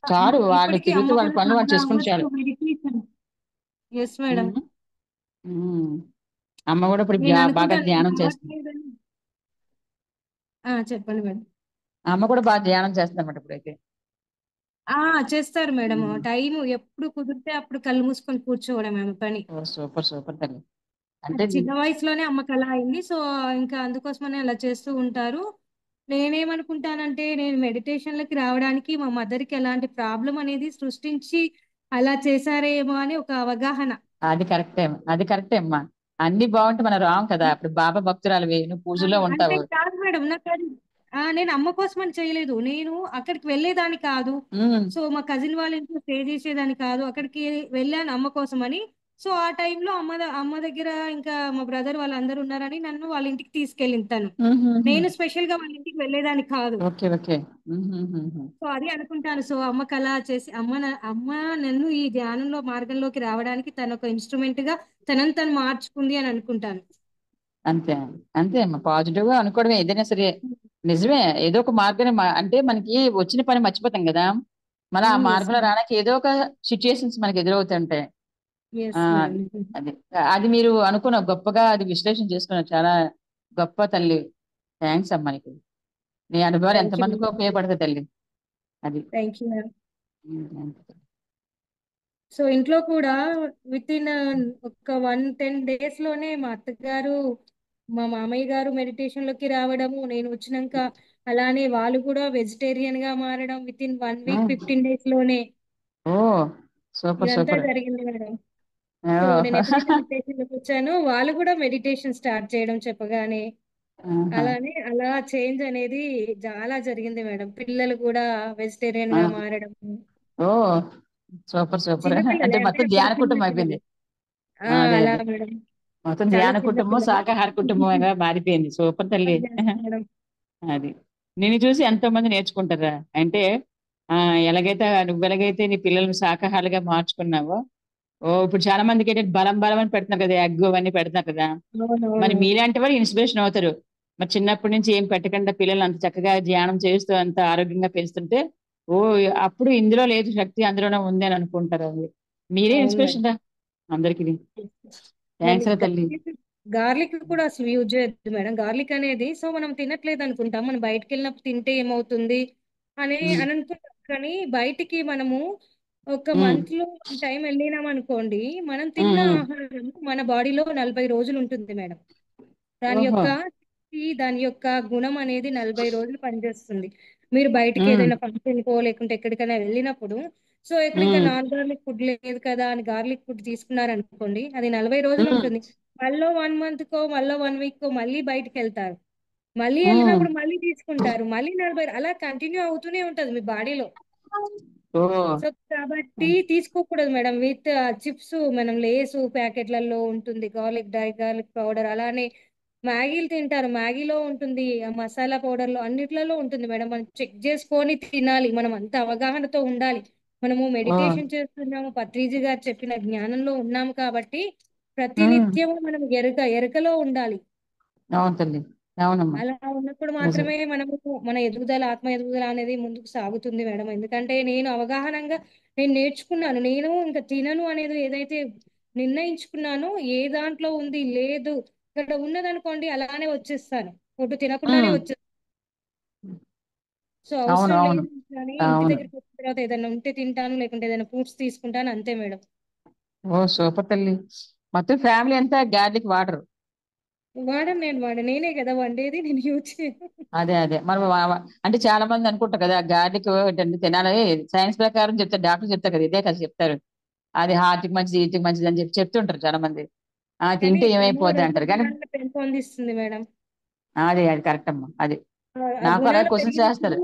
చాలు, వాళ్ళు ఇప్పటికీ తిరుగుతూ అమ్మ వాళ్ళ కూడా పనులు వాళ్ళు చాలా చేసుకుని అవర్స్ చాలు. Meditation. Yes madam. Um, um. అమ్మ కూడా ఇప్పుడు నేను బాగా అనుకుంటాను ధ్యానం చేస్తుంది. అవ్వట్లేదని. చెప్పండి మేడం. అమ్మ కూడా బాగా ధ్యానం చేస్తుందన్నమాట ఇప్పుడైతే. ఆ, చేస్తారు మేడం. ఉమ్. టైం ఎప్పుడు కుదిరితే అప్పుడు కళ్ళు మూసుకొని కూర్చోవడం ఆమె పని. ఓ సూపర్ సూపర్ తల్లి. అంటే అది చిన్న వయసులోనే అమ్మకి అలా అయింది. సో ఇంకా అందుకోసమనే అలా చేస్తూ ఉంటారు. నేనేమనుకుంటానంటే నేను మెడిటేషన్లకి రావడానికి మా మదర్కి ఎలాంటి ప్రాబ్లం అనేది సృష్టించి అలా చేశారేమో అని ఒక అవగాహన. అది కరెక్టే, అది కరెక్టే అమ్మా. అన్ని బాగుంటే మనం రాం కదా. అప్పుడు బాబా భక్తురాలివి, నువ్వు పూజలో అంటే ఉంటావు. కాదు మేడం, నాకు అది నేను అమ్మ కోసం అని చేయలేదు. నేను అక్కడికి వెళ్ళేదాన్ని కాదు. ఉమ్, సో మా కజిన్ వాళ్ళ ఇంట్లో స్టే చేసేదాన్ని కాదు, అక్కడికి వెళ్ళాను అమ్మ కోసం అని. సో ఆ టైంలో అమ్మ దగ్గర ఇంకా మా బ్రదర్ వాళ్ళందరూ ఉన్నారని నన్ను వాళ్ళ ఇంటికి తీసుకెళ్ళింది తను. ఉమ్, ఉమ్, ఉమ్. నేను స్పెషల్ గా వాళ్ళ ఇంటికి వెళ్ళేదాన్ని కాదు. Okay okay. Um, um, um, um. So అది అనుకుంటాను. సో అమ్మకి అలా చేసి అమ్మ నన్ను ఈ ధ్యానంలో మార్గంలోకి రావడానికి తను ఒక ఇన్స్ట్రుమెంట్ గా తనని తను మార్చుకుంది అని అనుకుంటాను. అంతే, అంతే అమ్మా. పాజిటివ్ గా అనుకోవడమే ఏదైనా సరే. నిజమే, ఏదో ఒక మార్గం. అంటే మనకి వచ్చిన పని మర్చిపోతాం కదా. మన ఆ ఎస్ మార్గంలో మేడం. రావడానికి ఏదో ఒక సిచ్యుయేషన్స్ మనకి ఎదురవుతుంటాయి. ఆ ఎస్ మేడం. అది అది మీరు అనుకున్న గొప్పగా అది విశ్లేషణ చేసుకున్నారు. చాలా గొప్ప తల్లి. థ్యాంక్స్ అమ్మా నీకు. నీ అనుభవాలు థ్యాంక్ యూ. ఎంతమందికో ఉపయోగపడుతుంది తల్లి. అది. Thank you madam. thank you. So ఇంట్లో కూడా విత్ ఇన్ ఒక 110 డేస్ లోనే మా అత్తగారు మా మామయ్య గారు మెడిటేషన్ లోకి రావడము, నేను వచ్చినాక అలానే వాళ్ళు కూడా వెజిటేరియన్ గా మారడం with in 1 week um. 15 days లోనే ఓ సూపర్ ఇదంతా సూపర్. జరిగింది మేడం. ఓ. సో నేను ఎప్పుడైతే మెడిటేషన్ లోకి వచ్చానో వాళ్ళు కూడా మెడిటేషన్ స్టార్ట్ చేయడం చెప్పగానే ఆహా. అలానే అలా చేంజ్ అనేది చాలా జరిగింది మేడం. పిల్లలు కూడా వెజిటేరియన్ ఆ. గా మారడం. ఓ సూపర్ సూపర్. అంటే చిన్నపిల్లలే అంటే మొత్తం ధ్యాన చిన్న కుటుంబం పిల్లలు. అయిపోయింది. అదే అలా అదే. మేడం. మొత్తం చాలా ధ్యాన చిన్న కుటుంబం, పిల్లలు. శాకాహార కుటుంబంగా మారిపోయింది. సూపర్ తల్లి. Yes, madam. అది. నిన్ను చూసి ఎంతో మంది నేర్చుకుంటారా. అంటే ఆ ఎలాగైతే నీ పిల్లల్ని శాకాహారులుగా మార్చుకున్నావో. ఓ ఇప్పుడు చాలా మందికి ఏంటంటే బలం బలం అని పెడుతున్నారు కదా, ఎగ్ అవన్నీ పెడుతున్నారు కదా. మరి అవునవును. మీలాంటి వారు ఇన్స్పిరేషన్ అవుతారు. మరి చిన్నప్పటి నుంచి ఏం పెట్టకుండా పిల్లల్ని అంత చక్కగా ధ్యానం చేస్తూ అంత ఆరోగ్యంగా పెంచుతుంటే, ఓ అప్పుడు ఇందులో లేదు శక్తి, అందులోనే ఉంది అని అనుకుంటారు. అది మీరే అవును మేడం. ఇన్స్పిరేషన్ రా అందరికి. మళ్ళీ థ్యాంక్స్ రా తల్లి. గార్లిక్ కూడా అసలు యూజ్ చేయొద్దు మేడం. గార్లిక్ అనేది సో మనం తినట్లేదు అనుకుంటాం, మనం బయటకు వెళ్ళినప్పుడు తింటే ఏమవుతుంది ఉమ్, అని అనుకుంటాం. కానీ బయటికి మనము ఒక ఉమ్, మంత్ లో టైం వెళ్ళినాం అనుకోండి, మనం ఉమ్, తిన్న ఉమ్. ఆహారం మన బాడీలో 40 రోజులు ఉంటుంది మేడం. దాని ఓహో. యొక్క దాని యొక్క గుణం అనేది 40 రోజులు పనిచేస్తుంది. మీరు బయటికి ఉమ్, ఏదైనా ఫంక్షన్ కో లేకుంటే ఎక్కడికైనా వెళ్ళినప్పుడు సో ఇక్కడ ఇంకా ఉమ్, నాన్ గార్లిక్ ఫుడ్ లేదు కదా అని గార్లిక్ ఫుడ్ తీసుకున్నారనుకోండి, అది 40 రోజులు ఉమ్, ఉంటుంది. మళ్ళీ 1 మంత్ కో మళ్ళీ 1 వీక్ కో మళ్ళీ బయటికి వెళ్తారు, మళ్ళీ ఉమ్. వెళ్ళినప్పుడు మళ్ళీ తీసుకుంటారు, మళ్ళీ 40 అలా కంటిన్యూ అవుతూనే ఉంటది మీ బాడీలో. ఓ. సో కాబట్టి తీసుకోకూడదు మేడం. విత్ చిప్స్ మనం లేసు ప్యాకెట్లలో ఉంటుంది గార్లిక్, డై గార్లిక్ పౌడర్, అలానే మ్యాగీలు తింటారు. మ్యాగీలో ఉంటుంది, ఆ మసాలా పౌడర్‌లో అన్నిట్లలో ఉంటుంది మేడం. మనం చెక్ చేసుకొని తినాలి. మనం అంత అవగాహనతో ఉండాలి. మనము ఓ మెడిటేషన్ చేస్తున్నాము. పత్రిజీ గారు చెప్పిన జ్ఞానంలో ఉన్నాము కాబట్టి ఉమ్, ప్రతినిత్యము మనం ఎరుకలో ఉండాలి. అవును తల్లి, అవునమ్మా, అలా ఉన్నప్పుడు నిజం. మాత్రమే మనము మన ఎదుగుదల, ఆత్మ ఎదుగుదల అనేది ముందుకు సాగుతుంది మేడం. ఎందుకంటే నేను అవగాహనంగా నేను నేర్చుకున్నాను. నేను ఇంకా తినను అనేది ఏదైతే నిర్ణయించుకున్నానో, ఏ దాంట్లో ఉంది లేదు ఇక్కడ ఉన్నదనుకోండి అలానే వచ్చేస్తాను. ఫుడ్ తినకుండానే ఉమ్, వచ్చేస్తాను. సో అవును అవసరం అవును లేదు కానీ ఇంటి అవును. దగ్గరికి వచ్చిన తర్వాత ఏదైనా ఉంటే తింటాను, లేకుంటే ఏదైనా ఫ్రూట్స్ తీసుకుంటాను అంతే మేడం. ఓ సూపర్ తల్లి. మొత్తం ఫ్యామిలీ అంతా గార్లిక్ వాటర్. నేనే కదా వండేది, నేను యూజ్ చేయను. అదే అదే మరి అంటే చాలా మంది అనుకుంటారు కదా గార్లిక్ తినాలి, సైన్స్ ప్రకారం చెప్తారు, డాక్టర్ చెప్తారు కదా, ఇదే కదా చెప్తారు. అది హార్ట్ కి మంచిది, ఈటికి మంచిది అని చెప్తుంటారు చాలా మంది. కానీ తింటే ఎన్నో ఏమైపోద్ది రుజువు అంటారు కానీ గుణాలను పెంపొందిస్తుంది మేడం. అది అది కరెక్ట్ అమ్మా. అది ఆ నాకు అలా గుణాలు క్వశ్చన్స్ పెరిగినప్పుడు చేస్తారు.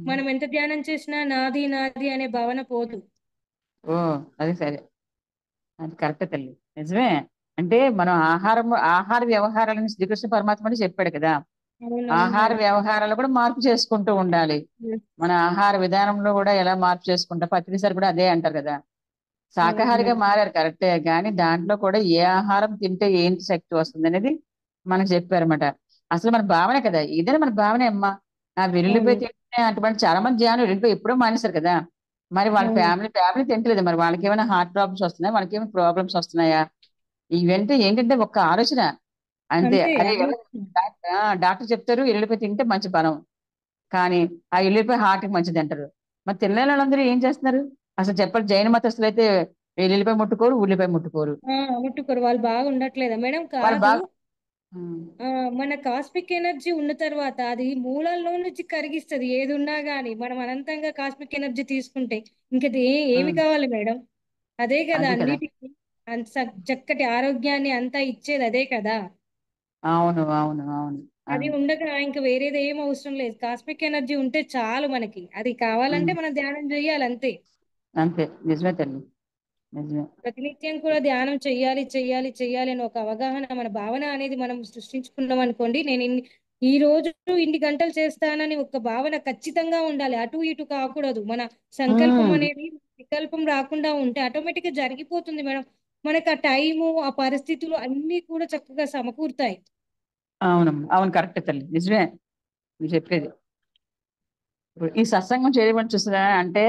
మనం ఎంత ధ్యానం చేసినా నాది నాది అనే భావన పోదు. ఓ అది సరే, అది కరెక్ట్ తల్లి, నిజమే. అంటే మనం ఆహార వ్యవహారాలను శ్రీకృష్ణ పరమాత్మ చెప్పాడు కదా. అవునవును ఆహార మేడం. వ్యవహారాలు కూడా మార్పు చేసుకుంటూ ఉండాలి. Yes. మన ఆహార విధానంలో కూడా ఎలా మార్పు చేసుకుంటా, పత్రిసారి కూడా అదే అంటారు కదా. అవును శాకాహారిగా మేడం. మారారు కరెక్టే, కానీ దాంట్లో కూడా ఏ ఆహారం తింటే ఏంటి శక్తి వస్తుంది అనేది మనకు చెప్పారన్నమాట. అసలు మన భావన కదా, ఇదే మన భావనే అమ్మా. వెల్లుల్లిపోయి అవును తింటే అటువంటి చాలా మంది జనాలు వెల్లుల్లిపోయి ఎప్పుడో మానేశారు కదా. మరి వాళ్ళ అవును ఫ్యామిలీ తింటలేదు, మరి వాళ్ళకి ఏమైనా హార్ట్ ప్రాబ్లమ్స్ వస్తున్నాయా, వాళ్ళకి ఏమైనా ప్రాబ్లమ్స్ వస్తున్నాయా? ఇవంటే ఏంటంటే ఒక్క ఆలోచన అంతే. అంతే అదే అదే. డాక్టర్ చెప్తారు ఎల్లుల్లిపాయ తింటే మంచి బలం, కానీ ఆ ఎల్లుల్లిపాయ హార్ట్ కి మంచిది అంటారు. మరి తినలేని వాళ్ళందరూ ఏం చేస్తున్నారు? అసలు చెప్పాలి, జైన మతస్థులు అయితే ఎల్లుల్లిపాయ ముట్టుకోరు, ఉల్లిపాయ ముట్టుకోరు. ముట్టుకోరు, వాళ్ళు బాగా ఉండట్లేదా మేడం? వాళ్ళు కాదు. బాగా ఉమ్, మన కాస్మిక్ ఎనర్జీ ఉన్న తర్వాత అది మూలాల్లో నుంచి కరిగిస్తుంది ఏది ఉన్నా గానీ. మనం అనంతంగా కాస్మిక్ ఎనర్జీ తీసుకుంటే ఇంకది ఏమి ఉమ్, కావాలి మేడం? అదే కదా అదే కదా. అన్నిటికీ అంత చక్కటి ఆరోగ్యాన్ని అంతా ఇచ్చేది అదే కదా. అవును అవును అవును అది అవును. ఉండగా ఇంకా వేరేది ఏం అవసరం లేదు. కాస్మిక్ ఎనర్జీ ఉంటే చాలు మనకి. అది ఉమ్, కావాలంటే మనం ధ్యానం చేయాలి అంతే. అంతే, నిజమే తల్లి, నిజమే. ప్రతినిత్యం కూడా ధ్యానం చెయ్యాలి చెయ్యాలి చెయ్యాలి అని ఒక అవగాహన, మన భావన అనేది మనం సృష్టించుకున్నాం అనుకోండి. ఈ రోజు ఇన్ని గంటలు చేస్తానని ఒక భావన ఖచ్చితంగా ఉండాలి. అటు ఇటు కాకూడదు. మన సంకల్పం ఉమ్, అనేది వికల్పం రాకుండా ఉంటే ఆటోమేటిక్ గా జరిగిపోతుంది మేడం. మనకు ఆ టైము, ఆ పరిస్థితులు అన్ని కూడా చక్కగా సమకూరుతాయి. అవునమ్మా, అవును కరెక్ట్ తల్లి, నిజమే మీరు చెప్పేది. ఇప్పుడు ఈ సత్సంగం చేయడం చూస్తున్నా అంటే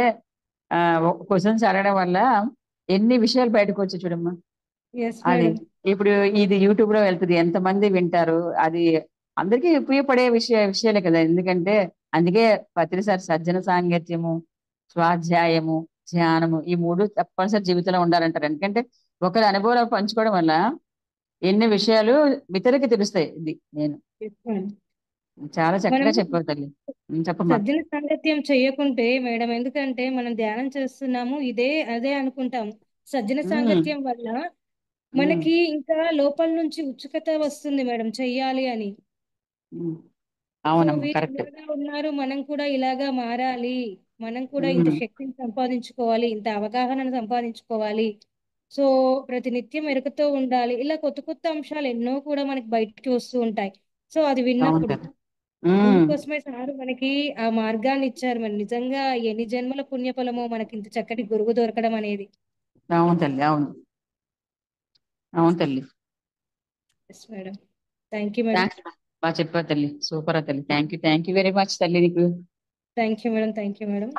క్వశ్చన్స్ అడగడం వల్ల ఎన్ని విషయాలు బయటకు వచ్చాయి చూడమ్మా. ఎస్ అది మేడం. ఇప్పుడు ఇది యూట్యూబ్ లో వెళ్తుంది, ఎంతమంది వింటారు, అది అందరికీ ఉపయోగపడే విషయాలే కదా. ఎందుకంటే అందుకే ప్రతిసారి సజ్జన సాంగత్యము, స్వాధ్యాయము, ధ్యానము ఈ మూడు తప్పనిసరి జీవితంలో ఉండాలంటారు. ఎందుకంటే ఒకరి అనుభవాలు పంచుకోవడం వల్ల ఎన్ని విషయాలు ఇతరులకి తెలుస్తాయి. ఇది నేను ఎస్ మేడం. చాలా చక్కగా మనము చెప్పావు తల్లి. చెప్పమ్మా. సజ్జన సాంగత్యం చేయకుంటే మేడం, ఎందుకంటే మనం ధ్యానం చేస్తున్నాము ఇదే అదే అనుకుంటాము. సజ్జన ఉమ్, సాంగత్యం వల్ల ఉమ్, మనకి ఇంకా లోపల నుంచి ఉత్సుకత వస్తుంది మేడం, చెయ్యాలి అని. ఉమ్. సో అవునమ్మా వీరు కరెక్ట్. ఇలాగా ఉన్నారు, మనం కూడా ఇలాగా మారాలి. మనం కూడా ఇంత శక్తిని సంపాదించుకోవాలి, ఇంత అవగాహనను సంపాదించుకోవాలి. సో ప్రతి నిత్యం ఎరుకతో ఉండాలి. ఇలా కొత్త కొత్త అంశాలు ఎన్నో కూడా మనకి బయటికి వస్తూ ఉంటాయి. సో అది అవును విన్నప్పుడు కదా. ఉమ్, అందుకోసమే సార్ మనకి ఆ మార్గాన్ని ఇచ్చారు. మరి నిజంగా ఎన్ని జన్మల పుణ్యఫలమో మనకి ఇంత చక్కటి గురువు దొరకడం అనేది. అవును తల్లి, అవును అవును తల్లి. Yes madam. Thank you madam. Thanks. బాగా చెప్పావు తల్లి, సూపర్ తల్లి. థ్యాంక్ యూ వెరీ మచ్ తల్లి నీకు. Thank you madam. Thank you madam.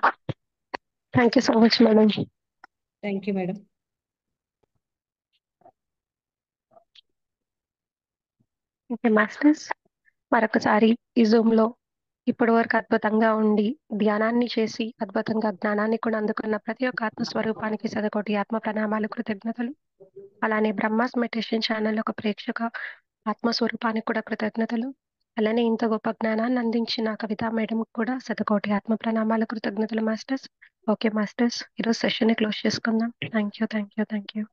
Thank you so much madam. Thank you madam. Okay masters, మరొకసారి ఈ జూమ్ లో ఇప్పటి వరకు అద్భుతంగా ఉండి ధ్యానాన్ని చేసి అద్భుతంగా జ్ఞానాన్ని కూడా అందుకున్న ప్రతి ఒక్క ఆత్మస్వరూపానికి శతకోటి ఆత్మ ప్రణామాలు, కృతజ్ఞతలు. అలానే బ్రహ్మాస్ మెడిటేషన్ ఛానల్ ఒక ప్రేక్షక ఆత్మస్వరూపానికి కూడా కృతజ్ఞతలు. అలానే ఇంత గొప్ప జ్ఞానాన్ని అందించిన కవిత మేడం కూడా శతకోటి ఆత్మ ప్రణామాలు, కృతజ్ఞతలు మాస్టర్స్. ఓకే మాస్టర్స్, ఈరోజు సెషన్ ని క్లోజ్ చేసుకుందాం. Thank you.